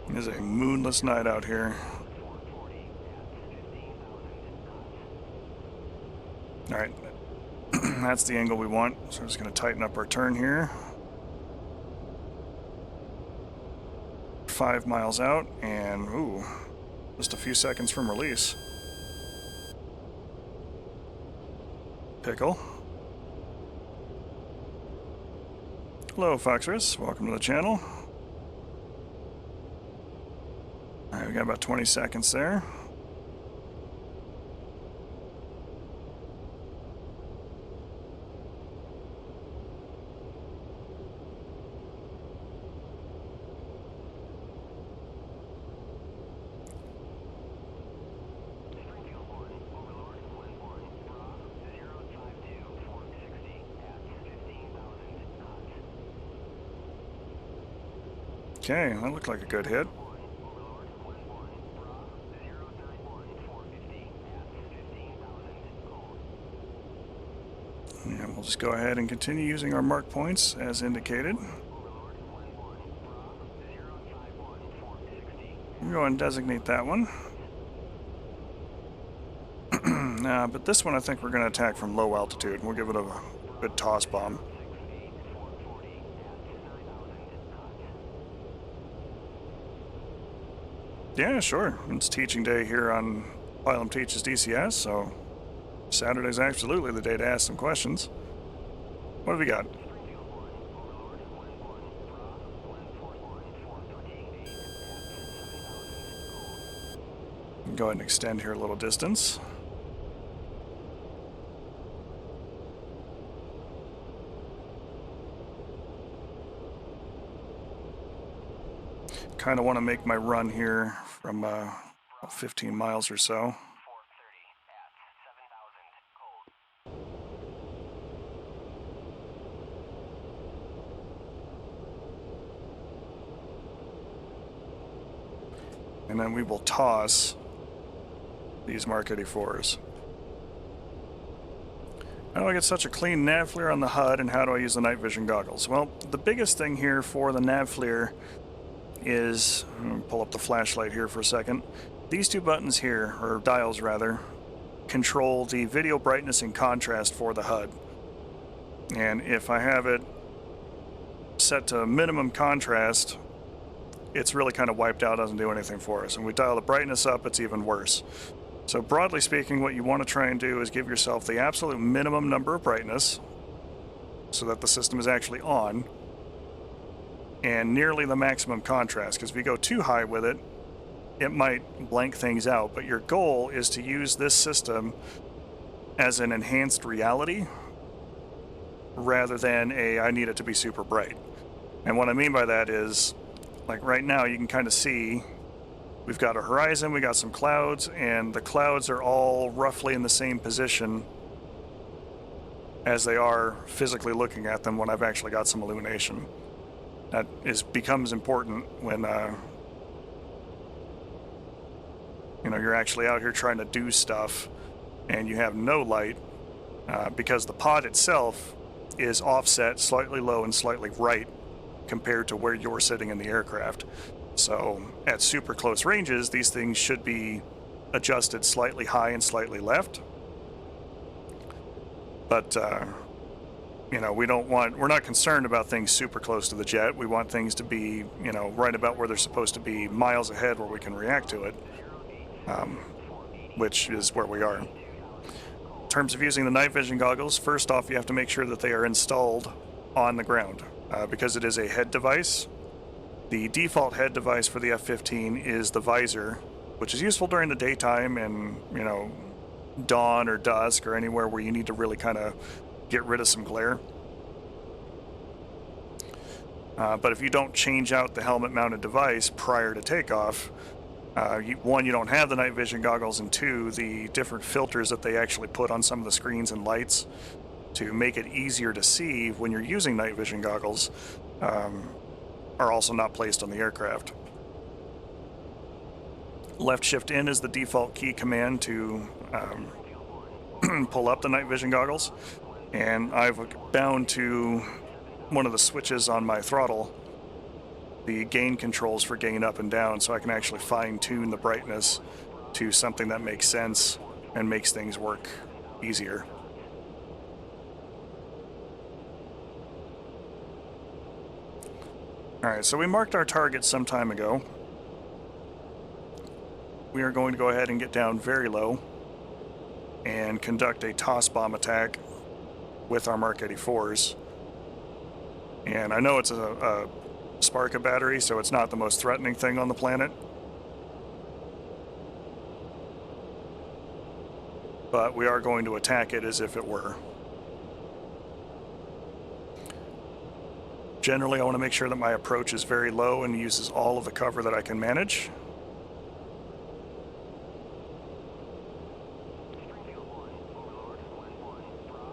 [SPEAKER 1] It is a moonless night out here. Alright, that's the angle we want, so I'm just going to tighten up our turn here. 5 miles out, and ooh, just a few seconds from release. Pickle. Hello, Foxrus. Welcome to the channel. Alright, we got about 20 seconds there. Okay, that looked like a good hit. And we'll just go ahead and continue using our mark points as indicated. We'll go and designate that one. But this one I think we're going to attack from low altitude. We'll give it a good toss bomb. Yeah, sure. It's teaching day here on Pilum Teaches DCS, so Saturday's absolutely the day to ask some questions. What have we got? Go ahead and extend here a little distance. Kind of want to make my run here from 15 miles or so. And then we will toss these Mark 84s. How do I get such a clean nav flare on the HUD, and how do I use the night vision goggles? Well, the biggest thing here for the nav flare is, I'm going to pull up the flashlight here for a second. These two buttons here, or dials rather, control the video brightness and contrast for the HUD. And if I have it set to minimum contrast, it's really kind of wiped out, doesn't do anything for us. And we dial the brightness up, it's even worse. So broadly speaking, what you want to try and do is give yourself the absolute minimum number of brightness so that the system is actually on, and nearly the maximum contrast, because if you go too high with it, it might blank things out. But your goal is to use this system as an enhanced reality rather than I need it to be super bright. And what I mean by that is, like right now you can kind of see we've got a horizon, we got some clouds, and the clouds are all roughly in the same position as they are physically looking at them when I've actually got some illumination. That becomes important when you're actually out here trying to do stuff and you have no light, because the pod itself is offset slightly low and slightly right compared to where you're sitting in the aircraft. So at super close ranges, these things should be adjusted slightly high and slightly left. But we're not concerned about things super close to the jet. We want things to be, right about where they're supposed to be, miles ahead where we can react to it, which is where we are. In terms of using the night vision goggles, first off, you have to make sure that they are installed on the ground, because it is a head device. The default head device for the F-15 is the visor which is useful during the daytime and, you know, dawn or dusk or anywhere where you need to really kind of get rid of some glare. But if you don't change out the helmet-mounted device prior to takeoff, one, you don't have the night vision goggles, and two, the different filters that they actually put on some of the screens and lights to make it easier to see when you're using night vision goggles are also not placed on the aircraft. Left shift in is the default key command to pull up the night vision goggles, and I've bound to one of the switches on my throttle the gain controls for gain up and down, so I can actually fine-tune the brightness to something that makes sense and makes things work easier. Alright, so we marked our target some time ago. We are going to go ahead and get down very low and conduct a toss bomb attack with our Mark 84s. And I know it's a Sparka battery, so it's not the most threatening thing on the planet. But we are going to attack it as if it were. Generally, I want to make sure that my approach is very low and uses all of the cover that I can manage.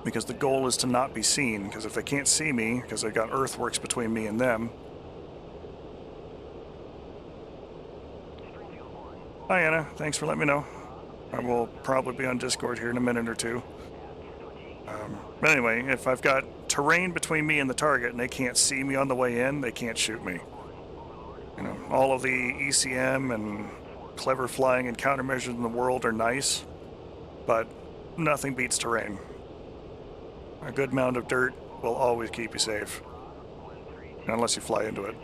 [SPEAKER 1] Because the goal is to not be seen, because if they can't see me, because they've got earthworks between me and them. Hi Anna, thanks for letting me know. I will probably be on Discord here in a minute or two. But anyway, if I've got terrain between me and the target and they can't see me on the way in, they can't shoot me. You know, all of the ECM and clever flying and countermeasures in the world are nice, but nothing beats terrain. A good mound of dirt will always keep you safe, unless you fly into it.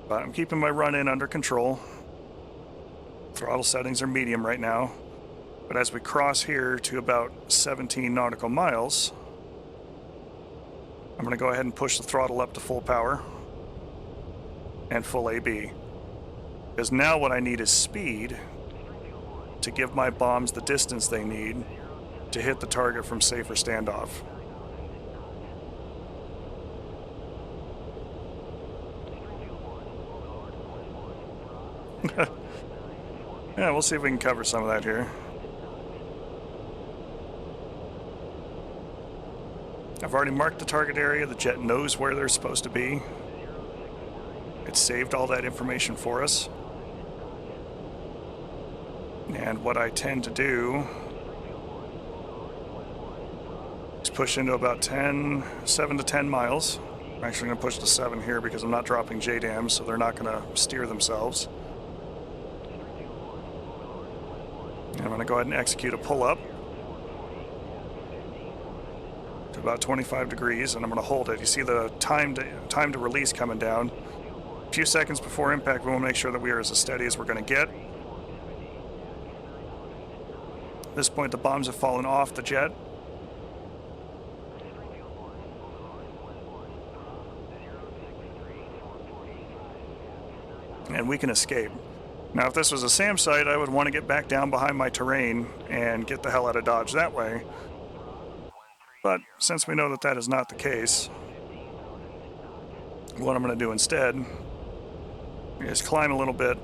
[SPEAKER 1] But I'm keeping my run-in under control. Throttle settings are medium right now. But as we cross here to about 17 nautical miles, I'm going to go ahead and push the throttle up to full power and full AB. Because now what I need is speed to give my bombs the distance they need to hit the target from safer standoff. Yeah, we'll see if we can cover some of that here. I've already marked the target area. The jet knows where they're supposed to be. It saved all that information for us. And what I tend to do is push into about 7 to 10 miles. I'm actually going to push to 7 here because I'm not dropping JDAMs, so they're not going to steer themselves. And I'm going to go ahead and execute a pull-up to about 25 degrees, and I'm going to hold it. You see the time to release coming down. A few seconds before impact, we want to make sure that we are as steady as we're going to get. At this point, the bombs have fallen off the jet. And we can escape. Now, if this was a SAM site, I would want to get back down behind my terrain and get the hell out of Dodge that way. But since we know that that is not the case, what I'm going to do instead is climb a little bit.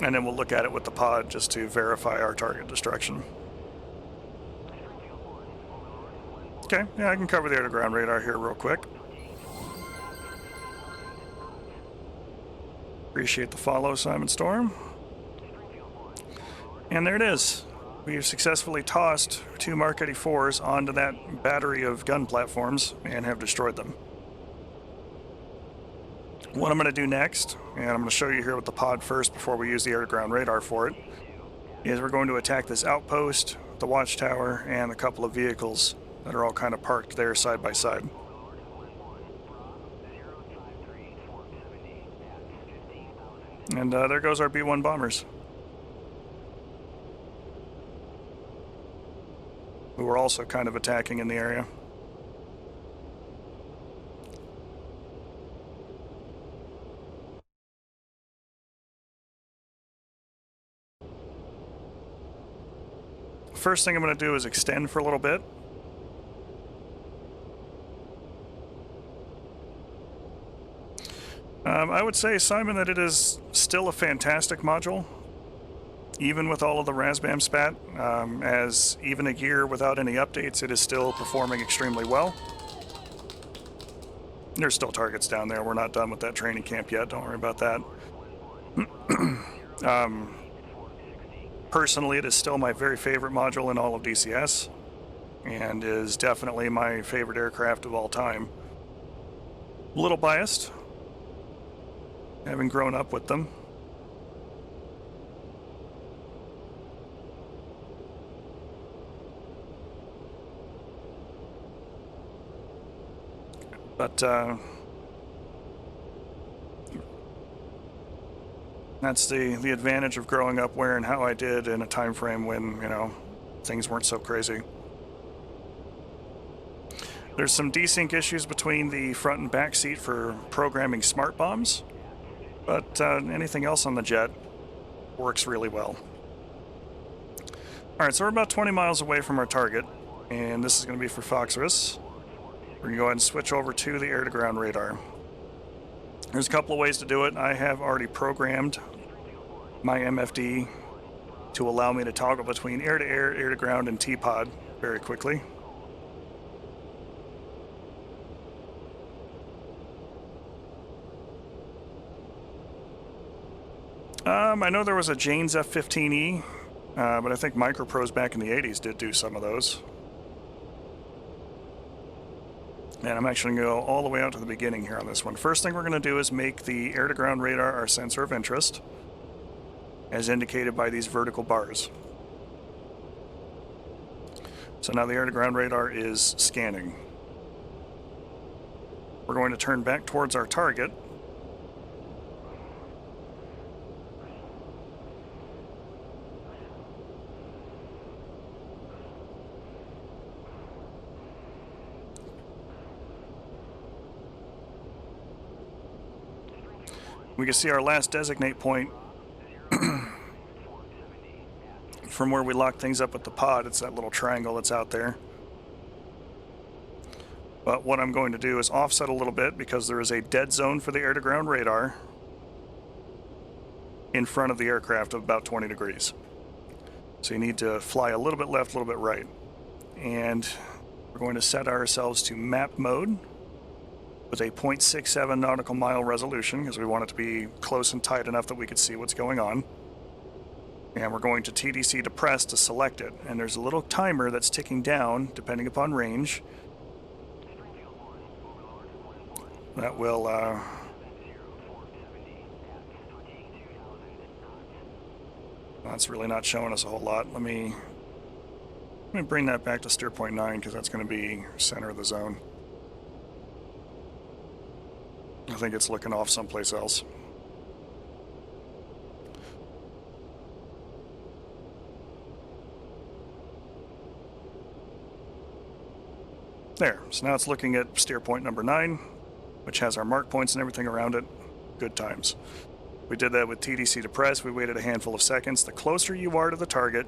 [SPEAKER 1] And then we'll look at it with the pod just to verify our target destruction. Okay, yeah, I can cover the air-to-ground radar here real quick. Appreciate the follow, Simon Storm. And there it is. We've successfully tossed 2 Mark 84s onto that battery of gun platforms and have destroyed them. What I'm going to do next, and I'm going to show you here with the pod first before we use the air-to-ground radar for it, is we're going to attack this outpost, the watchtower, and a couple of vehicles that are all kind of parked there side by side. And there goes our B-1 bombers. who were also kind of attacking in the area. First thing I'm going to do is extend for a little bit. I would say, Simon, that it is still a fantastic module, even with all of the Razbam spat. As even a year without any updates, it is still performing extremely well. There's still targets down there. We're not done with that training camp yet. Don't worry about that. Personally, it is still my very favorite module in all of DCS, and is definitely my favorite aircraft of all time. A little biased, having grown up with them. But that's the advantage of growing up where and how I did in a time frame when, you know, things weren't so crazy. There's some desync issues between the front and back seat for programming smart bombs, but anything else on the jet works really well. Alright, so we're about 20 miles away from our target, and this is going to be for Phosphorus. We're going to go ahead and switch over to the air-to-ground radar. There's a couple of ways to do it. I have already programmed my MFD to allow me to toggle between air-to-air, air-to-ground, and T-pod very quickly. I know there was a Jane's F-15E, but I think Micropros back in the 80s did do some of those. And I'm actually going to go all the way out to the beginning here on this one. First thing we're going to do is make the air-to-ground radar our sensor of interest, as indicated by these vertical bars. So now the air-to-ground radar is scanning. We're going to turn back towards our target. We can see our last designate point from where we lock things up with the pod. It's that little triangle that's out there. But what I'm going to do is offset a little bit because there is a dead zone for the air-to-ground radar in front of the aircraft of about 20 degrees. So you need to fly a little bit left, a little bit right. And we're going to set ourselves to map mode with a 0.67 nautical mile resolution because we want it to be close and tight enough that we could see what's going on. And we're going to TDC depress to select it. And there's a little timer that's ticking down depending upon range. That will that's really not showing us a whole lot. Let me bring that back to steer point 9 because that's going to be center of the zone. I think it's looking off someplace else. There, so now it's looking at steer point number 9, which has our mark points and everything around it. Good times. We did that with TDC depress. We waited a handful of seconds. The closer you are to the target,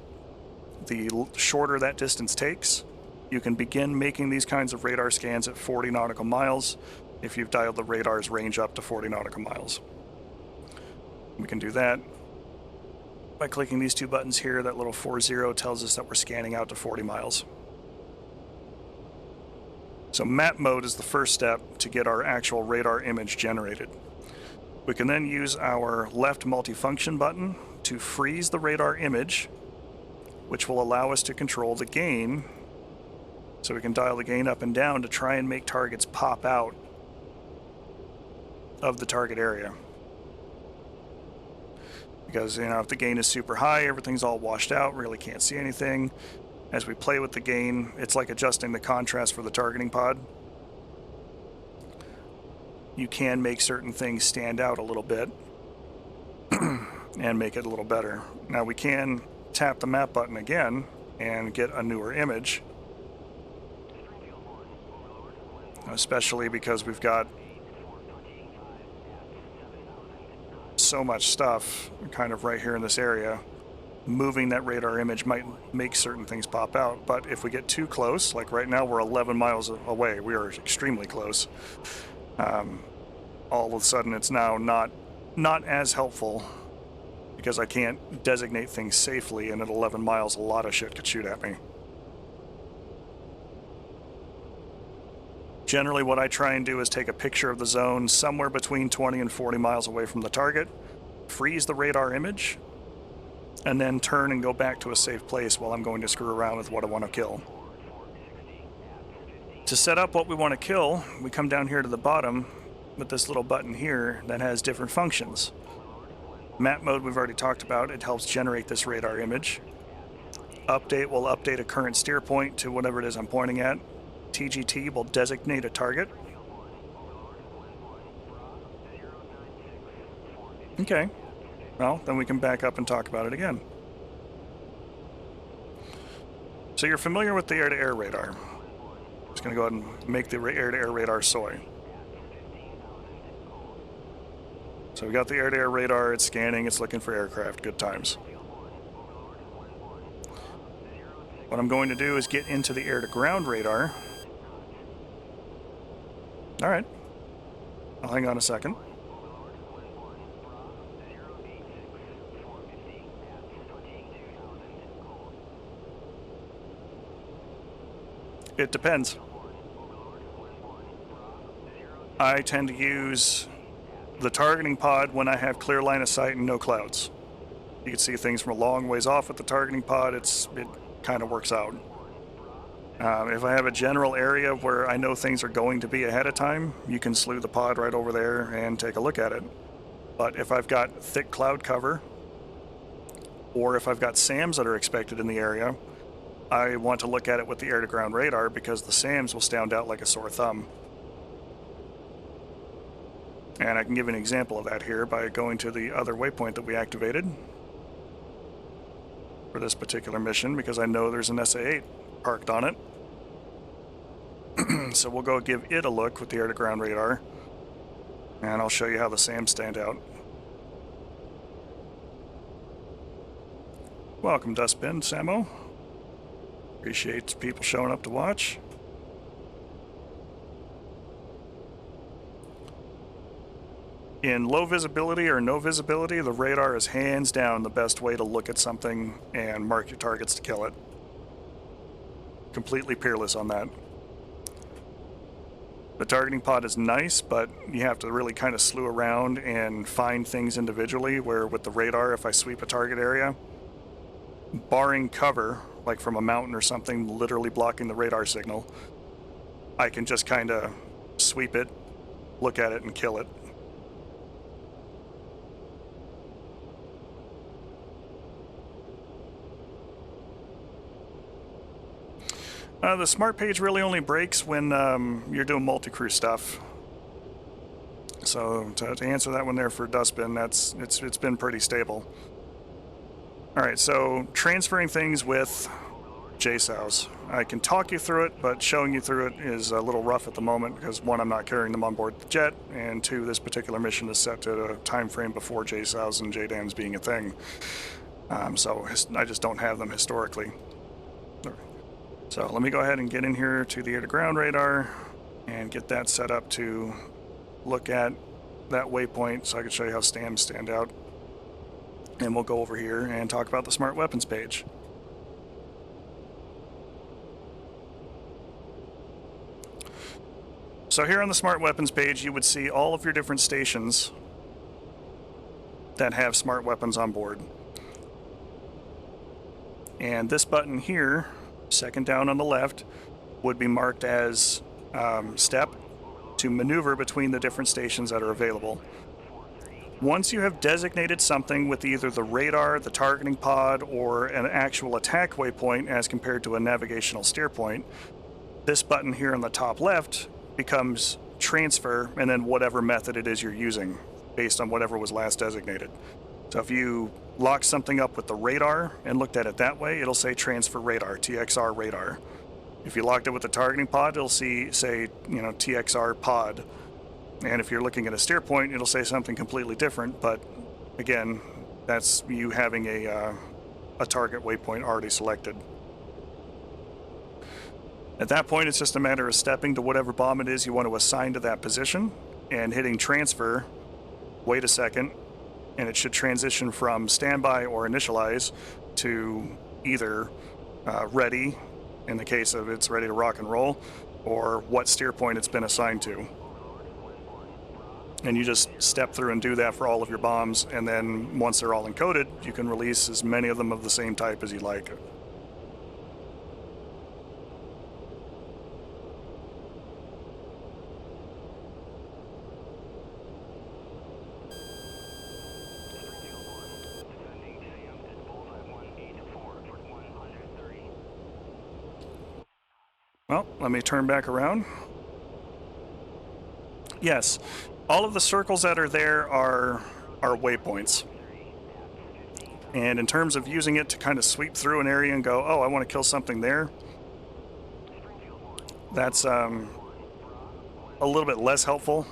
[SPEAKER 1] the shorter that distance takes. You can begin making these kinds of radar scans at 40 nautical miles if you've dialed the radar's range up to 40 nautical miles. We can do that by clicking these two buttons here. That little 40 tells us that we're scanning out to 40 miles. So map mode is the first step to get our actual radar image generated. We can then use our left multifunction button to freeze the radar image, which will allow us to control the gain. So we can dial the gain up and down to try and make targets pop out of the target area. Because, you know, if the gain is super high, everything's all washed out, really can't see anything. As we play with the gain, it's like adjusting the contrast for the targeting pod. You can make certain things stand out a little bit and make it a little better. Now we can tap the map button again and get a newer image especially because we've got so much stuff kind of right here in this area. Moving that radar image might make certain things pop out, but if we get too close, like right now we're 11 miles away, we are extremely close, all of a sudden it's now not as helpful because I can't designate things safely, and at 11 miles a lot of shit could shoot at me. Generally what I try and do is take a picture of the zone somewhere between 20 and 40 miles away from the target, freeze the radar image, and then turn and go back to a safe place while I'm going to screw around with what I want to kill. To set up what we want to kill, we come down here to the bottom with this little button here that has different functions. Map mode we've already talked about, it helps generate this radar image. Update will update a current steer point to whatever it is I'm pointing at. TGT will designate a target. Okay. Well, then we can back up and talk about it again. So you're familiar with the air-to-air radar. I'm just going to go ahead and make the air-to-air radar soy. So we got the air-to-air radar, it's scanning, it's looking for aircraft, good times. What I'm going to do is get into the air-to-ground radar. All right. I'll hang on a second. It depends. I tend to use the targeting pod when I have clear line of sight and no clouds. You can see things from a long ways off with the targeting pod. It kind of works out. If I have a general area where I know things are going to be ahead of time, you can slew the pod right over there and take a look at it. But if I've got thick cloud cover, or if I've got SAMs that are expected in the area, I want to look at it with the air-to-ground radar because the SAMs will stand out like a sore thumb. And I can give an example of that here by going to the other waypoint that we activated for this particular mission, because I know there's an SA-8 parked on it. So we'll go give it a look with the air-to-ground radar, and I'll show you how the SAMs stand out. Welcome, Dustbin Samo. Appreciate people showing up to watch. In low visibility or no visibility, the radar is hands down the best way to look at something and mark your targets to kill it. Completely peerless on that. The targeting pod is nice, but you have to really kind of slew around and find things individually, where with the radar, if I sweep a target area, barring cover, like from a mountain or something literally blocking the radar signal, I can just kind of sweep it, look at it, and kill it. The smart page really only breaks when you're doing multi-crew stuff. So to answer that one there for Dustbin, it's been pretty stable. All right, so transferring things with JSOWs. I can talk you through it, but showing you through it is a little rough at the moment because one, I'm not carrying them on board the jet, and two, this particular mission is set to a time frame before JSOWs and JDAMs being a thing. So I just don't have them historically. So let me go ahead and get in here to the air-to-ground radar and get that set up to look at that waypoint so I can show you how SAMs stand out. And we'll go over here and talk about the smart weapons page. So here on the smart weapons page, you would see all of your different stations that have smart weapons on board. And this button here, second down on the left, would be marked as step to maneuver between the different stations that are available. Once you have designated something with either the radar, the targeting pod, or an actual attack waypoint as compared to a navigational steer point, this button here on the top left becomes transfer, and then whatever method it is you're using based on whatever was last designated. So if you lock something up with the radar and looked at it that way, it'll say transfer radar, TXR radar. If you locked it with the targeting pod, it'll say, TXR pod. And if you're looking at a steer point, it'll say something completely different. But again, that's you having a target waypoint already selected. At that point, it's just a matter of stepping to whatever bomb it is you want to assign to that position and hitting transfer, wait a second, and it should transition from standby or initialize to either ready, in the case of it's ready to rock and roll, or what steer point it's been assigned to. And you just step through and do that for all of your bombs, and then once they're all encoded, you can release as many of them of the same type as you like. Well, let me turn back around. Yes, all of the circles that are there are waypoints. And in terms of using it to kind of sweep through an area and go, oh, I want to kill something there, that's a little bit less helpful,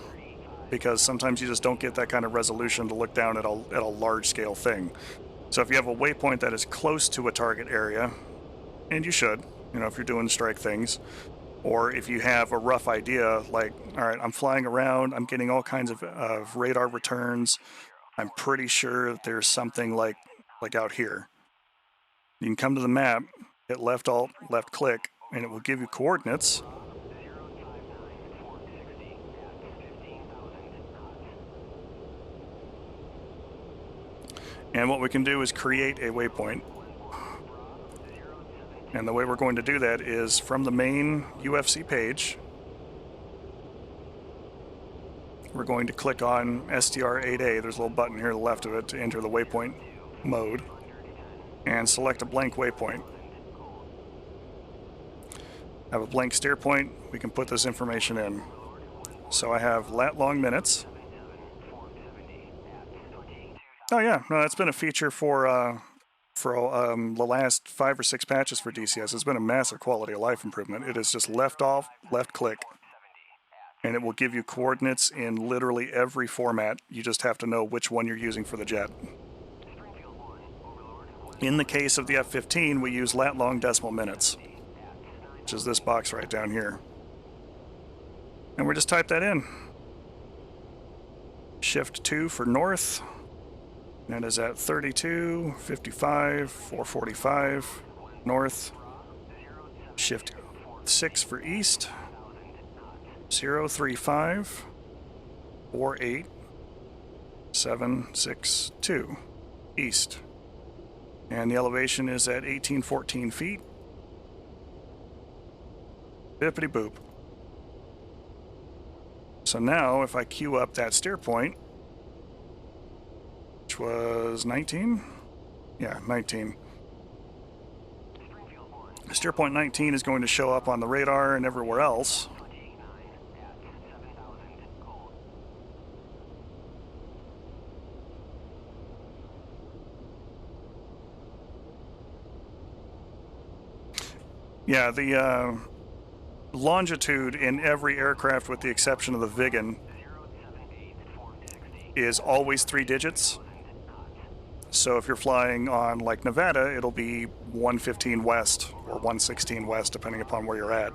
[SPEAKER 1] because sometimes you just don't get that kind of resolution to look down at a large-scale thing. So if you have a waypoint that is close to a target area, and you should, if you're doing strike things, or if you have a rough idea, like, all right, I'm flying around, I'm getting all kinds of radar returns, I'm pretty sure that there's something like out here. You can come to the map, hit left alt, left click, and it will give you coordinates. And what we can do is create a waypoint. And the way we're going to do that is from the main UFC page, we're going to click on STR8A. There's a little button here to the left of it to enter the waypoint mode, and select a blank waypoint. I have a blank steer point. We can put this information in. So I have lat long minutes. Oh yeah, no, that's been a feature for the last 5 or 6 patches for DCS. It's been a massive quality of life improvement. It is just left off, left click, and it will give you coordinates in literally every format. You just have to know which one you're using for the jet. In the case of the F-15, we use lat long decimal minutes, which is this box right down here. And we just type that in. Shift 2 for north. That is at 32, 55, 445, north. Shift 6 for east. 035, 48, 762, east. And the elevation is at 1814 feet. Bippity boop. So now if I queue up that steer point, which was 19? Yeah, 19. Steer point 19 is going to show up on the radar and everywhere else. Yeah, the longitude in every aircraft, with the exception of the Vigan, is always 3 digits. So if you're flying on like Nevada, it'll be 115 west or 116 west, depending upon where you're at.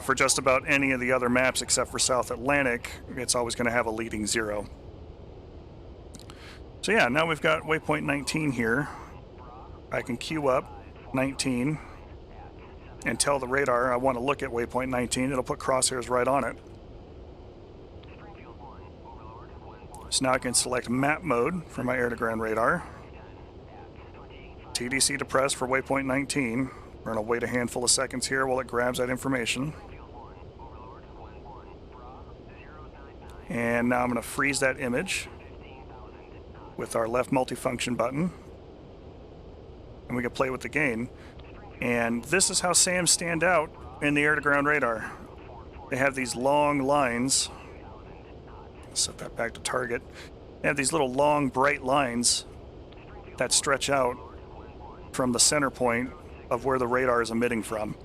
[SPEAKER 1] For just about any of the other maps except for South Atlantic, it's always going to have a leading 0. So yeah, now we've got waypoint 19 here. I can queue up 19 and tell the radar I want to look at waypoint 19. It'll put crosshairs right on it. So now I can select map mode for my air-to-ground radar. TDC to press for waypoint 19. We're going to wait a handful of seconds here while it grabs that information. And now I'm going to freeze that image with our left multifunction button. And we can play with the gain. And this is how SAMs stand out in the air-to-ground radar. They have these long lines. Set that back to target. They have these little long bright lines that stretch out from the center point of where the radar is emitting from.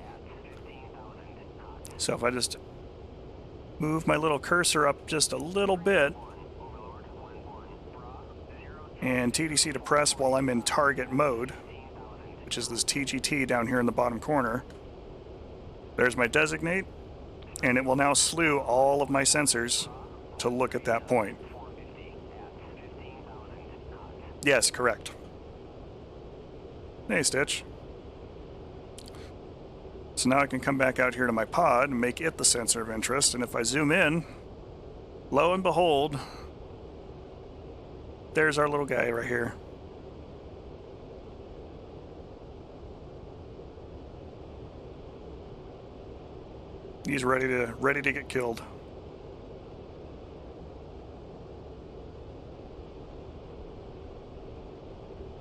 [SPEAKER 1] So if I just move my little cursor up just a little bit and TDC to press while I'm in target mode, which is this TGT down here in the bottom corner, there's my designate, and it will now slew all of my sensors to look at that point. Yes, correct. Hey, Stitch. So now I can come back out here to my pod and make it the sensor of interest, and if I zoom in, lo and behold, there's our little guy right here. He's ready to get killed.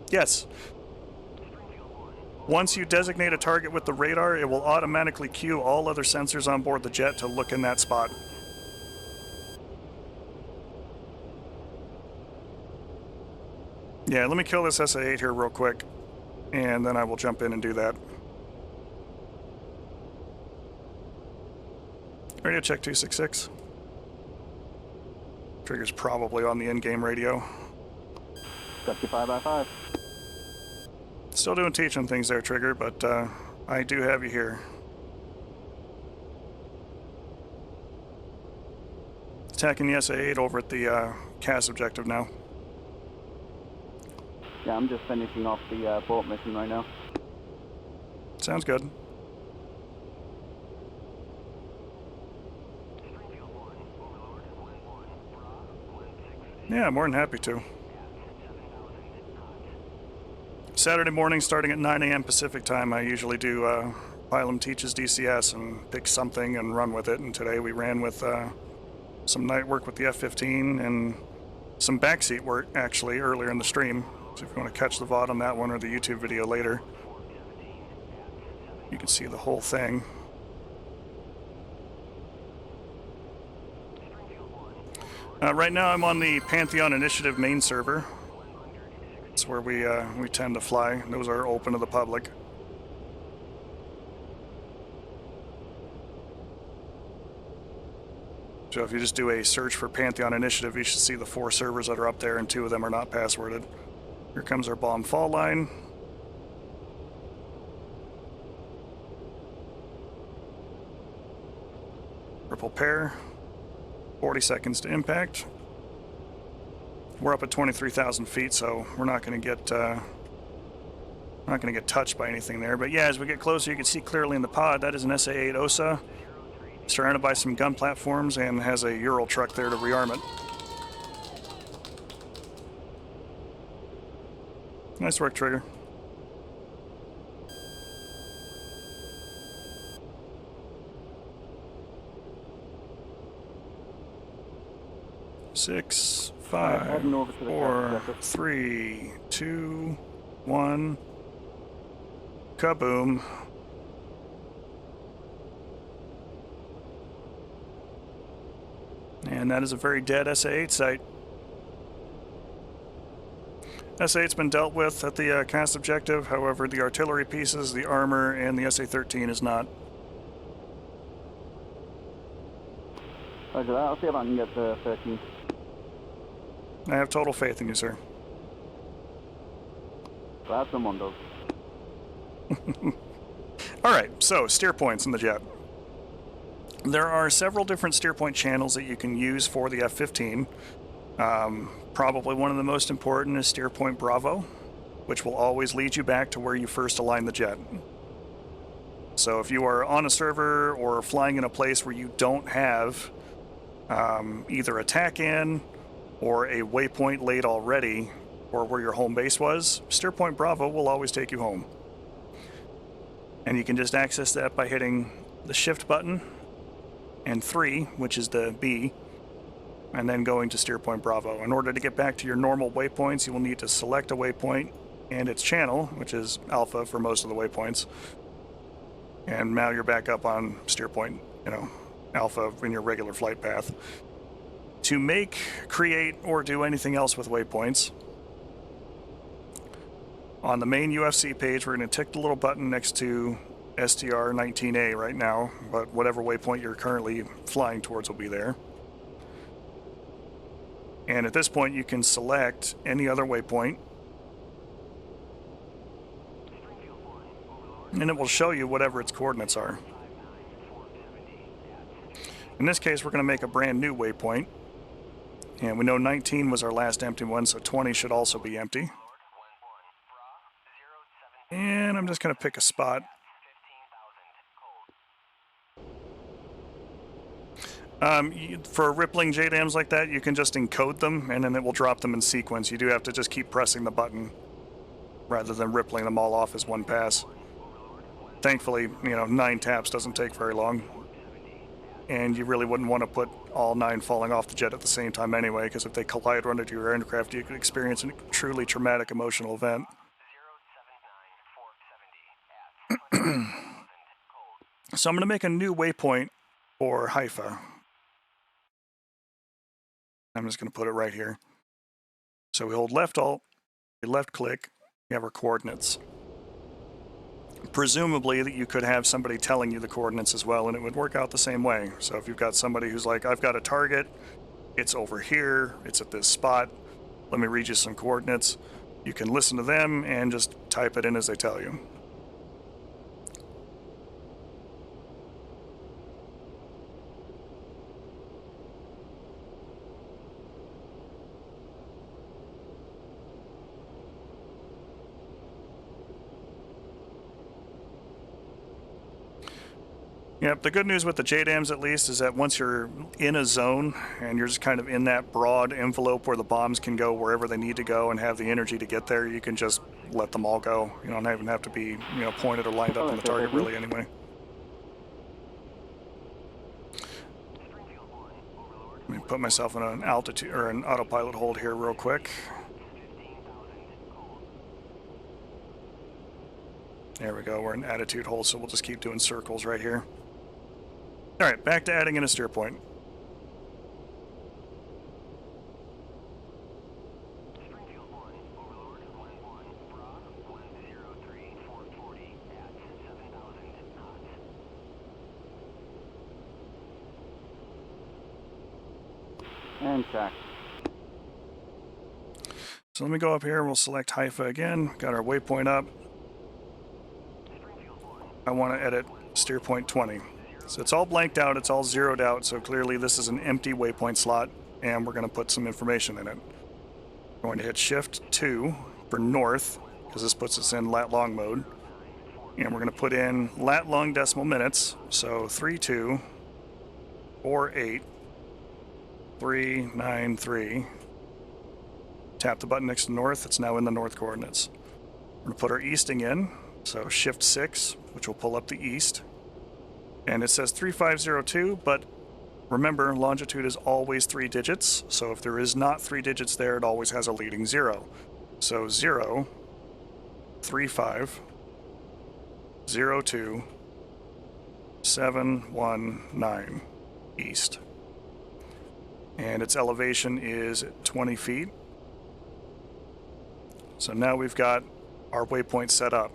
[SPEAKER 1] Yes. Once you designate a target with the radar, it will automatically cue all other sensors on board the jet to look in that spot. Yeah, let me kill this SA-8 here real quick, and then I will jump in and do that. Radio check 266. Trigger's probably on the in-game radio.
[SPEAKER 4] Got you 5x5.
[SPEAKER 1] Still doing teaching things there, Trigger, but I do have you here. Attacking the SA-8 over at the CAS objective now.
[SPEAKER 4] Yeah, I'm just finishing off the boat mission right now.
[SPEAKER 1] Sounds good. Yeah, more than happy to. Saturday morning starting at 9 a.m. Pacific time, I usually do Pilum Teaches DCS and pick something and run with it. And today we ran with some night work with the F-15 and some backseat work actually earlier in the stream. So if you want to catch the VOD on that one or the YouTube video later, you can see the whole thing. Right now I'm on the Pantheon Initiative main server. It's where we tend to fly. Those are open to the public. So if you just do a search for Pantheon Initiative, you should see the 4 servers that are up there, and 2 of them are not passworded. Here comes our bomb fall line. Triple pair. 40 seconds to impact. We're up at 23,000 feet, so we're not going to get touched by anything there. But yeah, as we get closer, you can see clearly in the pod that is an SA-8 OSA, surrounded by some gun platforms, and has a Ural truck there to rearm it. Nice work, Trigger. Six, 5, 4, 3, 2, 1. Kaboom. And that is a very dead SA-8 site. SA-8's been dealt with at the cast objective, however the artillery pieces, the armor, and the SA-13 is not.
[SPEAKER 4] Roger that, I'll see if I can get the 13.
[SPEAKER 1] I have total faith in you, sir.
[SPEAKER 4] Glad someone does.
[SPEAKER 1] Alright, so steer points in the jet. There are several different steer point channels that you can use for the F-15. Probably one of the most important is steer point Bravo, which will always lead you back to where you first align the jet. So if you are on a server or flying in a place where you don't have either a tack-in or a waypoint laid already, or where your home base was, steer point Bravo will always take you home. And you can just access that by hitting the shift button and 3, which is the B, and then going to steer point Bravo. In order to get back to your normal waypoints, you will need to select a waypoint and its channel, which is Alpha for most of the waypoints. And now you're back up on steer point, Alpha in your regular flight path. To make, create, or do anything else with waypoints, on the main UFC page, we're going to tick the little button next to STR-19A right now, but whatever waypoint you're currently flying towards will be there. And at this point, you can select any other waypoint, and it will show you whatever its coordinates are. In this case, we're going to make a brand new waypoint, and we know 19 was our last empty one, so 20 should also be empty. And I'm just going to pick a spot. For rippling JDAMs like that, you can just encode them, and then it will drop them in sequence. You do have to just keep pressing the button rather than rippling them all off as one pass. Thankfully, 9 taps doesn't take very long. And you really wouldn't want to put all 9 falling off the jet at the same time anyway, because if they collide or run into your aircraft, you could experience a truly traumatic emotional event. So I'm going to make a new waypoint for Haifa. I'm just going to put it right here. So we hold left alt, we left click, we have our coordinates. Presumably that you could have somebody telling you the coordinates as well, and it would work out the same way. So if you've got somebody who's like, I've got a target, it's over here, it's at this spot, let me read you some coordinates, you can listen to them and just type it in as they tell you. Yep, the good news with the JDAMs at least is that once you're in a zone and you're just kind of in that broad envelope where the bombs can go wherever they need to go and have the energy to get there, you can just let them all go. You don't even have to be, pointed or lined up on the target really anyway. Let me put myself in an altitude or an autopilot hold here real quick. There we go, we're in attitude hold, so we'll just keep doing circles right here. Alright, back to adding in a steer point.
[SPEAKER 4] And check.
[SPEAKER 1] So let me go up here, we'll select Haifa again, got our waypoint up. I want to edit steer point 20. So it's all blanked out, it's all zeroed out, so clearly this is an empty waypoint slot, and we're going to put some information in it. I'm going to hit Shift 2 for north, because this puts us in lat long mode. And we're going to put in lat long decimal minutes, so 3248.393. Tap the button next to north, it's now in the north coordinates. We're going to put our easting in, so Shift 6, which will pull up the east. And it says 3502, but remember, longitude is always 3 digits, so if there is not 3 digits there, it always has a leading 0. So 0, 35, 02, 719 east. And its elevation is 20 feet. So now we've got our waypoint set up.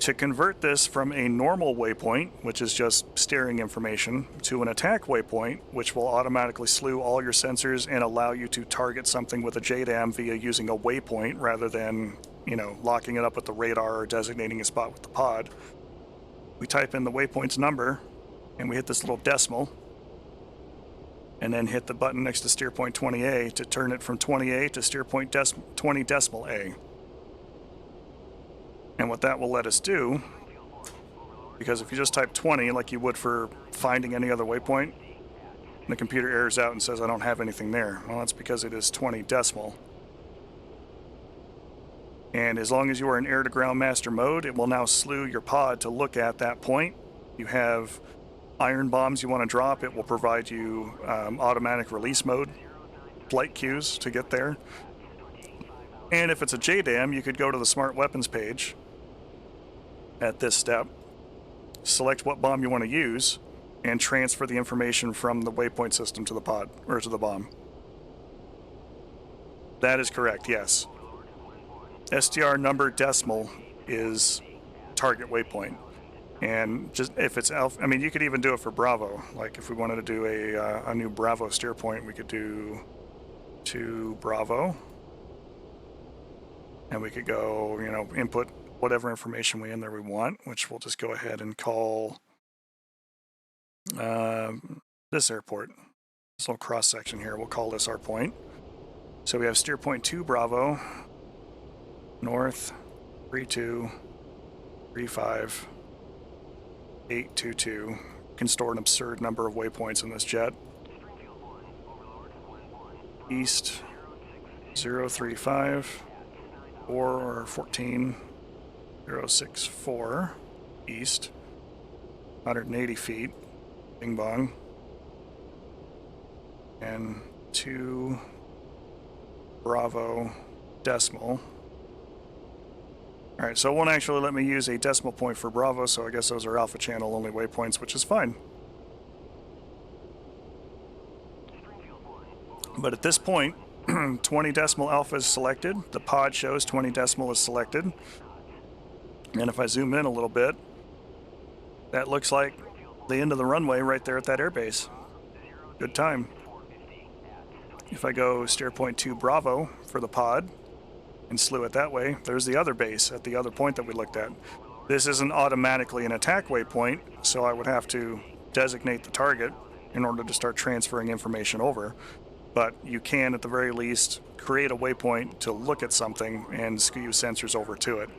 [SPEAKER 1] To convert this from a normal waypoint, which is just steering information, to an attack waypoint, which will automatically slew all your sensors and allow you to target something with a JDAM via using a waypoint rather than, locking it up with the radar or designating a spot with the pod. We type in the waypoint's number, and we hit this little decimal, and then hit the button next to steer point 20A to turn it from 20A to steer point 20 decimal A. And what that will let us do, because if you just type 20 like you would for finding any other waypoint, the computer errors out and says I don't have anything there. Well, that's because it is 20 decimal. And as long as you are in air-to-ground master mode, it will now slew your pod to look at that point. You have iron bombs you want to drop, it will provide you automatic release mode, flight cues to get there. And if it's a JDAM, you could go to the smart weapons page at this step, select what bomb you want to use, and transfer the information from the waypoint system to the pod, or to the bomb. That is correct, yes. STR number decimal is target waypoint. And just if it's alpha, I mean, you could even do it for Bravo. Like if we wanted to do a new Bravo steer point, we could do to Bravo. And we could go, you know, input whatever information we in there we want, which we'll just go ahead and call this airport. This little cross section here, we'll call this our point. So we have steer point 2 Bravo, north, 32, 35, 822. You can store an absurd number of waypoints in this jet. East, 035, 4 or 14, 064, east, 180 feet, bing bong, and 2 Bravo decimal. Alright, so it won't actually let me use a decimal point for Bravo, so I guess those are alpha channel only waypoints, which is fine. But at this point, 20 decimal alpha is selected. The pod shows 20 decimal is selected. And if I zoom in a little bit, that looks like the end of the runway right there at that airbase. Good time. If I go steer point 2 Bravo for the pod and slew it that way, there's the other base at the other point that we looked at. This isn't automatically an attack waypoint, so I would have to designate the target in order to start transferring information over. But you can, at the very least, create a waypoint to look at something and skew sensors over to it.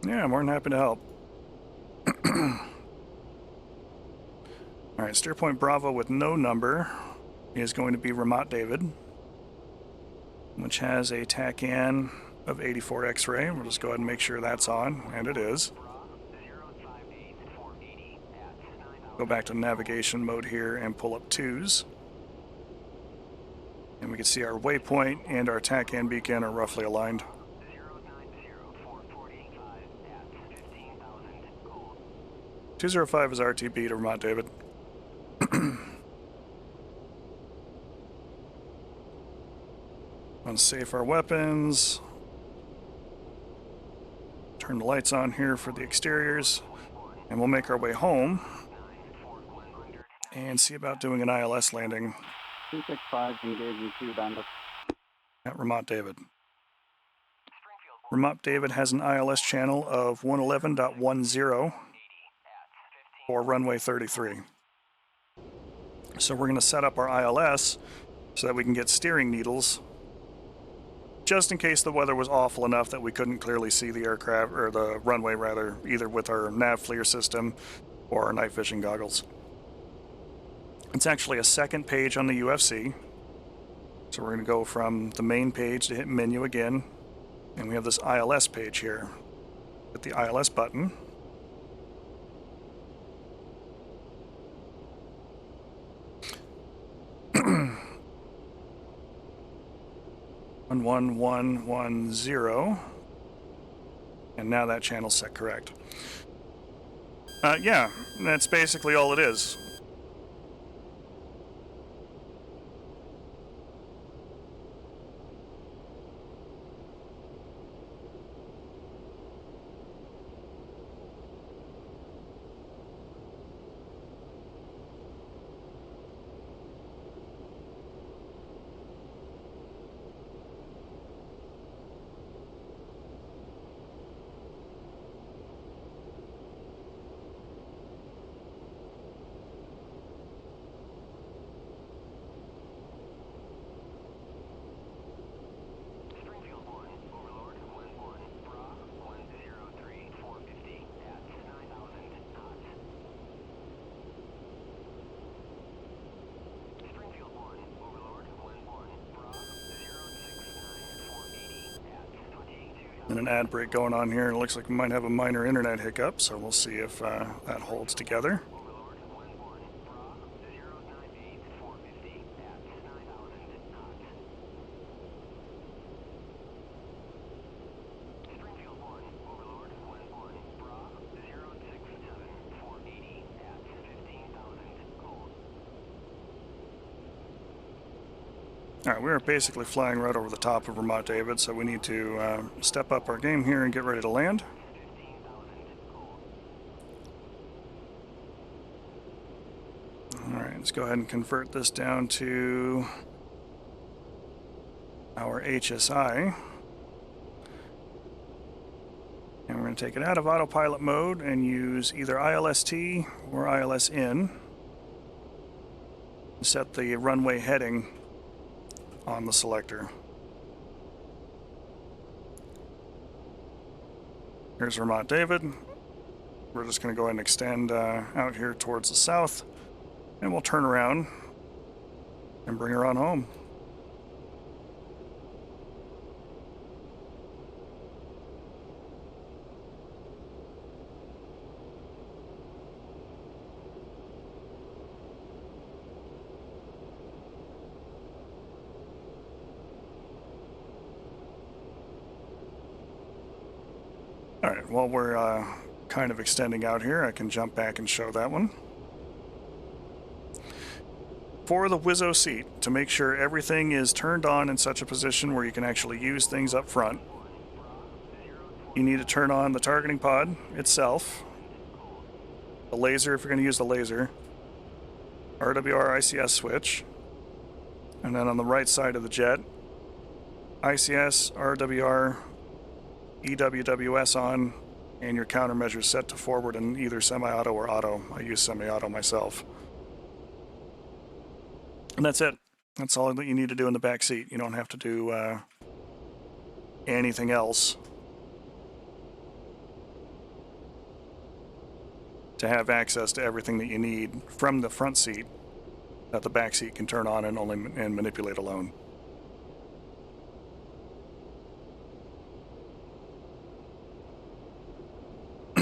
[SPEAKER 1] Yeah, I'm more than happy to help. Alright, steer point Bravo with no number is going to be Ramat David, which has a TACAN of 84 X-ray. We'll just go ahead and make sure that's on, and it is. Go back to navigation mode here and pull up 2s. And we can see our waypoint and our TACAN beacon are roughly aligned. 205 is RTB to Vermont David. Unsafe our weapons. Turn the lights on here for the exteriors. And we'll make our way home and see about doing an ILS landing
[SPEAKER 4] 265 engaging 2 bandits.
[SPEAKER 1] at Vermont David. Vermont David has an ILS channel of 111.10 for runway 33. So we're going to set up our ILS so that we can get steering needles just in case the weather was awful enough that we couldn't clearly see the aircraft, or the runway rather, either with our nav FLIR system or our night vision goggles. It's actually a second page on the UFC. So we're going to go from the main page to hit menu again, and we have this ILS page here. Hit the ILS button. One 1110, and now that channel's set correct. Yeah, that's basically all it is. And an ad break going on here. It looks like we might have a minor internet hiccup, so we'll see if that holds together. Alright, we are basically flying right over the top of Vermont David, so we need to step up our game here and get ready to land. Alright, let's go ahead and convert this down to our HSI. And we're going to take it out of autopilot mode and use either ILST or ILS-in. Set the runway heading on the selector. Here's Vermont David. We're just going to go ahead and extend out here towards the south, and we'll turn around and bring her on home. Alright, while we're kind of extending out here, I can jump back and show that one. For the Wizzo seat, to make sure everything is turned on in such a position where you can actually use things up front, you need to turn on the targeting pod itself, the laser if you're going to use the laser, RWR ICS switch, and then on the right side of the jet, ICS, RWR, EWWS on, and your countermeasures set to forward in either semi-auto or auto. I use semi-auto myself. And that's it. That's all that you need to do in the back seat. You don't have to do anything else to have access to everything that you need from the front seat that the back seat can turn on and manipulate alone.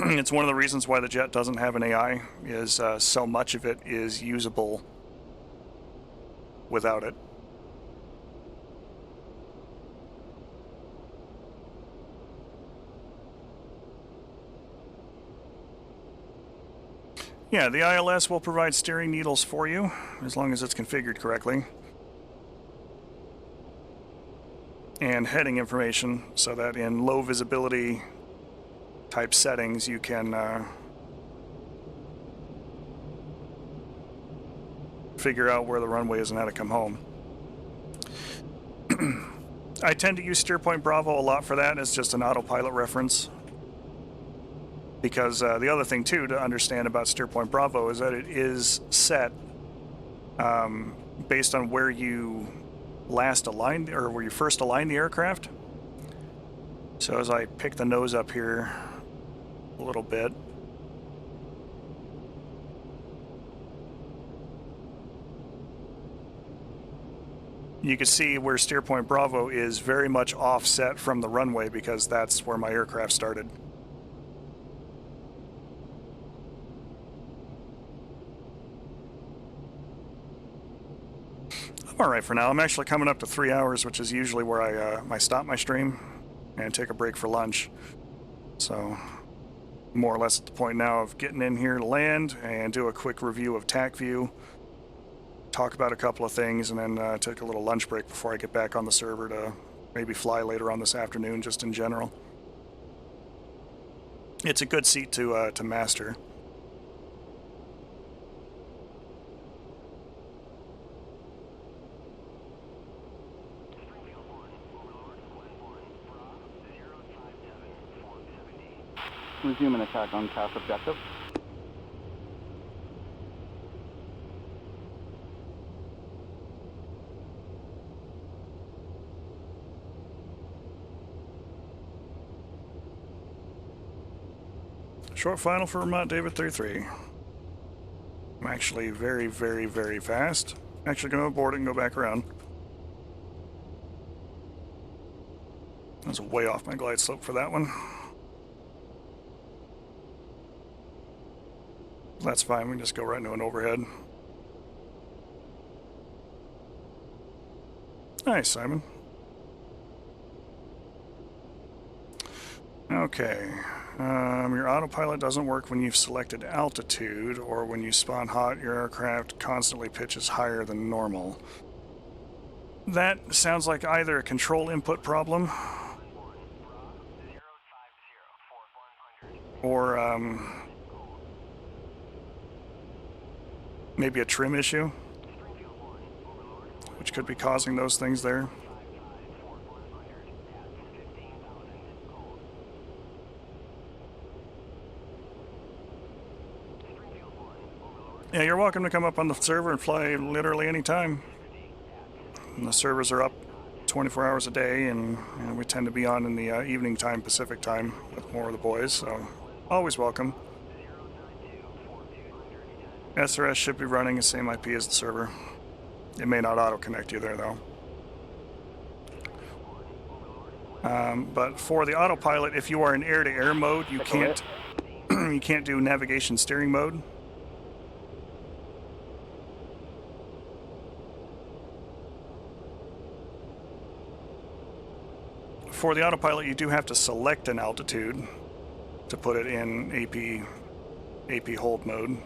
[SPEAKER 1] It's one of the reasons why the jet doesn't have an AI, is so much of it is usable without it. Yeah, the ILS will provide steering needles for you, as long as it's configured correctly. And heading information, so that in low visibility type settings you can figure out where the runway is and how to come home. I tend to use Steer Point Bravo a lot for that. It's just an autopilot reference. Because the other thing too to understand about Steer Point Bravo is that it is set based on where you last aligned, or where you first aligned the aircraft. So as I pick the nose up here a little bit, you can see where Steer Point Bravo is very much offset from the runway, because that's where my aircraft started. I'm alright for now. I'm actually coming up to 3 hours, which is usually where I stop my stream and take a break for lunch. So more or less at the point now of getting in here to land and do a quick review of TAC view, talk about a couple of things, and then take a little lunch break before I get back on the server to maybe fly later on this afternoon, just in general. It's a good seat to master.
[SPEAKER 4] Resume an attack on CAS objective.
[SPEAKER 1] Short final for Vermont David 33. I'm actually very, very, very fast. Actually going to abort it and go back around. I was way off my glide slope for that one. That's fine, we can just go right into an overhead. Nice, Simon. Okay. Your autopilot doesn't work when you've selected altitude, or when you spawn hot, your aircraft constantly pitches higher than normal. That sounds like either a control input problem or maybe a trim issue, which could be causing those things there. Yeah, you're welcome to come up on the server and fly literally anytime. And the servers are up 24 hours a day, and we tend to be on in the evening time, Pacific time, with more of the boys, so always welcome. SRS should be running the same IP as the server. It may not auto-connect you there, though. But for the autopilot, if you are in air-to-air mode, you can't you can't do navigation steering mode. For the autopilot, you do have to select an altitude to put it in AP hold mode.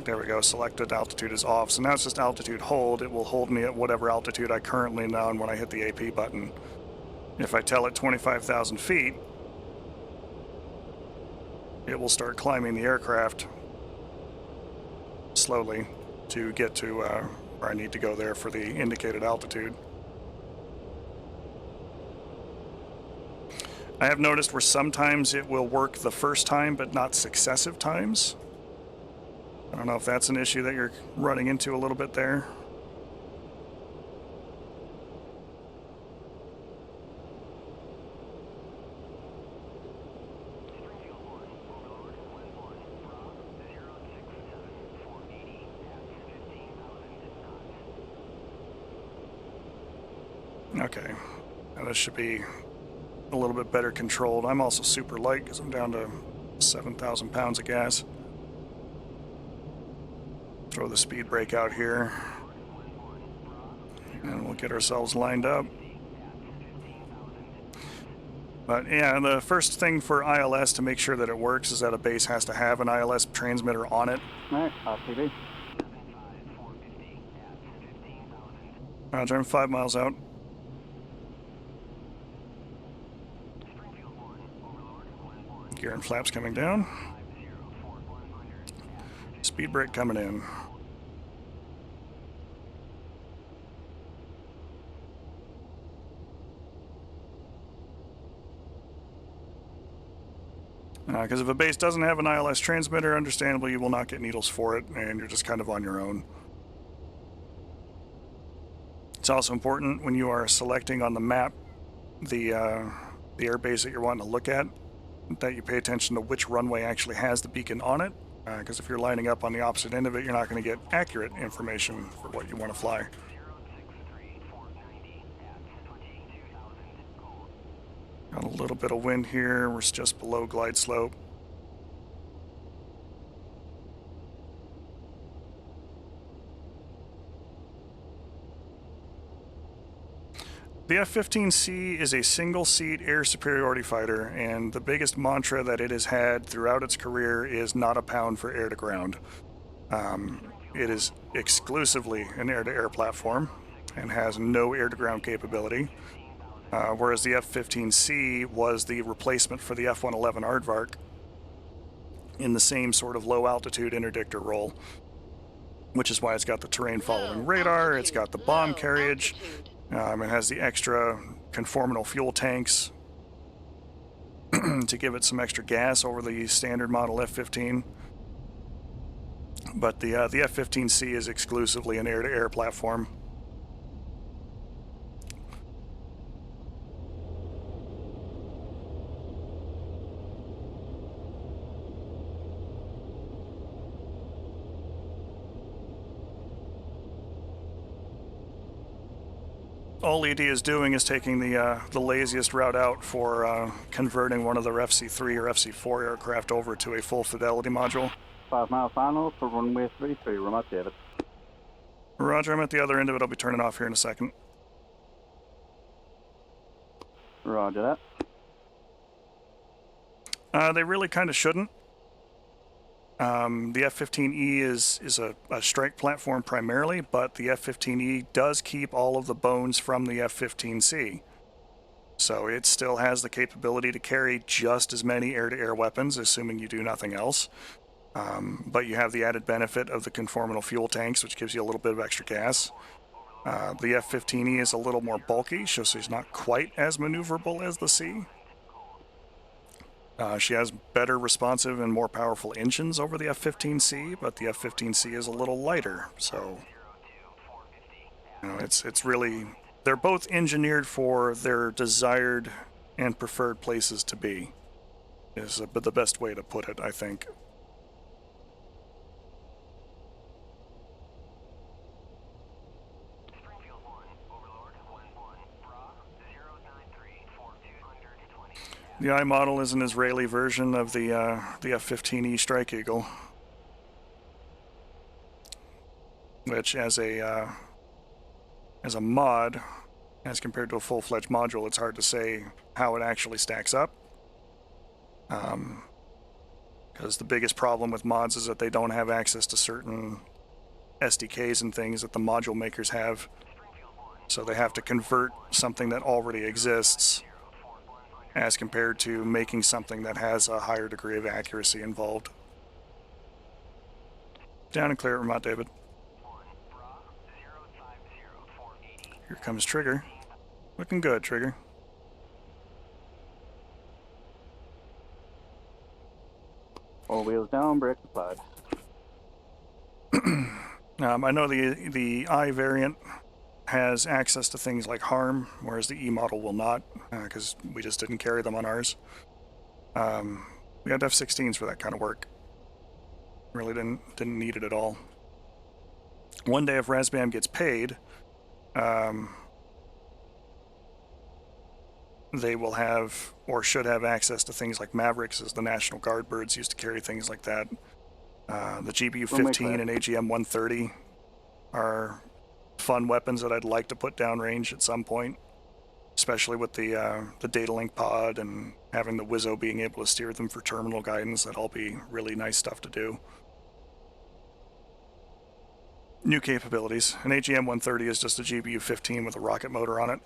[SPEAKER 1] There we go, selected altitude is off. So now it's just altitude hold. It will hold me at whatever altitude I currently am on when I hit the AP button. If I tell it 25,000 feet, it will start climbing the aircraft slowly to get to where I need to go there for the indicated altitude. I have noticed where sometimes it will work the first time, but not successive times. I don't know if that's an issue that you're running into a little bit there. Okay, now this should be a little bit better controlled. I'm also super light because I'm down to 7,000 pounds of gas. Throw the speed brake out here, and we'll get ourselves lined up. But yeah, the first thing for ILS to make sure that it works is that a base has to have an ILS transmitter on it.
[SPEAKER 4] Alright, RTB.
[SPEAKER 1] Roger, I'm 5 miles out. Gear and flaps coming down. Speed brake coming in. Because if a base doesn't have an ILS transmitter, understandably you will not get needles for it, and you're just kind of on your own. It's also important when you are selecting on the map the air base that you're wanting to look at, that you pay attention to which runway actually has the beacon on it, because if you're lining up on the opposite end of it, you're not going to get accurate information for what you want to fly. Got a little bit of wind here. We're just below glide slope. The F-15C is a single-seat air superiority fighter, and the biggest mantra that it has had throughout its career is not a pound for air-to-ground. It is exclusively an air-to-air platform and has no air-to-ground capability, whereas the F-15C was the replacement for the F-111 Aardvark in the same sort of low-altitude interdictor role, which is why it's got the terrain-following radar, it's got the bomb carriage, it has the extra conformal fuel tanks to give it some extra gas over the standard model F-15. But the F-15C is exclusively an air-to-air platform. All ED is doing is taking the laziest route out for converting one of their FC-3 or FC-4 aircraft over to a full fidelity module.
[SPEAKER 4] 5 mile final for runway 33, remote David.
[SPEAKER 1] Roger, I'm at the other end of it. I'll be turning off here in a second.
[SPEAKER 4] Roger that.
[SPEAKER 1] They really kind of shouldn't. The F-15E is a strike platform primarily, but the F-15E does keep all of the bones from the F-15C. So it still has the capability to carry just as many air-to-air weapons, assuming you do nothing else. But you have the added benefit of the conformal fuel tanks, which gives you a little bit of extra gas. The F-15E is a little more bulky, so she's not quite as maneuverable as the C. She has better responsive and more powerful engines over the F-15C, but the F-15C is a little lighter, so it's really, they're both engineered for their desired and preferred places to be, is the best way to put it, I think. The I model is an Israeli version of the F-15E Strike Eagle, which as a mod, as compared to a full-fledged module, it's hard to say how it actually stacks up. Because the biggest problem with mods is that they don't have access to certain SDKs and things that the module makers have. So they have to convert something that already exists as compared to making something that has a higher degree of accuracy involved. Down and clear at Mount David. Here comes Trigger. Looking good, Trigger.
[SPEAKER 4] All wheels down, brakes applied.
[SPEAKER 1] I know the I variant has access to things like harm, whereas the E model will not, because we just didn't carry them on ours. We had F-16s for that kind of work. Really didn't need it at all. One day if Razbam gets paid, they will have, or should have, access to things like Mavericks, as the National Guard birds used to carry things like that. The GBU-15 and AGM-130 are fun weapons that I'd like to put downrange at some point, especially with the data link pod and having the Wizzo being able to steer them for terminal guidance. That'd all be really nice stuff to do. New capabilities. An AGM-130 is just a GBU-15 with a rocket motor on it.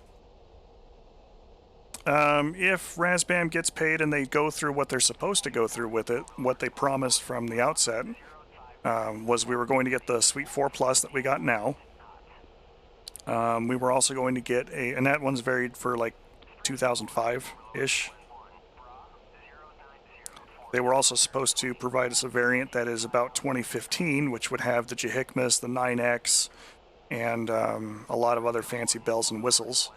[SPEAKER 1] If Razbam gets paid and they go through what they're supposed to go through with it, what they promised from the outset was we were going to get the Suite 4 Plus that we got now. We were also going to get and that one's varied for like 2005-ish. They were also supposed to provide us a variant that is about 2015, which would have the Jehikmas, the 9X, and a lot of other fancy bells and whistles.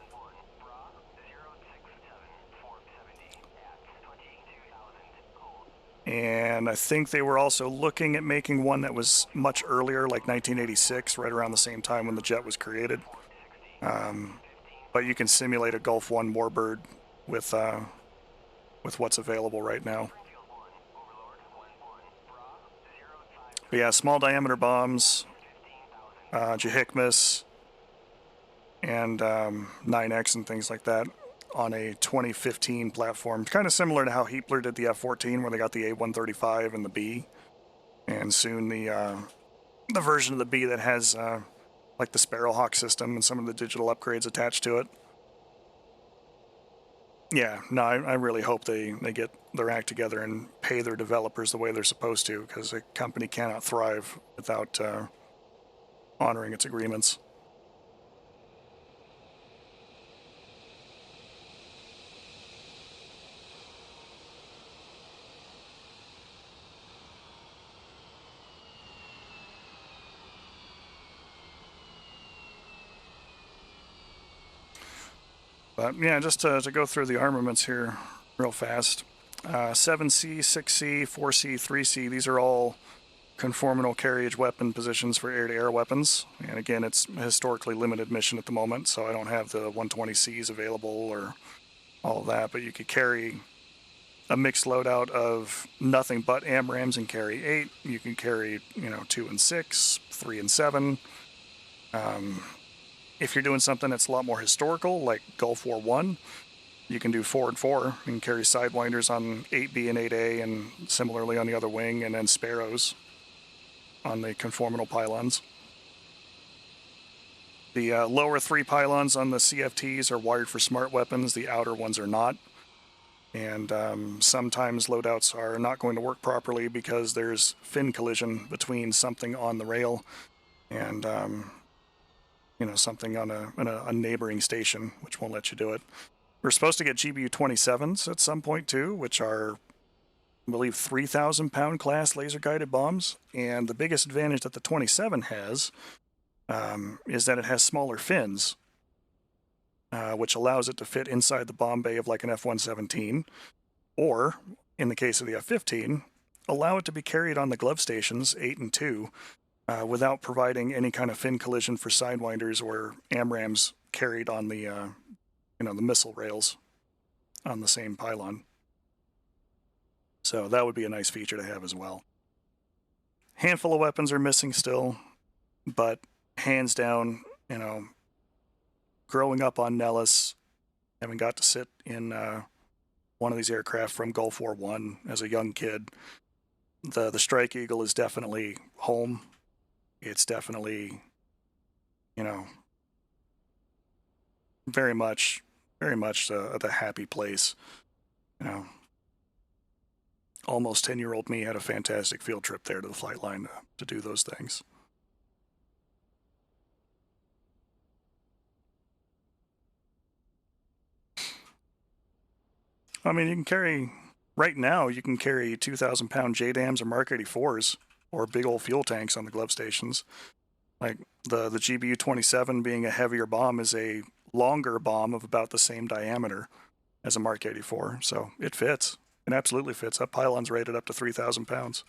[SPEAKER 1] And I think they were also looking at making one that was much earlier, like 1986, right around the same time when the jet was created. But you can simulate a Gulf 1 warbird with what's available right now. But yeah, small diameter bombs, Jehikmas, and 9X and things like that on a 2015 platform. Kind of similar to how Heapler did the F-14, where they got the A-135 and the B. And soon the version of the B that has like the Sparrowhawk system and some of the digital upgrades attached to it. Yeah, no, I really hope they get their act together and pay their developers the way they're supposed to, because a company cannot thrive without honoring its agreements. But yeah, just to go through the armaments here real fast. 7C, 6C, 4C, 3C, these are all conformal carriage weapon positions for air-to-air weapons. And again, it's a historically limited mission at the moment, so I don't have the 120Cs available or all of that. But you could carry a mixed loadout of nothing but AMRAAMs and carry 8. You can carry, 2 and 6, 3 and 7. If you're doing something that's a lot more historical, like Gulf War I, You can do 4 and 4. You can carry Sidewinders on 8B and 8A, and similarly on the other wing, and then Sparrows on the conformal pylons. The lower 3 pylons on the CFTs are wired for smart weapons. The outer ones are not. And sometimes loadouts are not going to work properly because there's fin collision between something on the rail and something on a neighboring station, which won't let you do it. We're supposed to get GBU-27s at some point too, which are, I believe, 3,000-pound class laser-guided bombs. And the biggest advantage that the 27 has is that it has smaller fins, which allows it to fit inside the bomb bay of like an F-117, or, in the case of the F-15, allow it to be carried on the glove stations 8 and 2 without providing any kind of fin collision for Sidewinders or AMRAAMs carried on the the missile rails on the same pylon. So that would be a nice feature to have as well. Handful of weapons are missing still, but hands down, growing up on Nellis, having got to sit in one of these aircraft from Gulf War I as a young kid, the Strike Eagle is definitely home. It's definitely, very much the happy place. Almost 10-year-old me had a fantastic field trip there to the flight line to do those things. I mean, you can carry, right now, you can carry 2,000-pound JDAMs or Mark 84s or big old fuel tanks on the glove stations. Like the GBU-27 being a heavier bomb is a longer bomb of about the same diameter as a Mark 84. So it fits. It absolutely fits. That pylon's rated up to 3,000 pounds.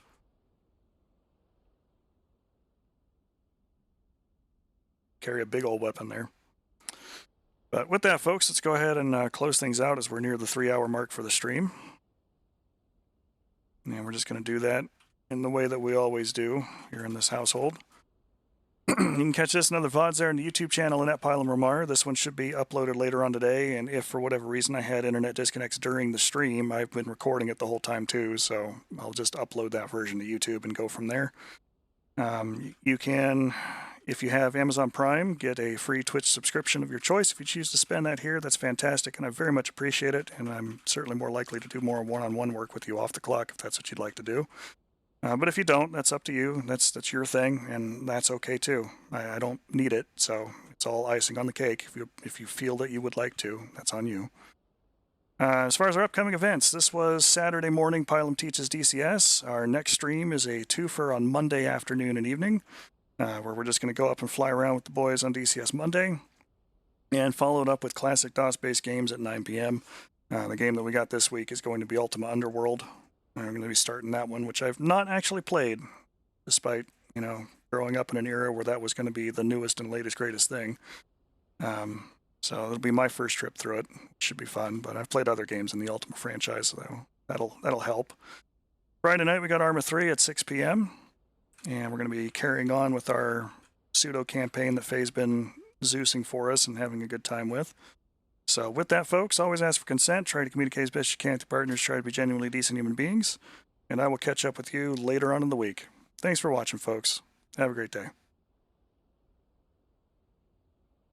[SPEAKER 1] Carry a big old weapon there. But with that, folks, let's go ahead and close things out as we're near the 3-hour mark for the stream. And we're just going to do that in the way that we always do here in this household. You can catch this and other VODs there on the YouTube channel and at Pilum Ramar. This one should be uploaded later on today, and if for whatever reason I had internet disconnects during the stream, I've been recording it the whole time too, so I'll just upload that version to YouTube and go from there. You can, if you have Amazon Prime, get a free Twitch subscription of your choice. If you choose to spend that here, that's fantastic, and I very much appreciate it, and I'm certainly more likely to do more one-on-one work with you off the clock if that's what you'd like to do. But if you don't, that's up to you. That's your thing, and that's okay too. I don't need it, so it's all icing on the cake. If you feel that you would like to, that's on you. As far as our upcoming events, this was Saturday morning, Pilum Teaches DCS. Our next stream is a twofer on Monday afternoon and evening, where we're just going to go up and fly around with the boys on DCS Monday, and follow it up with classic DOS-based games at 9 p.m. The game that we got this week is going to be Ultima Underworld. I'm going to be starting that one, which I've not actually played, despite, growing up in an era where that was going to be the newest and latest, greatest thing. So it'll be my first trip through it. It should be fun, but I've played other games in the Ultima franchise, so that'll help. Friday night, we got Arma 3 at 6 p.m., and we're going to be carrying on with our pseudo campaign that Faye's been Zeusing for us and having a good time with. So with that, folks, always ask for consent. Try to communicate as best you can with your partners. Try to be genuinely decent human beings. And I will catch up with you later on in the week. Thanks for watching, folks. Have a great day.